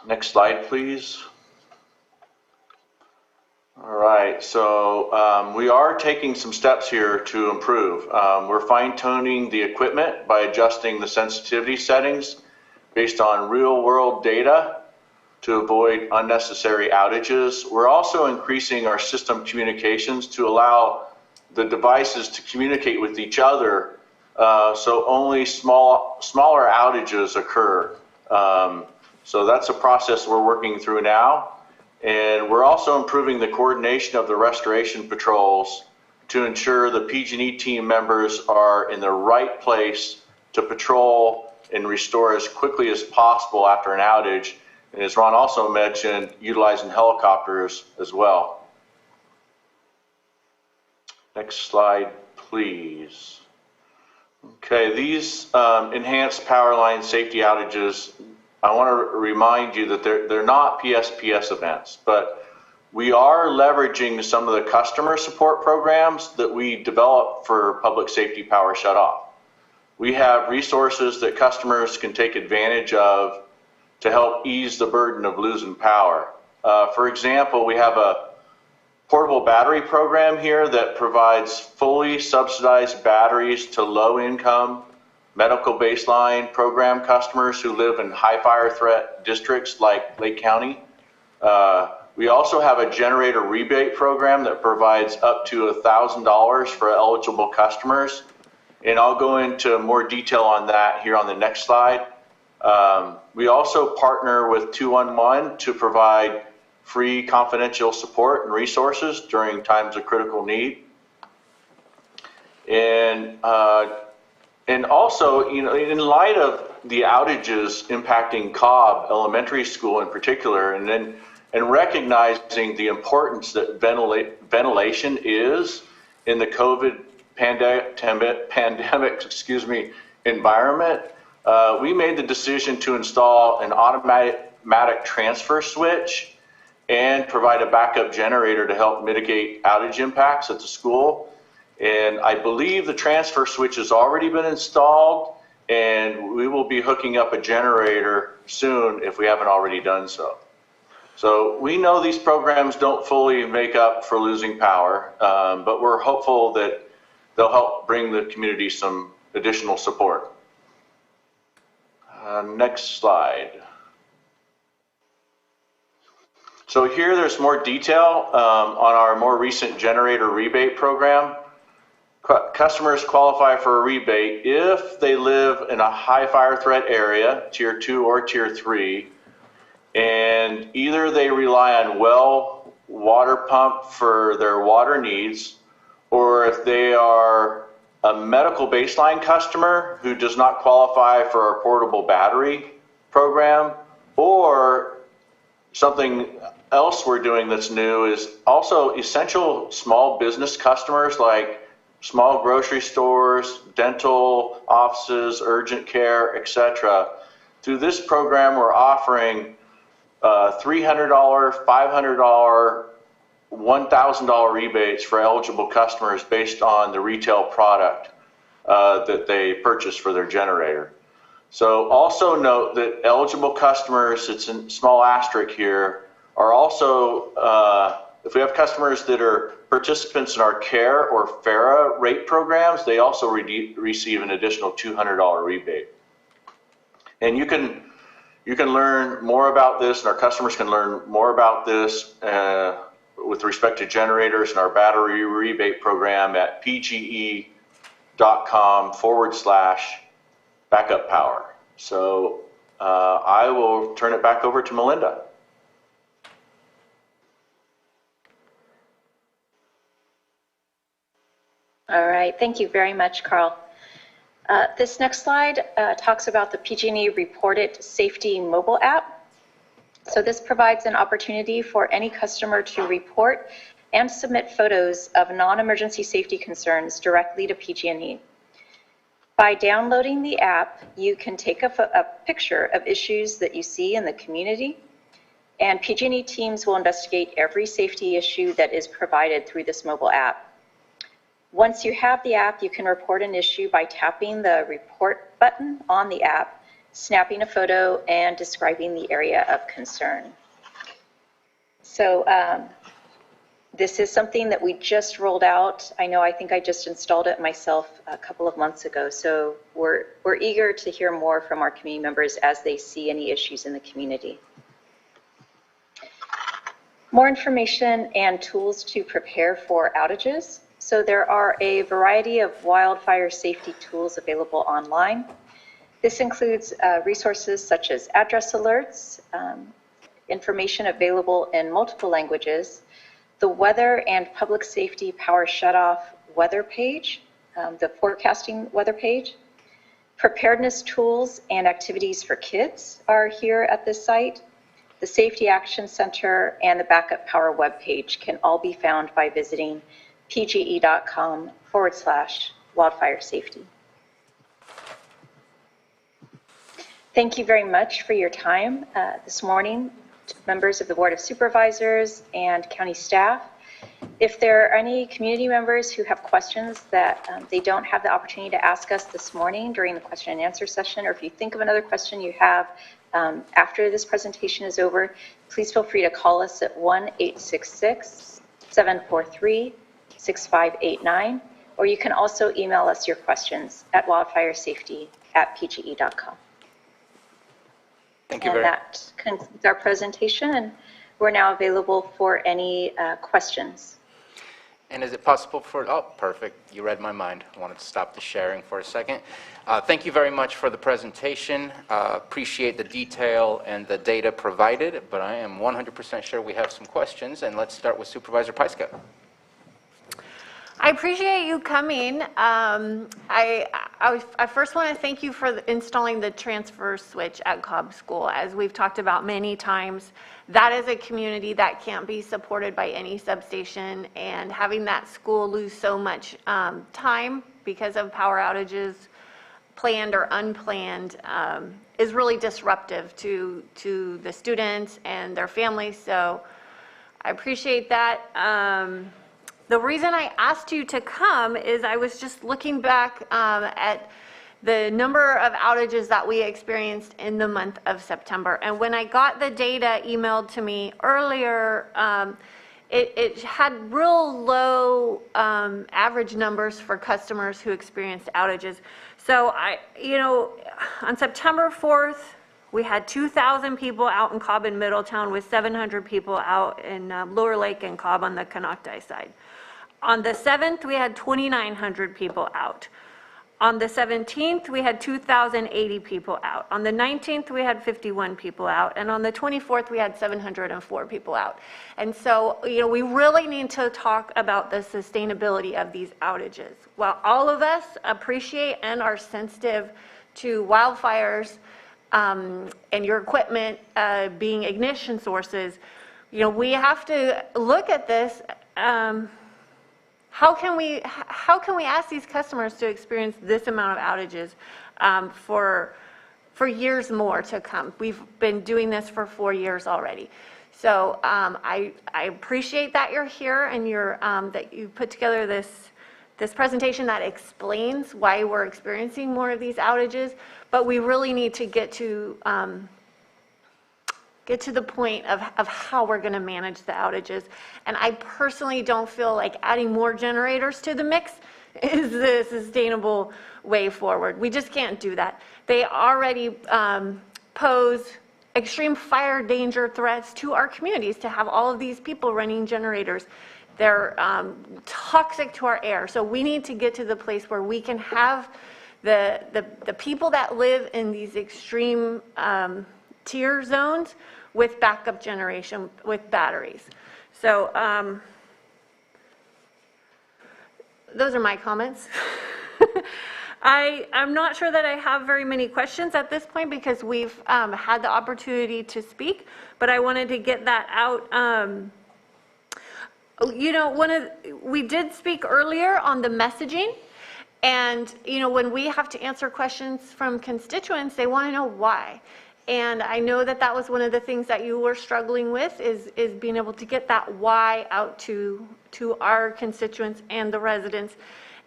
next slide, please. All right, so we are taking some steps here to improve. We're fine-tuning the equipment by adjusting the sensitivity settings based on real-world data to avoid unnecessary outages. We're also increasing our system communications to allow the devices to communicate with each other, so only smaller outages occur. So that's a process we're working through now. And we're also improving the coordination of the restoration patrols to ensure the PG&E team members are in the right place to patrol and restore as quickly as possible after an outage. And as Ron also mentioned, utilizing helicopters as well. Next slide, please. Okay, these enhanced power line safety outages, I want to remind you that they're not PSPS events, but we are leveraging some of the customer support programs that we develop for public safety power shutoff. We have resources that customers can take advantage of to help ease the burden of losing power. For example, we have portable battery program here that provides fully subsidized batteries to low-income medical baseline program customers who live in high fire threat districts like Lake County. We also have a generator rebate program that provides up to $1,000 for eligible customers. And I'll go into more detail on that here on the next slide. We also partner with 211 to provide free confidential support and resources during times of critical need. And also, in light of the outages impacting Cobb Elementary School in particular, and recognizing the importance that ventilation is in the COVID pandemic, environment, we made the decision to install an automatic transfer switch and provide a backup generator to help mitigate outage impacts at the school. And I believe the transfer switch has already been installed, and we will be hooking up a generator soon if we haven't already done so. So we know these programs don't fully make up for losing power, but we're hopeful that they'll help bring the community some additional support. Next slide. So here there's more detail on our more recent generator rebate program. Customers qualify for a rebate if they live in a high fire threat area, tier 2 or tier 3, and either they rely on well water pump for their water needs, or if they are a medical baseline customer who does not qualify for our portable battery program, or something else we're doing that's new is also essential small business customers like small grocery stores, dental offices, urgent care, etc. Through this program, we're offering $300, $500, $1,000 rebates for eligible customers based on the retail product that they purchase for their generator. So also note that eligible customers, it's in small asterisk here, are also, if we have customers that are participants in our CARE or FARA rate programs, they also receive an additional $200 rebate. And you can learn more about this, and our customers can learn more about this with respect to generators and our battery rebate program at pge.com/backup power. So I will turn it back over to Melinda. All right, thank you very much, Carl. This next slide talks about the PG&E Report It Safety mobile app. So this provides an opportunity for any customer to report and submit photos of non-emergency safety concerns directly to PG&E. By downloading the app, you can take a picture of issues that you see in the community, and PG&E teams will investigate every safety issue that is provided through this mobile app. Once you have the app, you can report an issue by tapping the report button on the app, snapping a photo, and describing the area of concern. So this is something that we just rolled out. I think I just installed it myself a couple of months ago. So we're eager to hear more from our community members as they see any issues in the community. More information and tools to prepare for outages. So there are a variety of wildfire safety tools available online. This includes resources such as address alerts, information available in multiple languages, the weather and public safety power shutoff weather page, the forecasting weather page. Preparedness tools and activities for kids are here at this site. The Safety Action Center and the Backup Power webpage can all be found by visiting pge.com/wildfire safety. Thank you very much for your time this morning, members of the Board of Supervisors and county staff. If there are any community members who have questions that they don't have the opportunity to ask us this morning during the question and answer session, or if you think of another question you have after this presentation is over, please feel free to call us at 1-866 743-6589, or you can also email us your questions at wildfiresafety@pge.com. Thank you And very that concludes our presentation, and we're now available for any questions. And is it possible for, oh, perfect, you read my mind. I wanted to stop the sharing for a second. Thank you very much for the presentation. Appreciate the detail and the data provided, but I am 100% sure we have some questions, and let's start with Supervisor Pyska. I appreciate you coming. I first want to thank you for installing the transfer switch at Cobb School. As we've talked about many times, that is a community that can't be supported by any substation, and having that school lose so much time because of power outages, planned or unplanned, is really disruptive to the students and their families. So I appreciate that. The reason I asked you to come is I was just looking back at the number of outages that we experienced in the month of September. And when I got the data emailed to me earlier, it had real low average numbers for customers who experienced outages. So on September 4th, we had 2,000 people out in Cobb and Middletown, with 700 people out in Lower Lake and Cobb on the Canocti side. On the 7th, we had 2,900 people out. On the 17th, we had 2,080 people out. On the 19th, we had 51 people out. And on the 24th, we had 704 people out. And so, we really need to talk about the sustainability of these outages. While all of us appreciate and are sensitive to wildfires and your equipment being ignition sources, we have to look at this. How can we ask these customers to experience this amount of outages for years more to come? We've been doing this for 4 years already. So I appreciate that you're here and that you put together this presentation that explains why we're experiencing more of these outages. But we really need to get to the point of how we're going to manage the outages. And I personally don't feel like adding more generators to the mix is the sustainable way forward. We just can't do that. They already pose extreme fire danger threats to our communities to have all of these people running generators. They're toxic to our air. So we need to get to the place where we can have the people that live in these extreme tier zones with backup generation with batteries. So those are my comments. I'm not sure that I have very many questions at this point because we've had the opportunity to speak, but I wanted to get that out. We did speak earlier on the messaging, and when we have to answer questions from constituents, they want to know why. And I know that that was one of the things that you were struggling with is being able to get that why out to our constituents and the residents.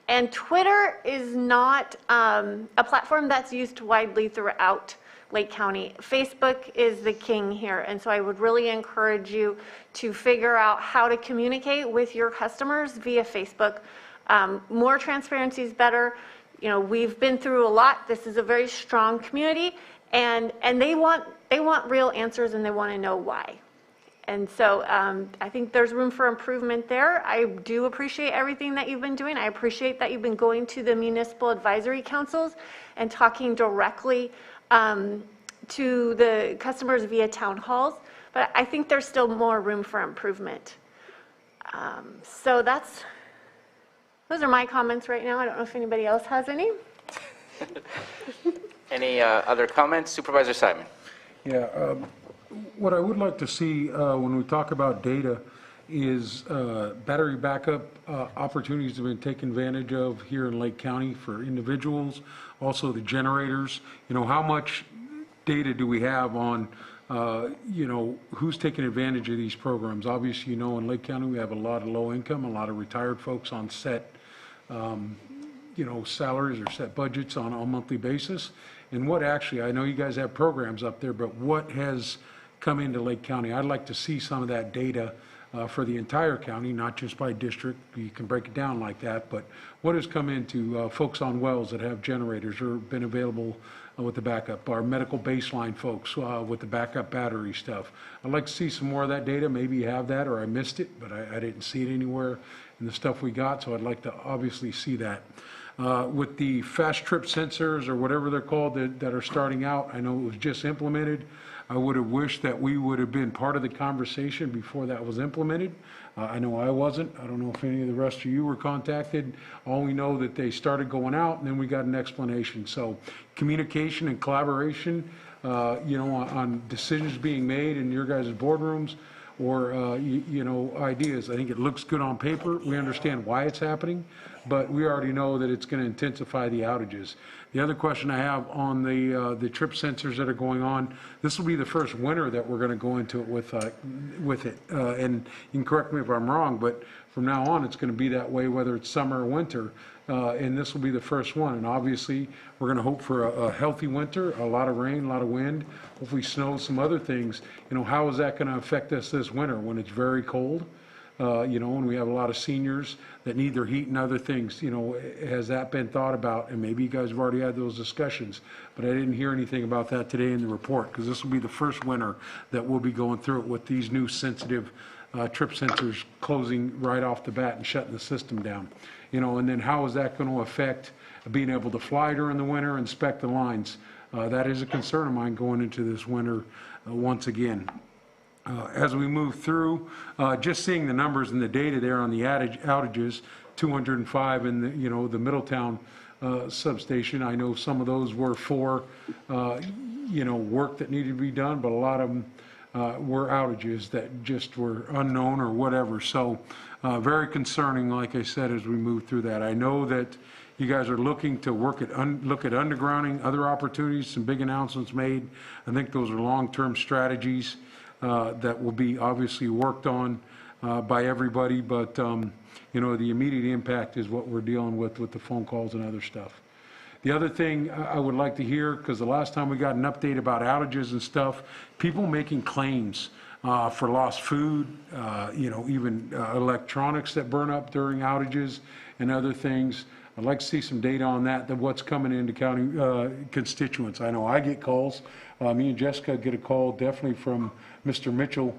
And Twitter is not a platform that's used widely throughout Lake County. Facebook is the king here. And so I would really encourage you to figure out how to communicate with your customers via Facebook. More transparency is better. We've been through a lot. This is a very strong community. And they want real answers, and they want to know why. And so I think there's room for improvement there. I do appreciate everything that you've been doing. I appreciate that you've been going to the municipal advisory councils and talking directly to the customers via town halls. But I think there's still more room for improvement. So those are my comments right now. I don't know if anybody else has any. Any other comments? Supervisor Simon. Yeah, what I would like to see when we talk about data is battery backup opportunities have been taken advantage of here in Lake County for individuals, also the generators. How much data do we have on, who's taking advantage of these programs? Obviously, in Lake County we have a lot of low income, a lot of retired folks on set salaries or set budgets on a monthly basis. And what actually, I know you guys have programs up there, but what has come into Lake County? I'd like to see some of that data for the entire county, not just by district. You can break it down like that, but what has come into folks on wells that have generators or been available with the backup, our medical baseline folks with the backup battery stuff. I'd like to see some more of that data. Maybe you have that or I missed it, but I didn't see it anywhere in the stuff we got, so I'd like to obviously see that. With the fast trip sensors or whatever they're called that are starting out, I know it was just implemented. I would have wished that we would have been part of the conversation before that was implemented. I know I wasn't. I don't know if any of the rest of you were contacted. All we know that they started going out and then we got an explanation. So communication and collaboration, on decisions being made in your guys' boardrooms or, ideas. I think it looks good on paper. We understand why it's happening, but we already know that it's going to intensify the outages. The other question I have on the trip sensors that are going on, this will be the first winter that we're going to go into it with it. And you can correct me if I'm wrong, but from now on, it's going to be that way, whether it's summer or winter. And this will be the first one. And obviously, we're going to hope for a healthy winter, a lot of rain, a lot of wind, hopefully snow, some other things. How is that going to affect us this winter when it's very cold? And we have a lot of seniors that need their heat and other things. Has that been thought about? And maybe you guys have already had those discussions, but I didn't hear anything about that today in the report, because this will be the first winter that we'll be going through it with these new sensitive trip sensors closing right off the bat and shutting the system down. And then how is that going to affect being able to fly during the winter, inspect the lines? That is a concern of mine going into this winter once again. As we move through, just seeing the numbers and the data there on the outages, 205 in the Middletown substation. I know some of those were for work that needed to be done, but a lot of them were outages that just were unknown or whatever. So very concerning, like I said, as we move through that. I know that you guys are looking to look at undergrounding, other opportunities, some big announcements made. I think those are long-term strategies that will be obviously worked on by everybody, but the immediate impact is what we're dealing with the phone calls and other stuff. The other thing I would like to hear, because the last time we got an update about outages and stuff, people making claims for lost food, even electronics that burn up during outages and other things. I'd like to see some data on that, what's coming into county constituents. I know I get calls. Me and Jessica get a call definitely from Mr. Mitchell,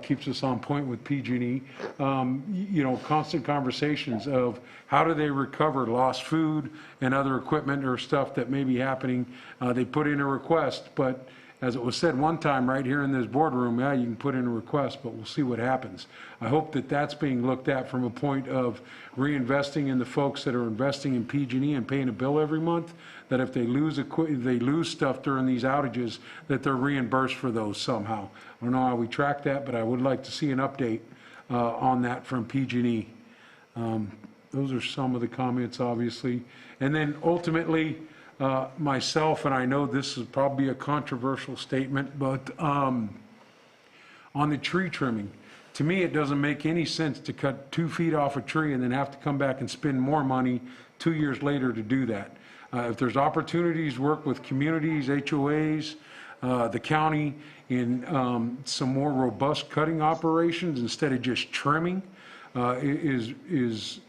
keeps us on point with PG&E. Constant conversations of how do they recover lost food and other equipment or stuff that may be happening. They put in a request, but as it was said one time right here in this boardroom, yeah, you can put in a request, but we'll see what happens. I hope that that's being looked at from a point of reinvesting in the folks that are investing in PG&E and paying a bill every month, that if they lose stuff during these outages, that they're reimbursed for those somehow. I don't know how we track that, but I would like to see an update on that from PG&E. Those are some of the comments, obviously. And then ultimately, myself, and I know this is probably a controversial statement, but on the tree trimming, to me it doesn't make any sense to cut 2 feet off a tree and then have to come back and spend more money 2 years later to do that. If there's opportunities to work with communities, HOAs, the county in some more robust cutting operations instead of just trimming, is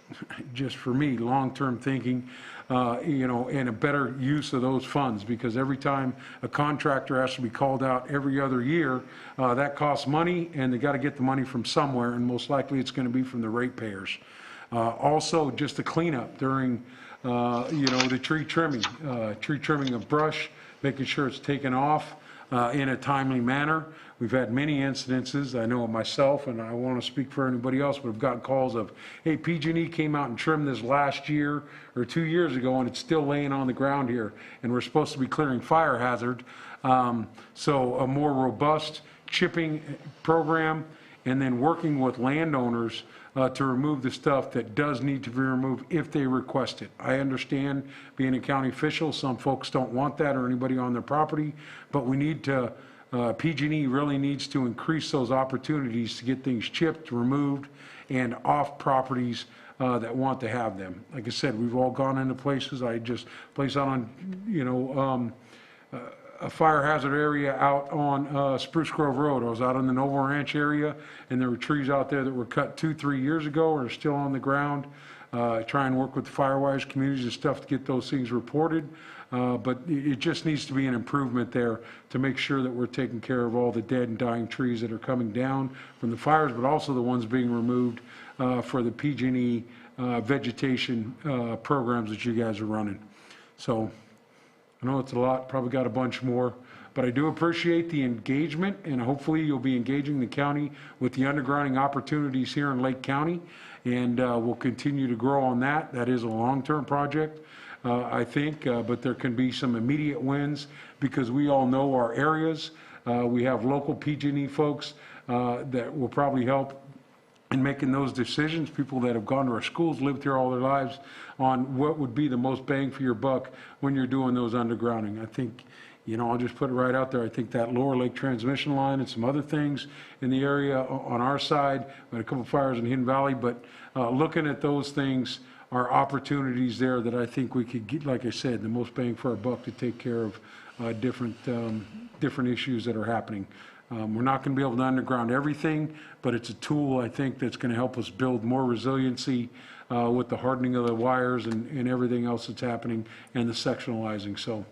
just for me long-term thinking. And a better use of those funds, because every time a contractor has to be called out every other year, that costs money, and they got to get the money from somewhere, and most likely it's going to be from the ratepayers. Also, just the cleanup during, the tree trimming of brush, making sure it's taken off in a timely manner. We've had many incidences, I know of myself, and I want to speak for anybody else, but I've gotten calls of, hey, PG&E came out and trimmed this last year or 2 years ago, and it's still laying on the ground here, and we're supposed to be clearing fire hazard. So a more robust chipping program, and then working with landowners to remove the stuff that does need to be removed if they request it. I understand, being a county official, some folks don't want that or anybody on their property, but we need to, PG&E really needs to increase those opportunities to get things chipped, removed, and off properties that want to have them. Like I said, we've all gone into places. I just place out on, a fire hazard area out on Spruce Grove Road. I was out in the Noble Ranch area, and there were trees out there that were cut 2-3 years ago and are still on the ground. Try and work with the firewise communities and stuff to get those things reported. But it just needs to be an improvement there to make sure that we're taking care of all the dead and dying trees that are coming down from the fires, but also the ones being removed for the PG&E vegetation programs that you guys are running. So I know it's a lot, probably got a bunch more, but I do appreciate the engagement, and hopefully you'll be engaging the county with the undergrounding opportunities here in Lake County, and we'll continue to grow on that. That is a long-term project. I think, but there can be some immediate wins because we all know our areas. We have local PG&E folks that will probably help in making those decisions, people that have gone to our schools, lived here all their lives, on what would be the most bang for your buck when you're doing those undergrounding. I think, you know, I'll just put it right out there. I think that Lower Lake transmission line and some other things in the area on our side, we had a couple fires in Hidden Valley, but looking at those things, are opportunities there that I think we could get, like I said, the most bang for our buck to take care of different issues that are happening. We're not going to be able to underground everything, but it's a tool, I think, that's going to help us build more resiliency with the hardening of the wires and everything else that's happening and the sectionalizing. So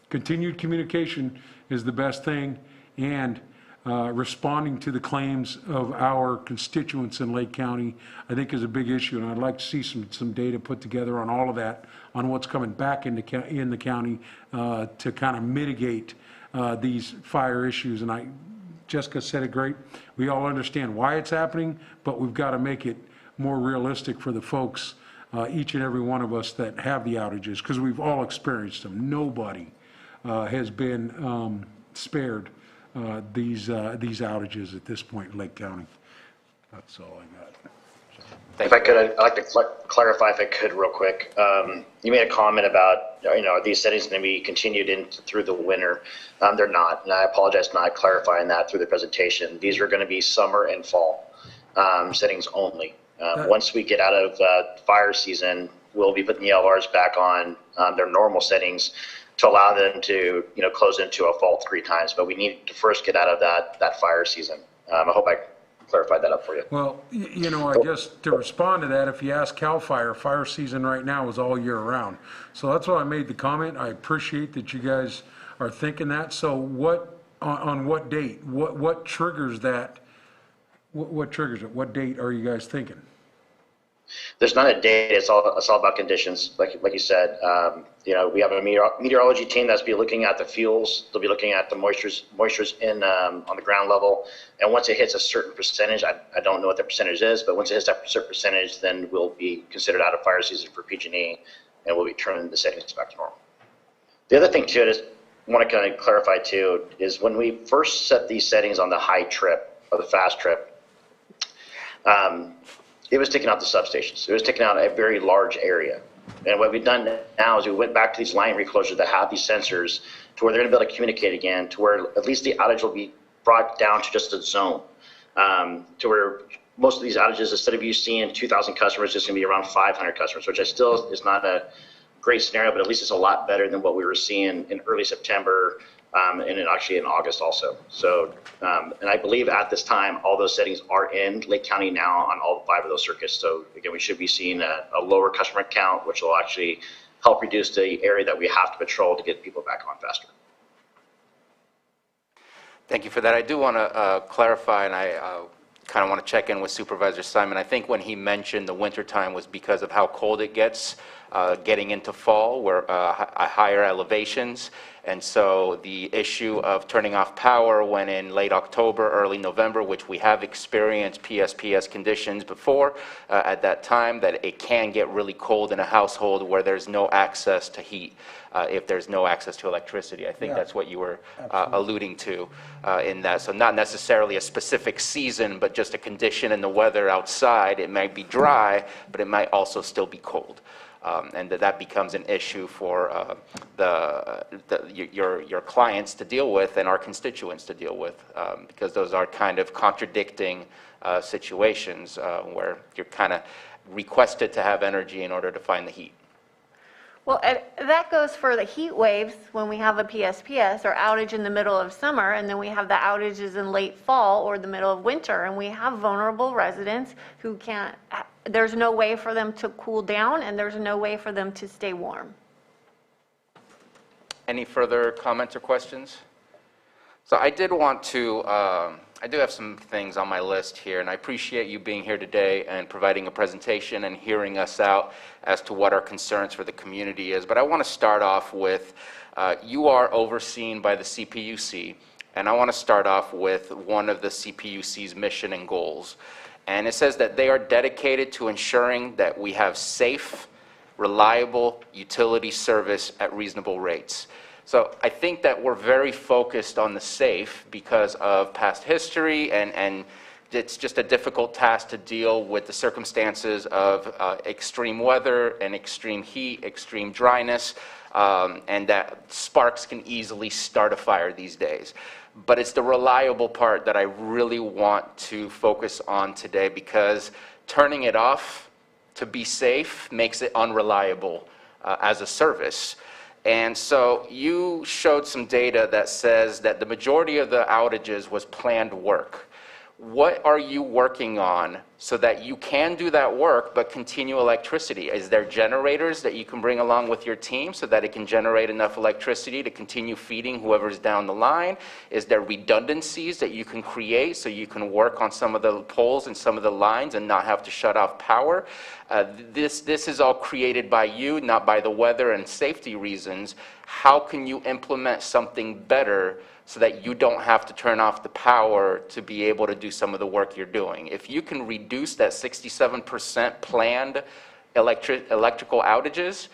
continued communication is the best thing, and responding to the claims of our constituents in Lake County, I think, is a big issue, and I'd like to see some data put together on all of that, on what's coming back in the county to kind of mitigate these fire issues. And Jessica said it great. We all understand why it's happening, but we've got to make it more realistic for the folks, each and every one of us that have the outages, because we've all experienced them. Nobody has been spared these outages at this point in Lake County. That's all I got. If I could, I'd like to clarify, if I could, real quick. You made a comment about, are these settings going to be continued through the winter? They're not, and I apologize for not clarifying that through the presentation. These are going to be summer and fall settings only. Once we get out of fire season, we'll be putting the LRs back on their normal settings to allow them to, close into a fault 3 times. But we need to first get out of that fire season. I hope I clarified that up for you. Well, I guess to respond to that, if you ask CAL FIRE, fire season right now is all year round. So that's why I made the comment. I appreciate that you guys are thinking that. So on what date? What triggers that? What triggers it? What date are you guys thinking? There's not a date. It's all about conditions, like you said. We have a meteorology team that's be looking at the fuels. They'll be looking at the moistures in on the ground level, and once it hits a certain percentage, I don't know what the percentage is, but once it hits that certain percentage, then we'll be considered out of fire season for PG&E, and we'll be turning the settings back to normal. The other thing too, I just want to kind of clarify too, is when we first set these settings on the high trip or the fast trip, it was taking out the substations. It was taking out a very large area. And what we've done now is we went back to these line reclosures that have these sensors to where they're going to be able to communicate again, to where at least the outage will be brought down to just a zone, to where most of these outages, instead of you seeing 2,000 customers, it's going to be around 500 customers, which is not a great scenario, but at least it's a lot better than what we were seeing in early September and actually in August also. So, and I believe at this time, all those settings are in Lake County now on all 5 of those circuits. So again, we should be seeing a lower customer count, which will actually help reduce the area that we have to patrol to get people back on faster. Thank you for that. I do want to clarify, and I kind of want to check in with Supervisor Simon. I think when he mentioned the wintertime was because of how cold it gets getting into fall, where higher elevations. And so the issue of turning off power when in late October, early November, which we have experienced PSPS conditions before at that time, that it can get really cold in a household where there's no access to heat, if there's no access to electricity. I think that's what you were alluding to in that. So not necessarily a specific season, but just a condition in the weather outside. It might be dry, but it might also still be cold. And that becomes an issue for your clients to deal with and our constituents to deal with, because those are kind of contradicting situations where you're kind of requested to have energy in order to find the heat. Well, and that goes for the heat waves when we have a PSPS or outage in the middle of summer, and then we have the outages in late fall or the middle of winter, and we have vulnerable residents who can't, there's no way for them to cool down, and there's no way for them to stay warm. Any further comments or questions? So I did want to, I do have some things on my list here, and I appreciate you being here today and providing a presentation and hearing us out as to what our concerns for the community is. But I want to start off with, you are overseen by the CPUC, and I want to start off with one of the CPUC's mission and goals. And it says that they are dedicated to ensuring that we have safe, reliable utility service at reasonable rates. So I think that we're very focused on the safe because of past history, and it's just a difficult task to deal with the circumstances of extreme weather and extreme heat, extreme dryness, and that sparks can easily start a fire these days. But it's the reliable part that I really want to focus on today, because turning it off to be safe makes it unreliable as a service. And so you showed some data that says that the majority of the outages was planned work. What are you working on so that you can do that work but continue electricity? Is there generators that you can bring along with your team so that it can generate enough electricity to continue feeding whoever's down the line? Is there redundancies that you can create so you can work on some of the poles and some of the lines and not have to shut off power? This is all created by you, not by the weather and safety reasons. How can you implement something better so that you don't have to turn off the power to be able to do some of the work you're doing? If you can reduce that 67% planned electrical outages,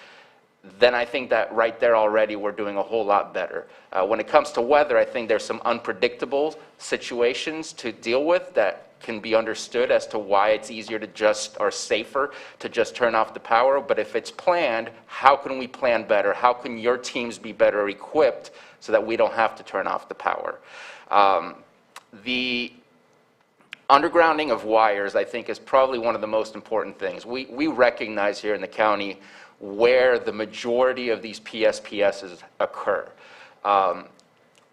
then I think that right there already we're doing a whole lot better. When it comes to weather, I think there's some unpredictable situations to deal with that can be understood as to why it's easier to just, or safer to just turn off the power. But if it's planned, how can we plan better? How can your teams be better equipped so that we don't have to turn off the power? The undergrounding of wires, I think, is probably one of the most important things. We recognize here in the county where the majority of these PSPSs occur.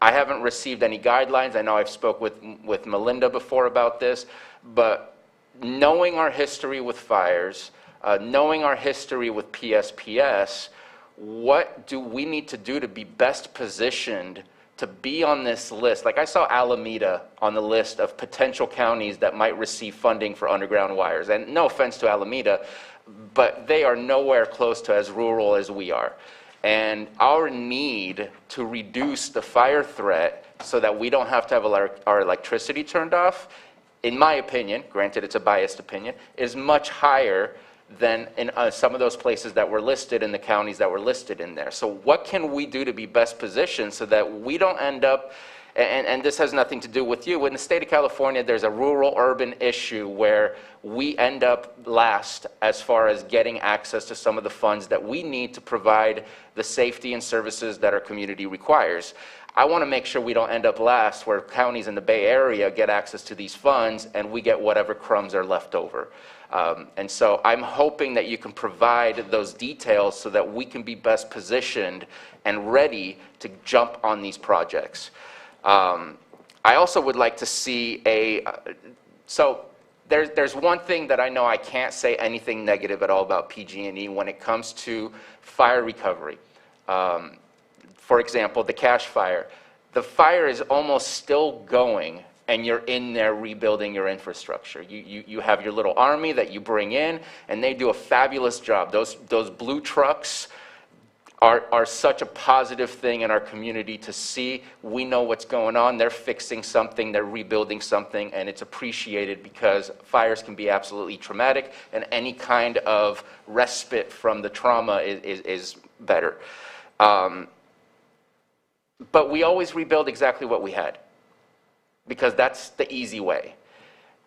I haven't received any guidelines. I know I've spoke with Melinda before about this, but knowing our history with fires, knowing our history with PSPS, what do we need to do to be best positioned to be on this list? Like, I saw Alameda on the list of potential counties that might receive funding for underground wires. And no offense to Alameda, but they are nowhere close to as rural as we are. And our need to reduce the fire threat so that we don't have to have our electricity turned off, in my opinion, granted it's a biased opinion, is much higher than in some of those places that were listed in the counties that were listed in there. So what can we do to be best positioned so that we don't end up, and this has nothing to do with you, in the state of California there's a rural-urban issue where we end up last as far as getting access to some of the funds that we need to provide the safety and services that our community requires. I want to make sure we don't end up last where counties in the Bay Area get access to these funds and we get whatever crumbs are left over. And so I'm hoping that you can provide those details so that we can be best positioned and ready to jump on these projects. I also would like to see so there's one thing that I know I can't say anything negative at all about PG&E when it comes to fire recovery. For example, the Cache Fire. The fire is almost still going and you're in there rebuilding your infrastructure. You have your little army that you bring in and they do a fabulous job. Those blue trucks are such a positive thing in our community to see. We know what's going on. They're fixing something, they're rebuilding something, and it's appreciated because fires can be absolutely traumatic, and any kind of respite from the trauma is better. But we always rebuild exactly what we had because that's the easy way.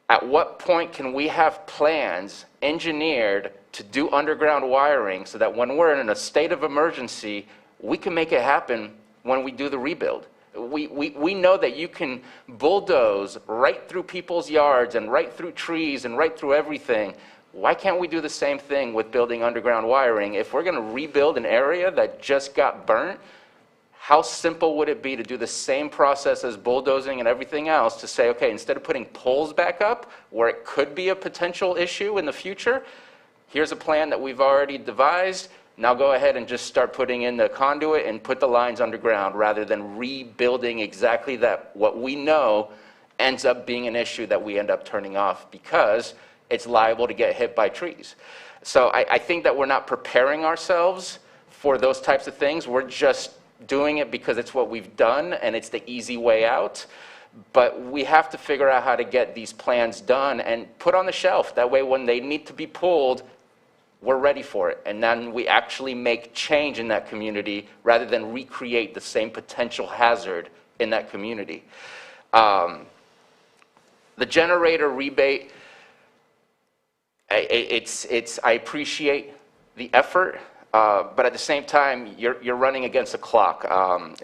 At what point can we have plans engineered to do underground wiring so that when we're in a state of emergency, we can make it happen when we do the rebuild? We know that you can bulldoze right through people's yards and right through trees and right through everything Why can't we do the same thing with building underground wiring? If we're going to rebuild an area that just got burnt, how simple would it be to do the same process as bulldozing and everything else to say, okay, instead of putting poles back up where it could be a potential issue in the future, here's a plan that we've already devised. Now go ahead and just start putting in the conduit and put the lines underground rather than rebuilding exactly that. What we know ends up being an issue that we end up turning off because it's liable to get hit by trees. So I think that we're not preparing ourselves for those types of things. We're just doing it because it's what we've done and it's the easy way out. But we have to figure out how to get these plans done and put on the shelf. That way when they need to be pulled, we're ready for it. And then we actually make change in that community rather than recreate the same potential hazard in that community. The generator rebate, I appreciate the effort, but at the same time, you're running against the clock.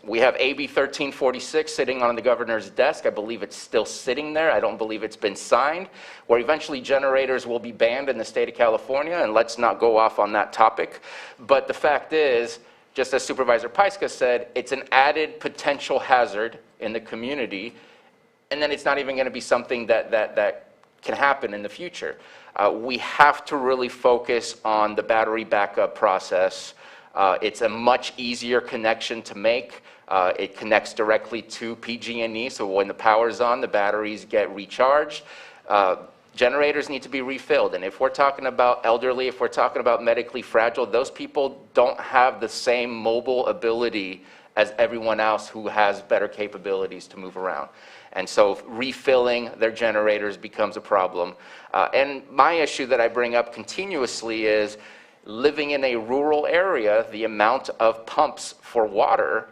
We have AB 1346 sitting on the governor's desk. I believe it's still sitting there. I don't believe it's been signed, where eventually generators will be banned in the state of California, and let's not go off on that topic. But the fact is, just as Supervisor Pyska said, it's an added potential hazard in the community, and then it's not even going to be something that can happen in the future. We have to really focus on the battery backup process. It's a much easier connection to make. It connects directly to PG&E, so when the power's on, the batteries get recharged. Generators need to be refilled, and if we're talking about elderly, if we're talking about medically fragile, those people don't have the same mobile ability as everyone else who has better capabilities to move around. And so refilling their generators becomes a problem. And my issue that I bring up continuously is living in a rural area, the amount of pumps for water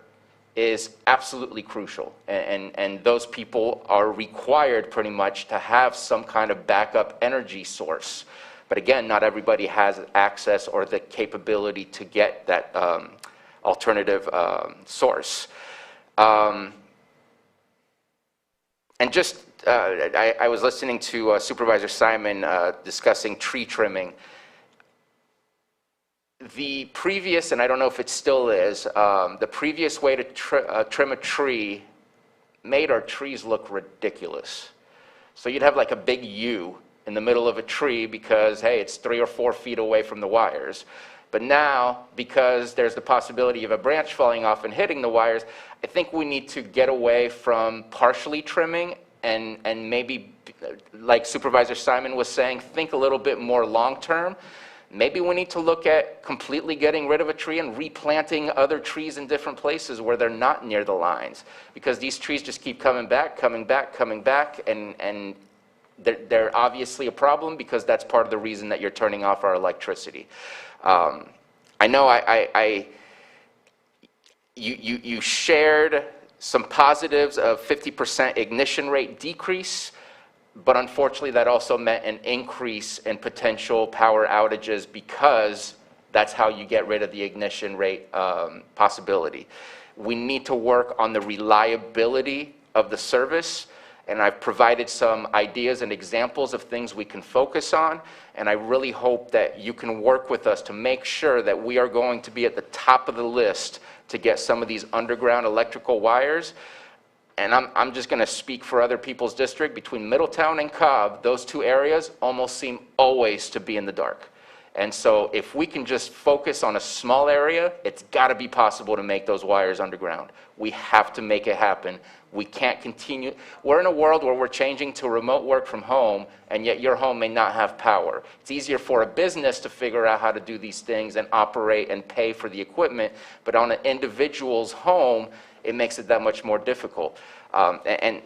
is absolutely crucial. And those people are required pretty much to have some kind of backup energy source. But again, not everybody has access or the capability to get that alternative source. And just, I was listening to Supervisor Simon discussing tree trimming. The previous, and I don't know if it still is, the previous way to trim a tree made our trees look ridiculous. So you'd have like a big U in the middle of a tree because, hey, it's 3 or 4 feet away from the wires. But now, because there's the possibility of a branch falling off and hitting the wires, I think we need to get away from partially trimming and maybe, like Supervisor Simon was saying, think a little bit more long-term. Maybe we need to look at completely getting rid of a tree and replanting other trees in different places where they're not near the lines. Because these trees just keep coming back, and they're obviously a problem because that's part of the reason that you're turning off our electricity. I know you shared some positives of 50% ignition rate decrease, but unfortunately that also meant an increase in potential power outages because that's how you get rid of the ignition rate possibility. We need to work on the reliability of the service, and I've provided some ideas and examples of things we can focus on, and I really hope that you can work with us to make sure that we are going to be at the top of the list to get some of these underground electrical wires. And I'm just going to speak for other people's district. Between Middletown and Cobb, those two areas almost seem always to be in the dark. And so if we can just focus on a small area, it's got to be possible to make those wires underground. We have to make it happen. We can't continue. We're in a world where we're changing to remote work from home, and yet your home may not have power. It's easier for a business to figure out how to do these things and operate and pay for the equipment, but on an individual's home, it makes it that much more difficult. And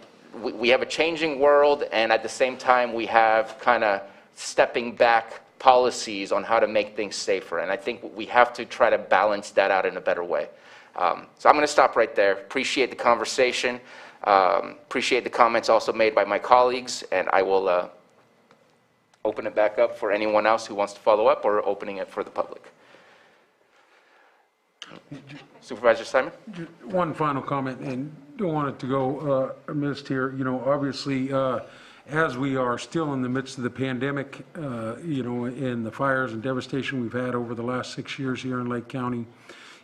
we have a changing world, and at the same time, we have kind of stepping back policies on how to make things safer. And I think we have to try to balance that out in a better way. So I'm going to stop right there. Appreciate the conversation. Appreciate the comments also made by my colleagues, and I will open it back up for anyone else who wants to follow up or opening it for the public. Supervisor Simon? One final comment, and don't want it to go amiss here. You know, obviously, as we are still in the midst of the pandemic, and the fires and devastation we've had over the last 6 years here in Lake County,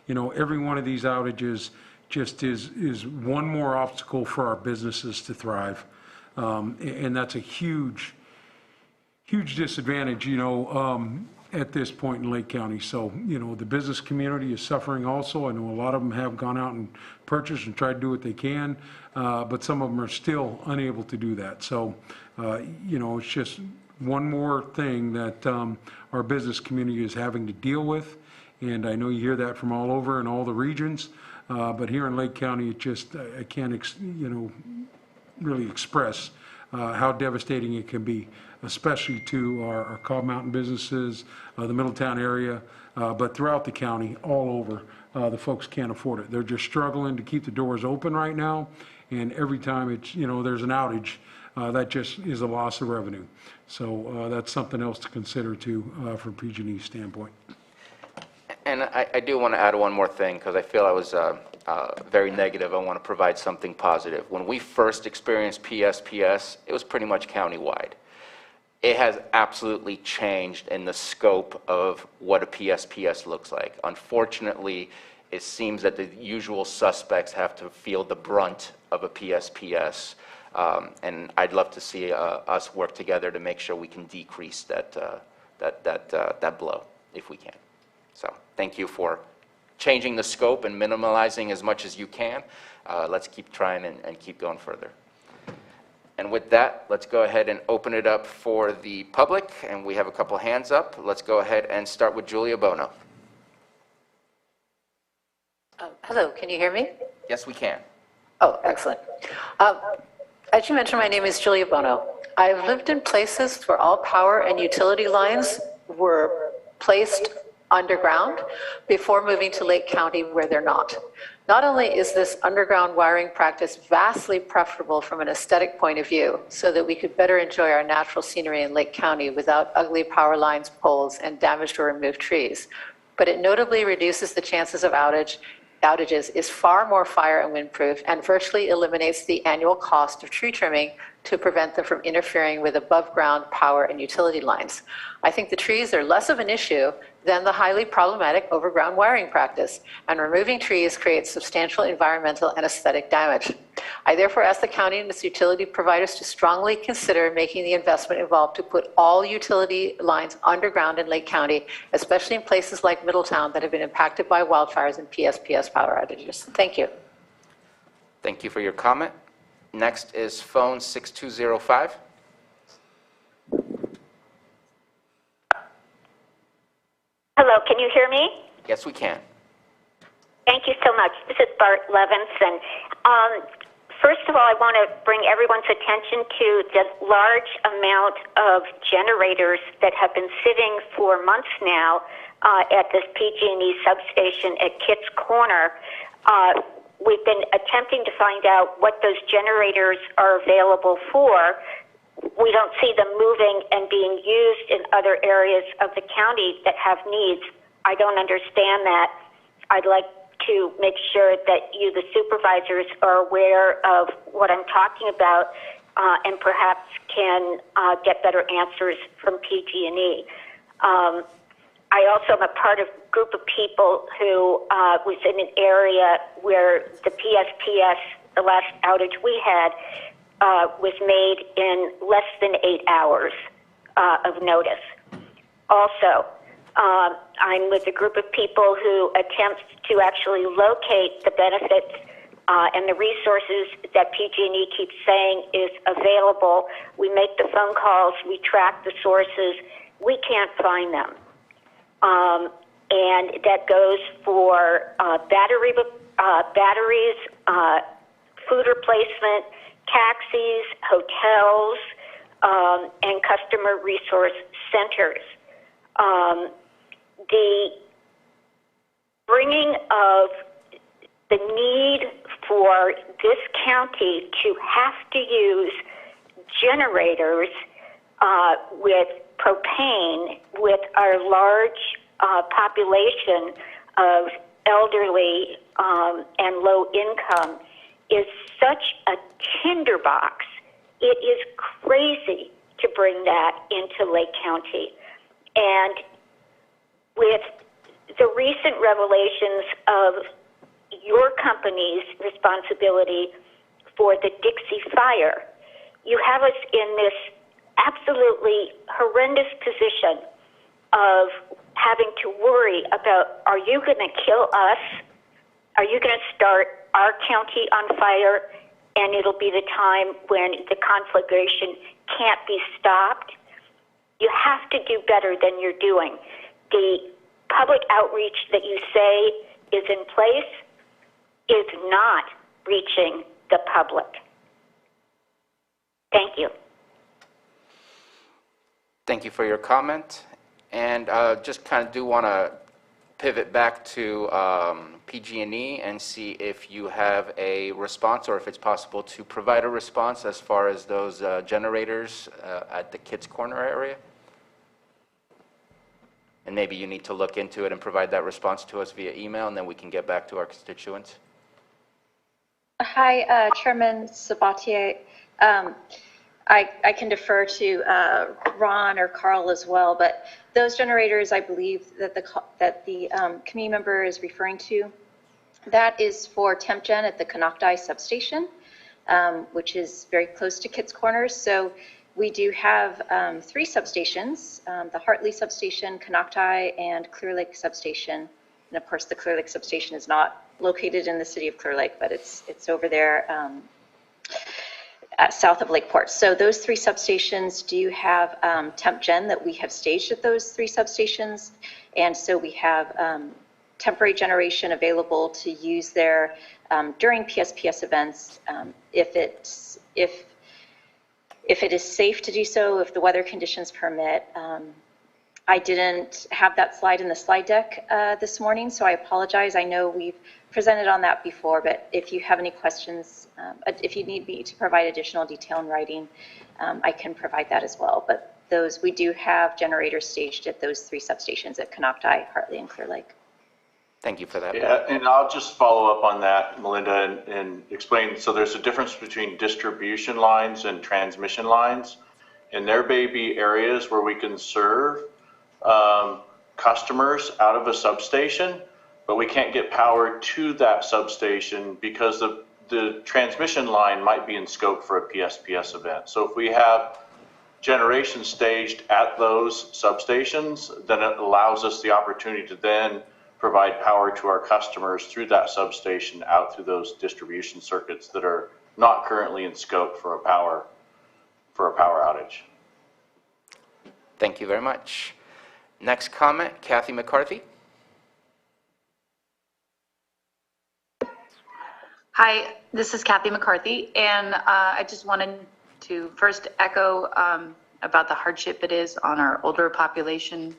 every one of these outages just is one more obstacle for our businesses to thrive. And that's a huge disadvantage, at this point in Lake County. So, the business community is suffering also. I know a lot of them have gone out and purchased and tried to do what they can, but some of them are still unable to do that. So, it's just one more thing that our business community is having to deal with. And I know you hear that from all over in all the regions, but here in Lake County, I can't, really express how devastating it can be, especially to our Cobb Mountain businesses, the Middletown area, but throughout the county, all over, the folks can't afford it. They're just struggling to keep the doors open right now, and every time there's an outage, that just is a loss of revenue. So that's something else to consider too, from PG&E's standpoint. And I do want to add one more thing, because I feel I was very negative. I want to provide something positive. When we first experienced PSPS, it was pretty much countywide. It has absolutely changed in the scope of what a PSPS looks like. Unfortunately, it seems that the usual suspects have to feel the brunt of a PSPS, and I'd love to see us work together to make sure we can decrease that blow if we can. So thank you for changing the scope and minimalizing as much as you can. Let's keep trying and keep going further. And with that, let's go ahead and open it up for the public. And we have a couple hands up. Let's go ahead and start with Julia Bono. Hello, can you hear me? Yes, we can. Oh, excellent. As you mentioned, my name is Julia Bono. I've lived in places where all power and utility lines were placed underground before moving to Lake County, where they're not. Not only is this underground wiring practice vastly preferable from an aesthetic point of view, so that we could better enjoy our natural scenery in Lake County without ugly power lines, poles, and damaged or removed trees, but it notably reduces the chances of outages, is far more fire and windproof, and virtually eliminates the annual cost of tree trimming to prevent them from interfering with above ground power and utility lines. I think the trees are less of an issue than the highly problematic overground wiring practice, and removing trees creates substantial environmental and aesthetic damage. I therefore ask the county and its utility providers to strongly consider making the investment involved to put all utility lines underground in Lake County, especially in places like Middletown that have been impacted by wildfires and PSPS power outages. Thank you. Thank you for your comment. Next is phone 6205. Hello, can you hear me? Yes, we can. Thank you so much. This is Bart Levinson. First of all, I want to bring everyone's attention to the large amount of generators that have been sitting for months now at this PG&E substation at Kitts Corner. We've been attempting to find out what those generators are available for. We don't see them moving and being used in other areas of the county that have needs. I don't understand that. I'd like to make sure that you, the supervisors, are aware of what I'm talking about and perhaps can get better answers from PG&E. I also am a part of a group of people who was in an area where the PSPS, the last outage we had, was made in less than 8 hours of notice. Also, I'm with a group of people who attempt to actually locate the benefits and the resources that PG&E keeps saying is available. We make the phone calls, we track the sources, we can't find them. And that goes for batteries, food replacement, taxis, hotels, and customer resource centers. The bringing of the need for this county to have to use generators with propane, with our large population of elderly and low income, is such a tinderbox It is crazy to bring that into Lake County. And with the recent revelations of your company's responsibility for the Dixie Fire, you have us in this absolutely horrendous position of having to worry about, are you going to kill us? Are you going to start our county on fire, and it'll be the time when the conflagration can't be stopped? You have to do better than you're doing. The public outreach that you say is in place is not reaching the public. Thank you. Thank you for your comment. And just kind of do want to pivot back to PG&E and see if you have a response, or if it's possible to provide a response as far as those generators at the Kids Corner area. And maybe you need to look into it and provide that response to us via email, and then we can get back to our constituents. Hi, Chairman Sabatier. I can defer to Ron or Carl as well, but those generators, I believe that the committee member is referring to, that is for temp gen at the Canocti substation, which is very close to Kids Corners. So we do have 3 substations, the Hartley substation, Canocti, and Clear Lake substation. And of course, the Clear Lake substation is not located in the city of Clear Lake, but it's over there south of Lakeport. So those 3 substations do have temp gen that we have staged at those 3 substations. And so we have temporary generation available to use there during PSPS events if it is safe to do so, if the weather conditions permit. I didn't have that slide in the slide deck this morning, so I apologize. I know we've presented on that before, but if you have any questions, if you need me to provide additional detail in writing, I can provide that as well. But we do have generators staged at those 3 substations at Canocti, Hartley, and Clear Lake. Thank you for that. Yeah, and I'll just follow up on that, Melinda, and explain. So there's a difference between distribution lines and transmission lines, and there may be areas where we can serve customers out of a substation, but we can't get power to that substation because the transmission line might be in scope for a PSPS event. So if we have generation staged at those substations, then it allows us the opportunity to then provide power to our customers through that substation out through those distribution circuits that are not currently in scope for a power outage. Thank you very much. Next comment, Kathy McCarthy. Hi, this is Kathy McCarthy, and I just wanted to first echo about the hardship it is on our older population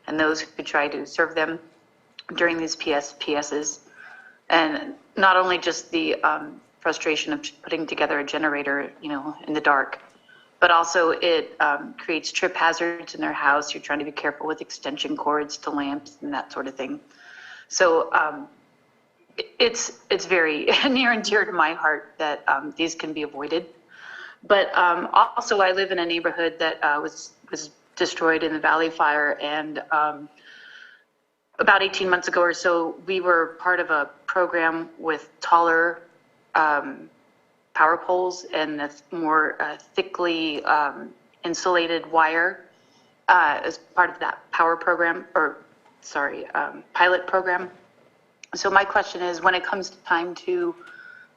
and those who try to serve them during these PSPSs, and not only just the frustration of putting together a generator, in the dark, but also it creates trip hazards in their house. You're trying to be careful with extension cords to lamps and that sort of thing. So it's very near and dear to my heart that these can be avoided. But also I live in a neighborhood that was destroyed in the Valley Fire, and about 18 months ago or so, we were part of a program with taller power poles and a more thickly insulated wire as part of that pilot program. So my question is, when it comes to time to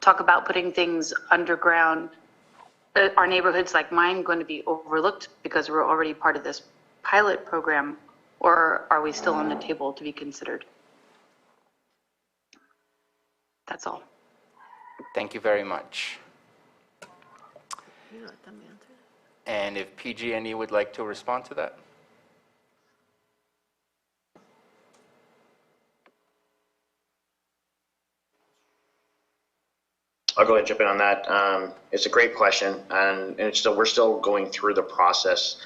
talk about putting things underground, are neighborhoods like mine going to be overlooked because we're already part of this pilot program, or are we still on the table to be considered? That's all. Thank you very much. And if PG&E would like to respond to that? I'll go ahead and jump in on that. It's a great question, and we're still going through the process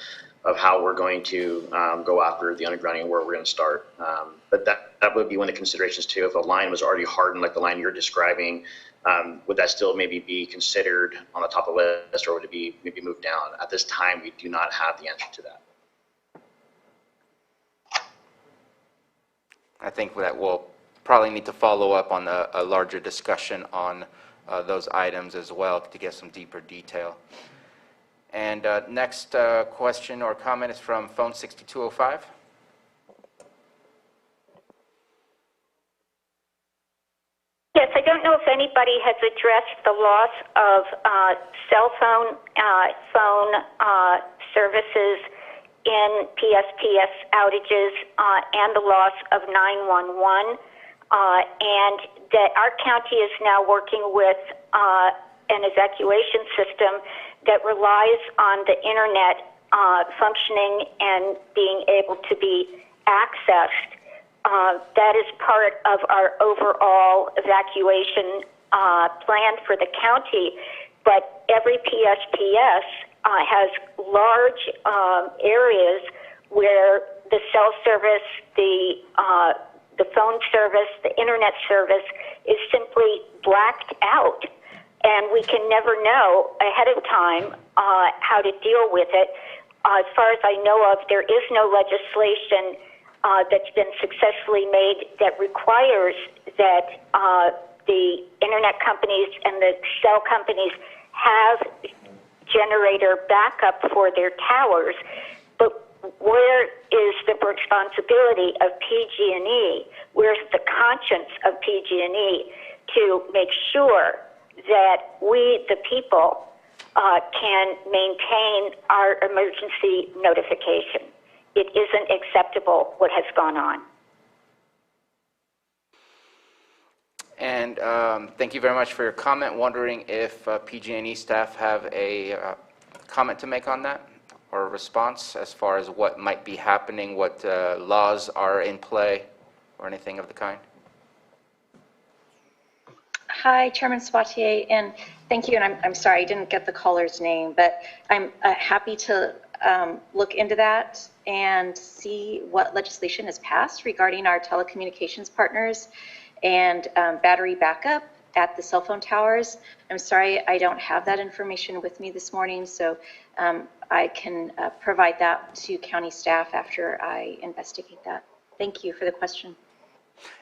of how we're going to go after the undergrounding and where we're going to start. But that would be one of the considerations too. If a line was already hardened, like the line you're describing, would that still maybe be considered on the top of the list, or would it be maybe moved down? At this time, we do not have the answer to that. I think that we'll probably need to follow up on a larger discussion on those items as well to get some deeper detail. And next question or comment is from phone 6205. Yes, I don't know if anybody has addressed the loss of cell phone services in PSPS outages and the loss of 911, and that our county is now working with an evacuation system that relies on the internet functioning and being able to be accessed. That is part of our overall evacuation plan for the county, but every PSPS has large areas where the cell service, the phone service, the internet service is simply blacked out, and we can never know ahead of time how to deal with it. As far as I know of, there is no legislation that's been successfully made that requires that the internet companies and the cell companies have generator backup for their towers. But where is the responsibility of PG&E? Where's the conscience of PG&E to make sure that we, the people, can maintain our emergency notification? It isn't acceptable what has gone on. And thank you very much for your comment. Wondering if PG&E staff have a comment to make on that, or a response as far as what might be happening, what laws are in play, or anything of the kind. Hi, Chairman Swatier, and thank you. And I'm sorry I didn't get the caller's name, but I'm happy to look into that and see what legislation has passed regarding our telecommunications partners and battery backup at the cell phone towers. I'm sorry I don't have that information with me this morning, so I can provide that to county staff after I investigate that. Thank you for the question.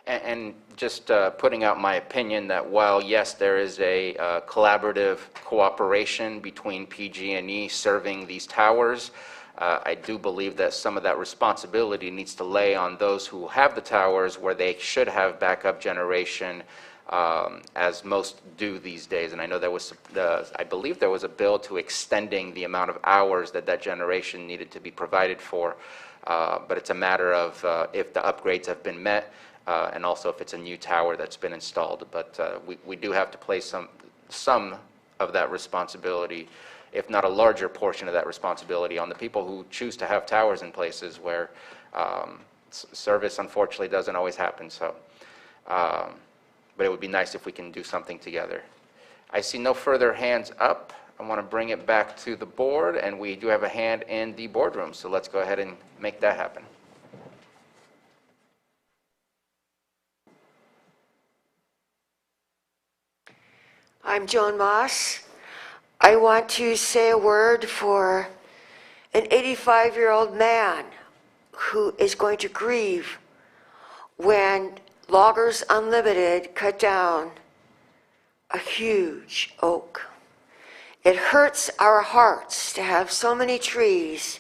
And just putting out my opinion that while, yes, there is a collaborative cooperation between PG&E serving these towers, I do believe that some of that responsibility needs to lay on those who have the towers where they should have backup generation, as most do these days. And I know there was, I believe there was a bill to extending the amount of hours that that generation needed to be provided for. But it's a matter of if the upgrades have been met, and also if it's a new tower that's been installed. But we do have to place some of that responsibility, if not a larger portion of that responsibility, on the people who choose to have towers in places where service unfortunately doesn't always happen. So, but it would be nice if we can do something together. I see no further hands up. I want to bring it back to the board, and we do have a hand in the boardroom, so let's go ahead and make that happen. I'm Joan Moss. I want to say a word for an 85-year-old man who is going to grieve when Loggers Unlimited cut down a huge oak. It hurts our hearts to have so many trees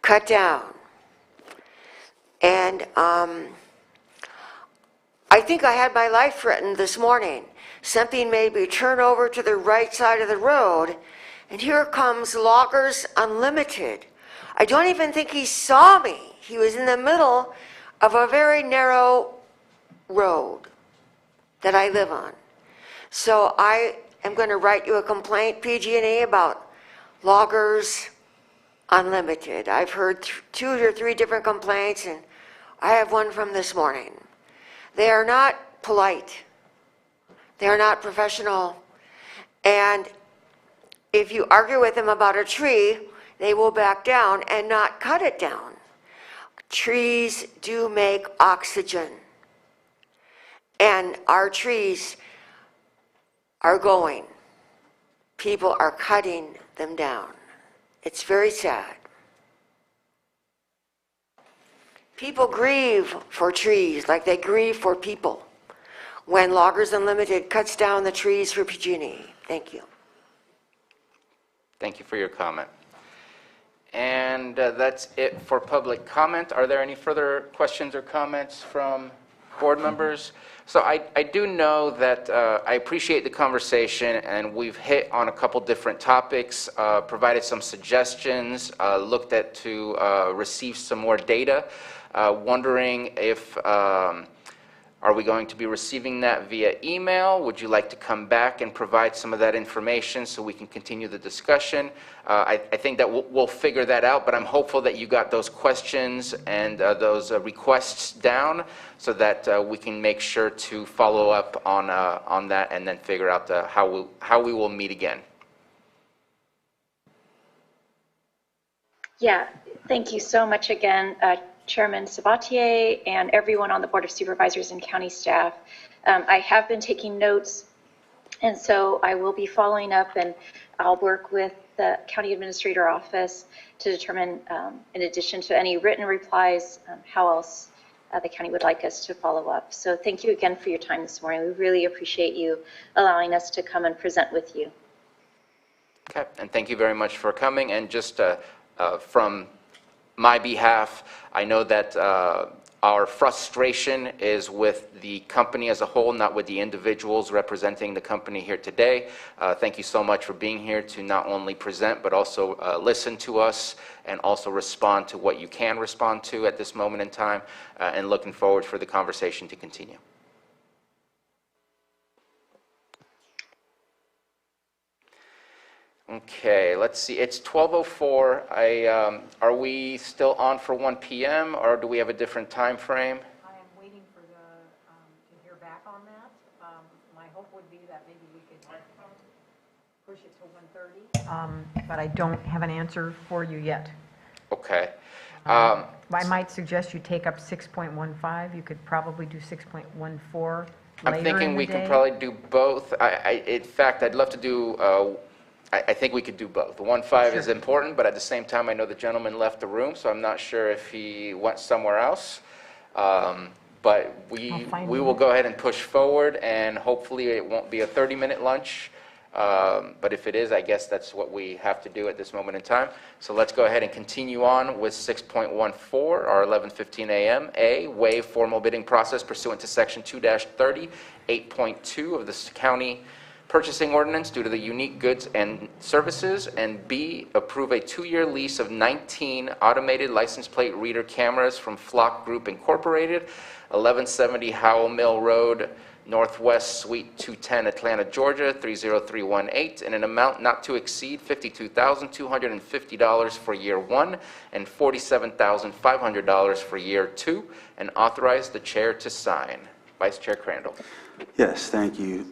cut down. And I think I had my life threatened this morning. Something made me turn over to the right side of the road, and here comes Loggers Unlimited. I don't even think he saw me. He was in the middle of a very narrow road that I live on. So I am going to write you a complaint, PG&E, about Loggers Unlimited. I've heard 2 or 3 different complaints, and I have one from this morning. They are not polite. They are not professional. And if you argue with them about a tree, they will back down and not cut it down. Trees do make oxygen. And our trees are going. People are cutting them down. It's very sad. People grieve for trees like they grieve for people when Loggers Unlimited cuts down the trees for PG&E. Thank you. Thank you for your comment. And that's it for public comment. Are there any further questions or comments from board members? So I do know that I appreciate the conversation, and we've hit on a couple different topics, provided some suggestions, looked at to receive some more data. Wondering if, are we going to be receiving that via email? Would you like to come back and provide some of that information so we can continue the discussion? I think that we'll figure that out, but I'm hopeful that you got those questions and those requests down so that we can make sure to follow up on that and then figure out how we will meet again. Yeah, thank you so much again, Chairman Sabatier and everyone on the Board of Supervisors and county staff. I have been taking notes, and so I will be following up, and I'll work with the County Administrator Office to determine, in addition to any written replies, how else the county would like us to follow up. So thank you again for your time this morning. We really appreciate you allowing us to come and present with you. Okay, and thank you very much for coming. And just from my behalf, I know that our frustration is with the company as a whole, not with the individuals representing the company here today. Thank you so much for being here to not only present, but also listen to us and also respond to what you can respond to at this moment in time, and looking forward for the conversation to continue. Okay, let's see. It's 12:04. Are we still on for 1 p.m. or do we have a different time frame? I am waiting for to hear back on that. My hope would be that maybe we could push it to 1:30, but I don't have an answer for you yet. Okay. I might suggest you take up 6.15. You could probably do 6.14 later I'm thinking in the we day. can probably do both. In fact, I'd love to do. I think we could do both. The 1.5 is important, but at the same time, I know the gentleman left the room, so I'm not sure if he went somewhere else. But we will go ahead and push forward, and hopefully it won't be a 30-minute lunch. But if it is, I guess that's what we have to do at this moment in time. So let's go ahead and continue on with 6.14, or 11:15 a.m. A, waive formal bidding process pursuant to Section 2-30, 8.2 of the County Purchasing Ordinance due to the unique goods and services, and B, approve a 2-year lease of 19 automated license plate reader cameras from Flock Group Incorporated, 1170 Howell Mill Road, Northwest Suite 210, Atlanta, Georgia, 30318, in an amount not to exceed $52,250 for year 1 and $47,500 for year 2, and authorize the chair to sign. Vice Chair Crandall. Yes, thank you,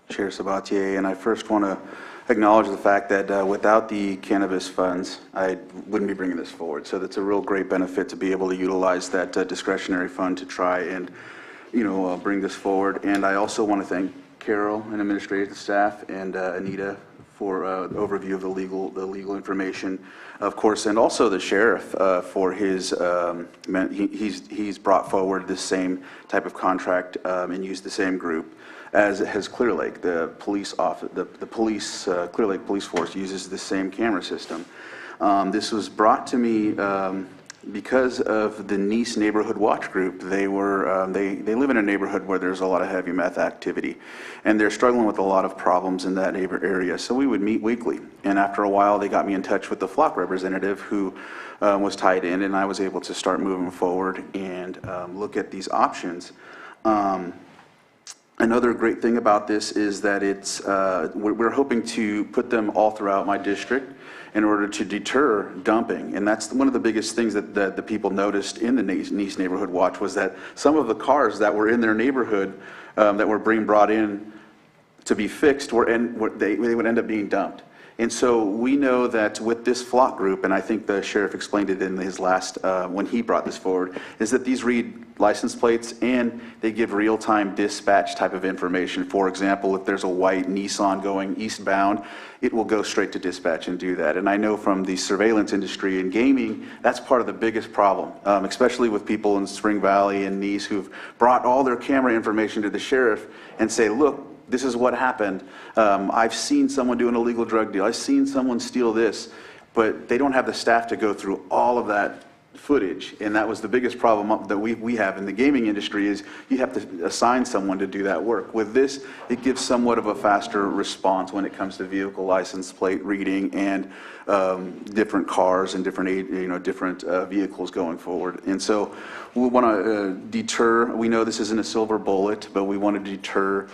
Chair Sabatier, and I first want to acknowledge the fact that without the cannabis funds, I wouldn't be bringing this forward. So that's a real great benefit to be able to utilize that discretionary fund to try and, bring this forward. And I also want to thank Carol and administrative staff and Anita for the overview of the legal information, of course, and also the sheriff for his he's brought forward the same type of contract and used the same group as has Clear Lake. The police office, the police Clear Lake Police Force uses the same camera system. This was brought to me because of the Nice Neighborhood Watch Group. They live in a neighborhood where there's a lot of heavy meth activity, and they're struggling with a lot of problems in that area. So we would meet weekly, and after a while, they got me in touch with the Flock representative who was tied in, and I was able to start moving forward and look at these options. Another great thing about this is that we're hoping to put them all throughout my district in order to deter dumping. And that's one of the biggest things that the people noticed in the Nice Neighborhood Watch, was that some of the cars that were in their neighborhood that were being brought in to be fixed they would end up being dumped. And so we know that with this flock group, and I think the sheriff explained it in his last, when he brought this forward, is that these read license plates and they give real-time dispatch type of information. For example, if there's a white Nissan going eastbound, it will go straight to dispatch and do that. And I know from the surveillance industry and gaming, that's part of the biggest problem, especially with people in Spring Valley and Nice who've brought all their camera information to the sheriff and say, look, this is what happened. I've seen someone do an illegal drug deal. I've seen someone steal this, but they don't have the staff to go through all of that footage. And that was the biggest problem that we have in the gaming industry is you have to assign someone to do that work. With this, it gives somewhat of a faster response when it comes to vehicle license plate reading and different cars and different vehicles going forward. And so we want to deter, we know this isn't a silver bullet, but we want to deter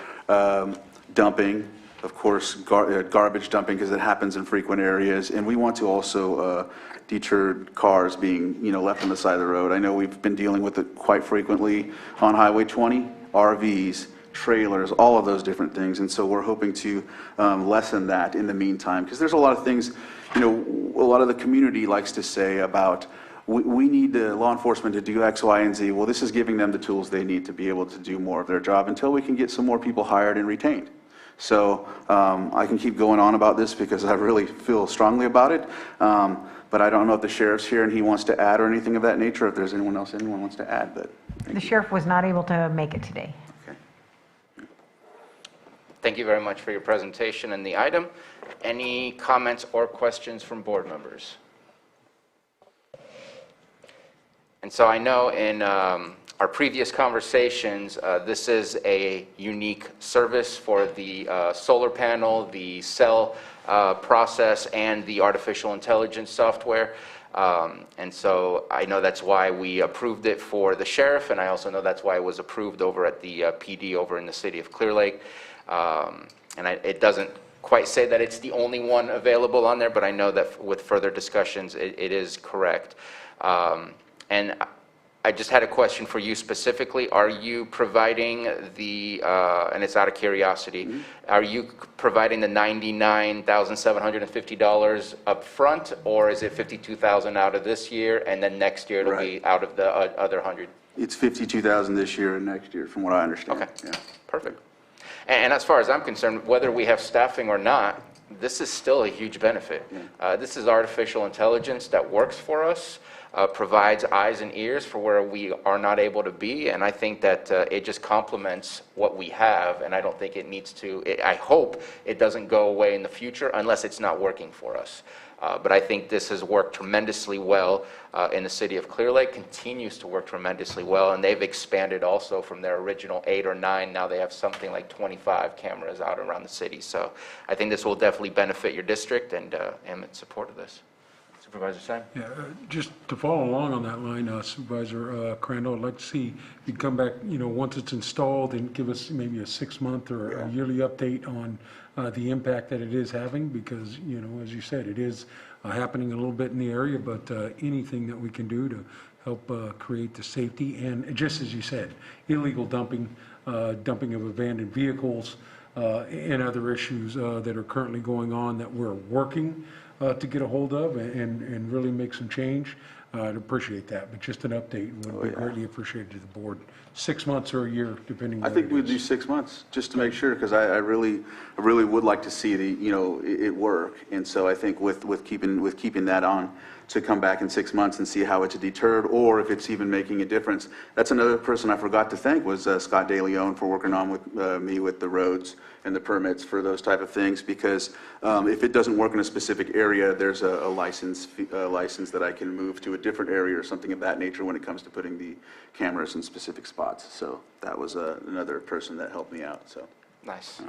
dumping, of course, garbage dumping because it happens in frequent areas. And we want to also deter cars being, left on the side of the road. I know we've been dealing with it quite frequently on Highway 20, RVs, trailers, all of those different things. And so we're hoping to lessen that in the meantime, because there's a lot of things, a lot of the community likes to say about, we need the law enforcement to do X, Y, and Z. Well, this is giving them the tools they need to be able to do more of their job until we can get some more people hired and retained. So I can keep going on about this because I really feel strongly about it. But I don't know if the sheriff's here and he wants to add or anything of that nature, if there's anyone wants to add. But The sheriff was not able to make it today. Okay. Thank you very much for your presentation and the item. Any comments or questions from board members? And so I know in our previous conversations, this is a unique service for the solar panel, the cell process, and the artificial intelligence software. And so I know that's why we approved it for the sheriff, and I also know that's why it was approved over at the PD over in the city of Clear Lake. It doesn't quite say that it's the only one available on there, but I know that with further discussions, it is correct. And I just had a question for you specifically. Are you providing the, and it's out of curiosity, are you providing the $99,750 up front, or is it $52,000 out of this year, and then next year it'll be out of the other 100? It's $52,000 this year and next year, from what I understand. Okay, yeah. Perfect. And as far as I'm concerned, whether we have staffing or not, this is still a huge benefit. This is artificial intelligence that works for us. Provides eyes and ears for where we are not able to be, and I think that it just complements what we have, and I don't think it needs to, I hope it doesn't go away in the future unless it's not working for us. But I think this has worked tremendously well in the city of Clear Lake, continues to work tremendously well, and they've expanded also from their original 8 or 9, now they have something like 25 cameras out around the city. So I think this will definitely benefit your district, and I'm in support of this. Supervisor Simon? Yeah, just to follow along on that line, Supervisor Crandall, I'd like to see you come back, once it's installed and give us maybe a 6-month or a yearly update on the impact that it is having, because, as you said, it is happening a little bit in the area, but anything that we can do to help create the safety and, just as you said, illegal dumping of abandoned vehicles and other issues that are currently going on that we're working to get a hold of and really make some change. I'd appreciate that, but just an update would be greatly appreciated to the board. 6 months or a year, depending on. I think we'd do 6 months just to make sure, because I really would like to see it work. And so I think with keeping that on, to come back in 6 months and see how it's deterred or if it's even making a difference. That's another person I forgot to thank was Scott DeLeon for working on with me with the roads and the permits for those type of things, because if it doesn't work in a specific area, there's a license that I can move to a different area or something of that nature when it comes to putting the cameras in specific spots. So that was another person that helped me out. So nice.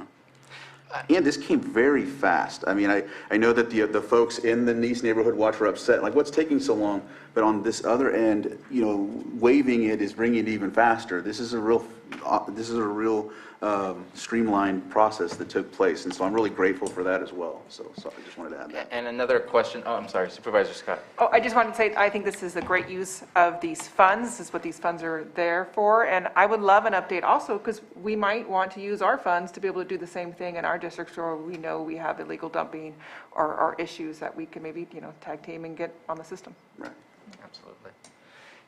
And this came very fast. I mean, I know that the folks in the Nice Neighborhood Watch were upset, like, what's taking so long? But on this other end, waiving it is bringing it even faster. This is a real streamlined process that took place. And so I'm really grateful for that as well. So I just wanted to add that. And another question, oh, I'm sorry, Supervisor Scott. Oh, I just wanted to say, I think this is a great use of these funds. This is what these funds are there for. And I would love an update also, because we might want to use our funds to be able to do the same thing in our districts where we know we have illegal dumping or issues that we can maybe, tag team and get on the system. Right. Absolutely.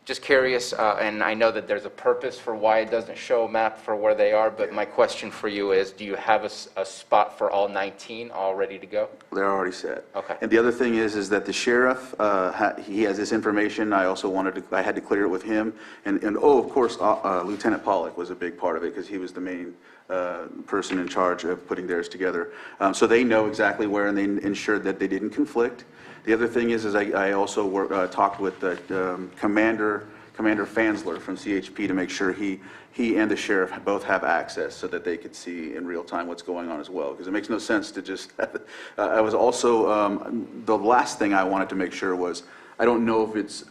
Just curious, and I know that there's a purpose for why it doesn't show a map for where they are, but my question for you is, do you have a spot for all 19 all ready to go? They're already set. Okay. And the other thing is that the sheriff, he has this information. I also I had to clear it with him. And of course, Lieutenant Pollock was a big part of it because he was the main person in charge of putting theirs together. So they know exactly where, and they ensured that they didn't conflict. The other thing is I also talked with Commander Fansler from CHP to make sure he and the sheriff both have access so that they could see in real time what's going on as well. Because it makes no sense to just, I was also, the last thing I wanted to make sure was, I don't know if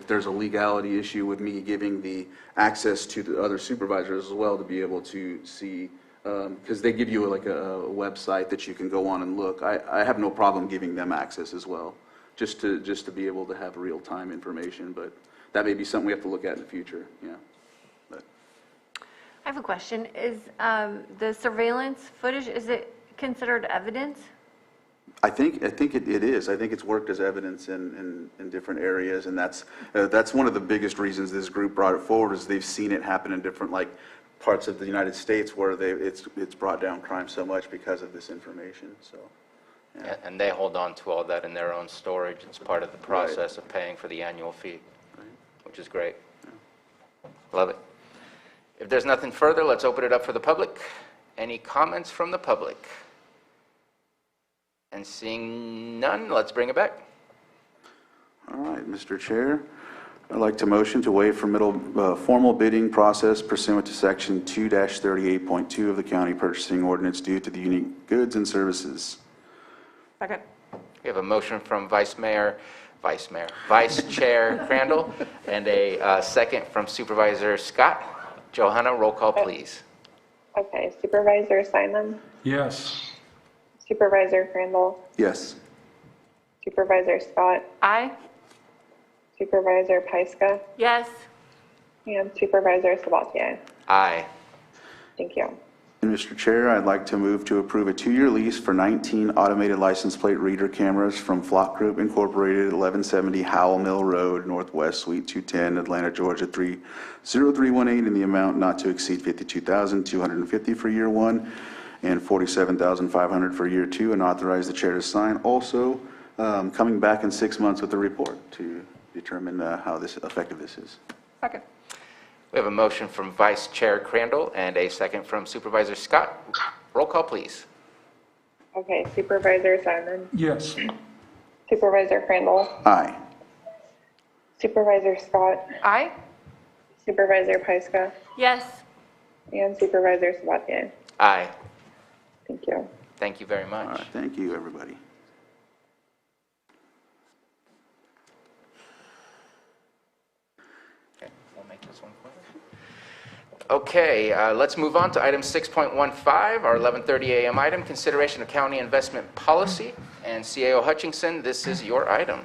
there's a legality issue with me giving the access to the other supervisors as well to be able to see, because they give you like a website that you can go on and look. I have no problem giving them access as well, just to be able to have real-time information, but that may be something we have to look at in the future, yeah. But I have a question. Is the surveillance footage, is it considered evidence? I think it is. I think it's worked as evidence in different areas, and that's one of the biggest reasons this group brought it forward is they've seen it happen in different parts of the United States where it's brought down crime so much because of this information. So, yeah. And they hold on to all that in their own storage. It's part of the process of paying for the annual fee, which is great. Yeah. Love it. If there's nothing further, let's open it up for the public. Any comments from the public? And seeing none, let's bring it back. All right, Mr. Chair, I'd like to motion to waive formal bidding process pursuant to Section 2-38.2 of the County Purchasing Ordinance due to the unique goods and services. Second. We have a motion from Vice Chair Crandall, and a second from Supervisor Scott. Johanna, roll call, please. Okay, Supervisor Simon, Yes. Supervisor Crandall, Yes. Supervisor Scott, Aye. Supervisor Pyska, Yes. and Supervisor Sabatier. Aye. Thank you. And Mr. Chair, I'd like to move to approve a 2-year lease for 19 automated license plate reader cameras from Flock Group Incorporated, 1170 Howell Mill Road, Northwest Suite 210, Atlanta, Georgia 30318, in the amount not to exceed $52,250 for year 1 and $47,500 for year 2, and authorize the chair to sign. Also, coming back in 6 months with a report to determine how effective this is. Second. We have a motion from Vice Chair Crandall and a second from Supervisor Scott. Roll call, please. Okay, Supervisor Simon, Yes. Supervisor Crandall, Aye. Supervisor Scott, Aye. Supervisor Pyska, Yes. and Supervisor Sabatier. Aye. Thank you. Thank you very much. All right, thank you, everybody. Okay, we'll make this one quick. Okay, let's move on to item 6.15, our 11:30 a.m. item, consideration of county investment policy. And CAO Hutchinson, this is your item.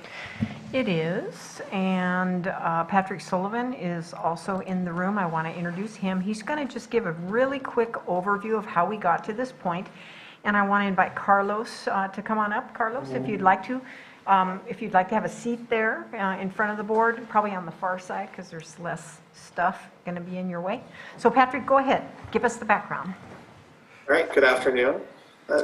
It is, and Patrick Sullivan is also in the room. I want to introduce him. He's going to just give a really quick overview of how we got to this point, and I want to invite Carlos to come on up. Carlos, if you'd like to. If you'd like to have a seat there in front of the board, probably on the far side because there's less stuff going to be in your way. So Patrick, go ahead. Give us the background. All right, good afternoon.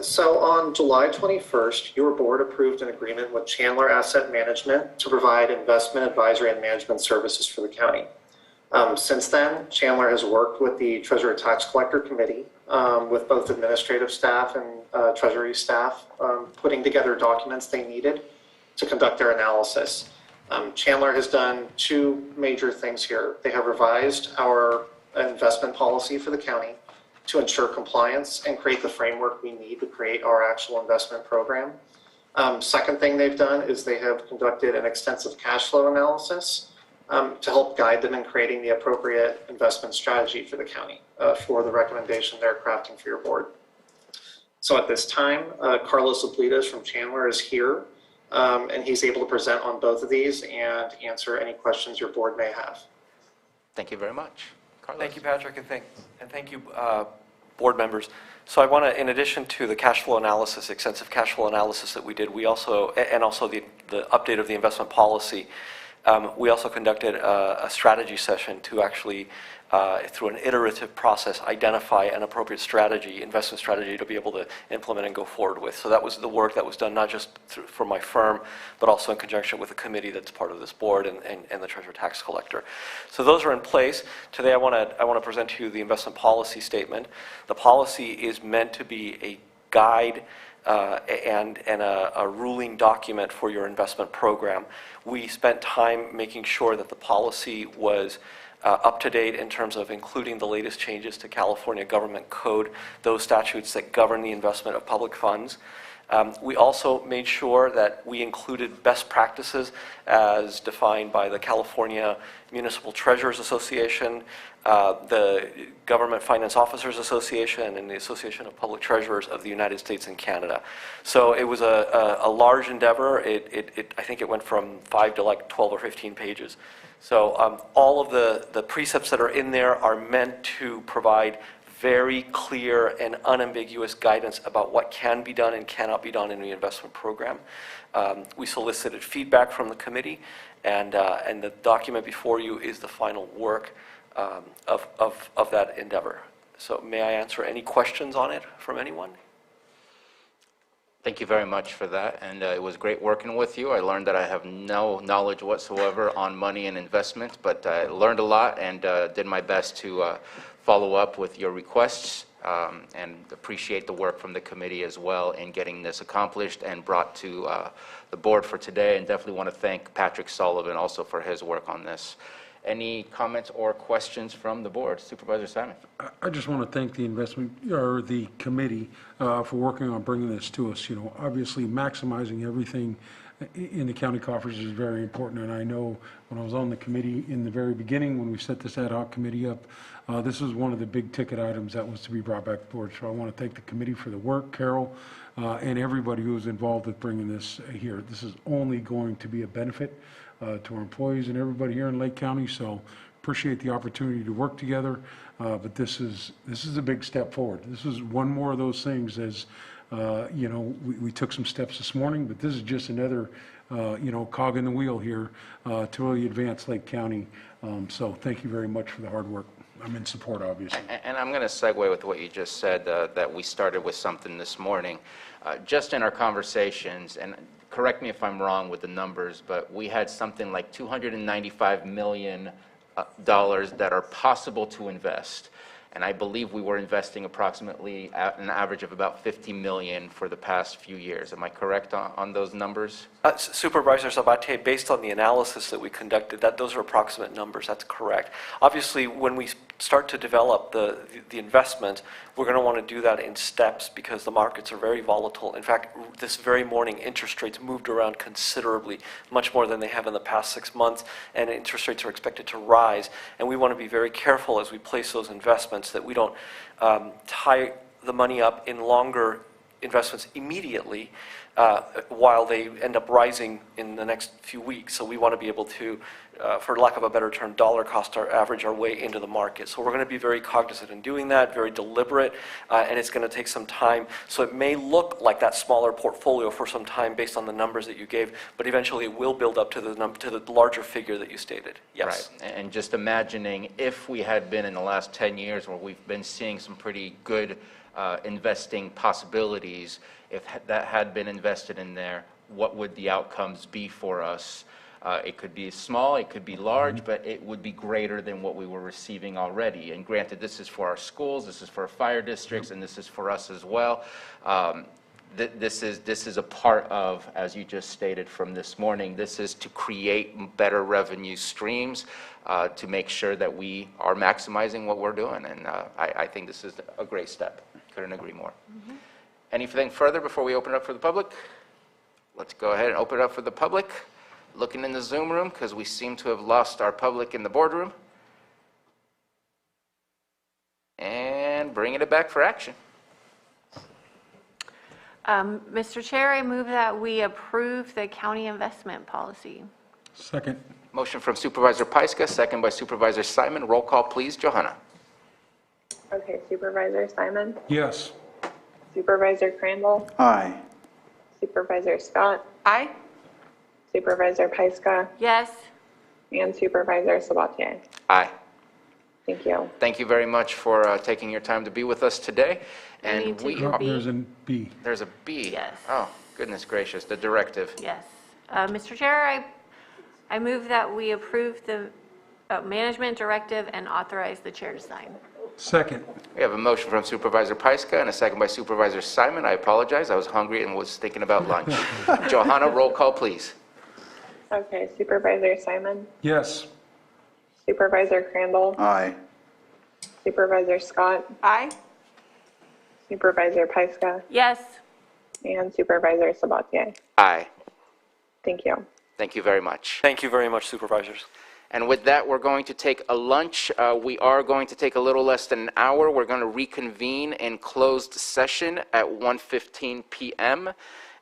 So on July 21st, your board approved an agreement with Chandler Asset Management to provide investment advisory and management services for the county. Since then, Chandler has worked with the Treasurer Tax Collector Committee with both administrative staff and Treasury staff, putting together documents they needed to conduct their analysis. Chandler has done 2 major things here. They have revised our investment policy for the county to ensure compliance and create the framework we need to create our actual investment program. Second thing they've done is they have conducted an extensive cash flow analysis to help guide them in creating the appropriate investment strategy for the county for the recommendation they're crafting for your board. So at this time, Carlos Oblitas from Chandler is here, and he's able to present on both of these and answer any questions your board may have. Thank you very much. Carlos. Thank you, Patrick, and thank you, board members. So I want to, in addition to the cash flow analysis, extensive cash flow analysis that we did, we also, and also the update of the investment policy, we also conducted a strategy session to actually, through an iterative process, identify an appropriate strategy, investment strategy, to be able to implement and go forward with. So that was the work that was done not just for my firm, but also in conjunction with a committee that's part of this board and the Treasurer Tax Collector. So those are in place. Today I want to present to you the investment policy statement. The policy is meant to be a guide and a ruling document for your investment program. We spent time making sure that the policy was up to date in terms of including the latest changes to California Government Code, those statutes that govern the investment of public funds. We also made sure that we included best practices as defined by the California Municipal Treasurers Association, the Government Finance Officers Association, and the Association of Public Treasurers of the United States and Canada. So it was a large endeavor. I think it went from 5 to like 12 or 15 pages. So all of the precepts that are in there are meant to provide very clear and unambiguous guidance about what can be done and cannot be done in the investment program. We solicited feedback from the committee, and the document before you is the final work of that endeavor. So may I answer any questions on it from anyone? Thank you very much for that, and it was great working with you. I learned that I have no knowledge whatsoever on money and investment, but I learned a lot and did my best to follow up with your requests, and appreciate the work from the committee as well in getting this accomplished and brought to the board for today, and definitely want to thank Patrick Sullivan also for his work on this. Any comments or questions from the board? Supervisor Simon. I just want to thank the committee for working on bringing this to us. You know, obviously maximizing everything in the county coffers is very important, and I know when I was on the committee in the very beginning, when we set this ad hoc committee up, this was one of the big ticket items that was to be brought back forward. So I want to thank the committee for the work, Carol, and everybody who was involved with bringing this here. This is only going to be a benefit to our employees and everybody here in Lake County, so appreciate the opportunity to work together, but this is a big step forward. This is one more of those things as, you know, we took some steps this morning, but this is just another, you know, cog in the wheel here to really advance Lake County, so thank you very much for the hard work. I'm in support, obviously. And I'm going to segue with what you just said, that we started with something this morning. Just in our conversations, and correct me if I'm wrong with the numbers, but we had something like $295 million that are possible to invest. And I believe we were investing approximately at an average of about $50 million for the past few years. Am I correct on those numbers? Supervisor Sabatier, based on the analysis that we conducted, those are approximate numbers. That's correct. Obviously, when we start to develop the investment, we're going to want to do that in steps because the markets are very volatile. In fact, this very morning, interest rates moved around considerably, much more than they have in the past 6 months, and interest rates are expected to rise. And we want to be very careful as we place those investments that we don't tie the money up in longer investments immediately while they end up rising in the next few weeks. So we want to be able to, for lack of a better term, dollar cost average our way into the market. So we're going to be very cognizant in doing that, very deliberate, and it's going to take some time. So it may look like that smaller portfolio for some time based on the numbers that you gave, but eventually it will build up to the larger figure that you stated. Yes. Right. And just imagining if we had been in the last 10 years where we've been seeing some pretty good investing possibilities, if that had been invested in there, what would the outcomes be for us? It could be small, it could be large, but it would be greater than what we were receiving already. And granted, this is for our schools, this is for our fire districts, and this is for us as well. This is a part of, as you just stated from this morning, this is to create better revenue streams to make sure that we are maximizing what we're doing. And I think this is a great step. Couldn't agree more. Mm-hmm. Anything further before we open it up for the public? Let's go ahead and open it up for the public. Looking in the Zoom room because we seem to have lost our public in the boardroom. And bringing it back for action. Mr. Chair, I move that we approve the county investment policy. Second. Motion from Supervisor Pyska, second by Supervisor Simon. Roll call, please. Johanna. Okay, Supervisor Simon, Yes. Supervisor Crandall, Aye. Supervisor Scott, Aye. Supervisor Pyska, Yes. and Supervisor Sabatier. Aye. Thank you. Thank you very much for taking your time to be with us today. And need to we do are, B. There's a B. there's a B. Yes. Oh, goodness gracious, the directive. Yes. Mr. Chair, I move that we approve the management directive and authorize the chair to sign. Second. We have a motion from Supervisor Pyska and a second by Supervisor Simon. I apologize, I was hungry and was thinking about lunch. Johanna, roll call, please. Okay, Supervisor Simon, Yes. Supervisor Crandall, Aye. Supervisor Scott, Aye. Supervisor Pyska, Yes. and Supervisor Sabatier. Aye. Thank you. Thank you very much. Thank you very much, supervisors. And with that, we're going to take a lunch. We are going to take a little less than an hour. We're going to reconvene in closed session at 1:15 p.m.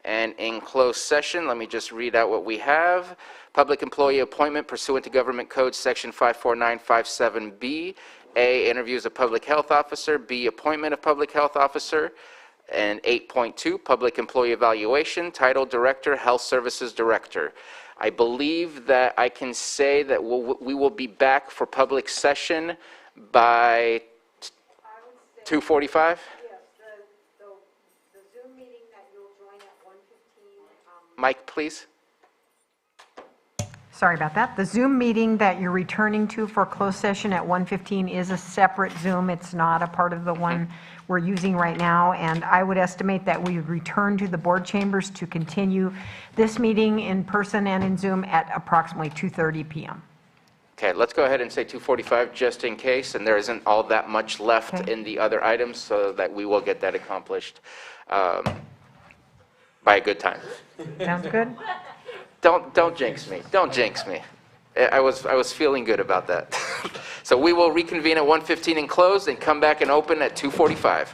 And in closed session, let me just read out what we have. Public employee appointment pursuant to Government Code Section 54957B. A, interviews of public health officer. B, appointment of public health officer. And 8.2, public employee evaluation, title Director, Health Services Director. I believe that I can say that we will be back for public session by 2:45? The Zoom meeting that you'll join at 1:15. Mike, please. Sorry about that. The Zoom meeting that you're returning to for closed session at 1:15 is a separate Zoom. It's not a part of the one we're using right now. And I would estimate that we would return to the board chambers to continue this meeting in person and in Zoom at approximately 2:30 p.m. Okay, let's go ahead and say 2:45 just in case, and there isn't all that much left in the other items, so that we will get that accomplished by a good time. Sounds good? Don't jinx me. Don't jinx me. I was feeling good about that. So we will reconvene at 1:15 and close and come back and open at 2:45.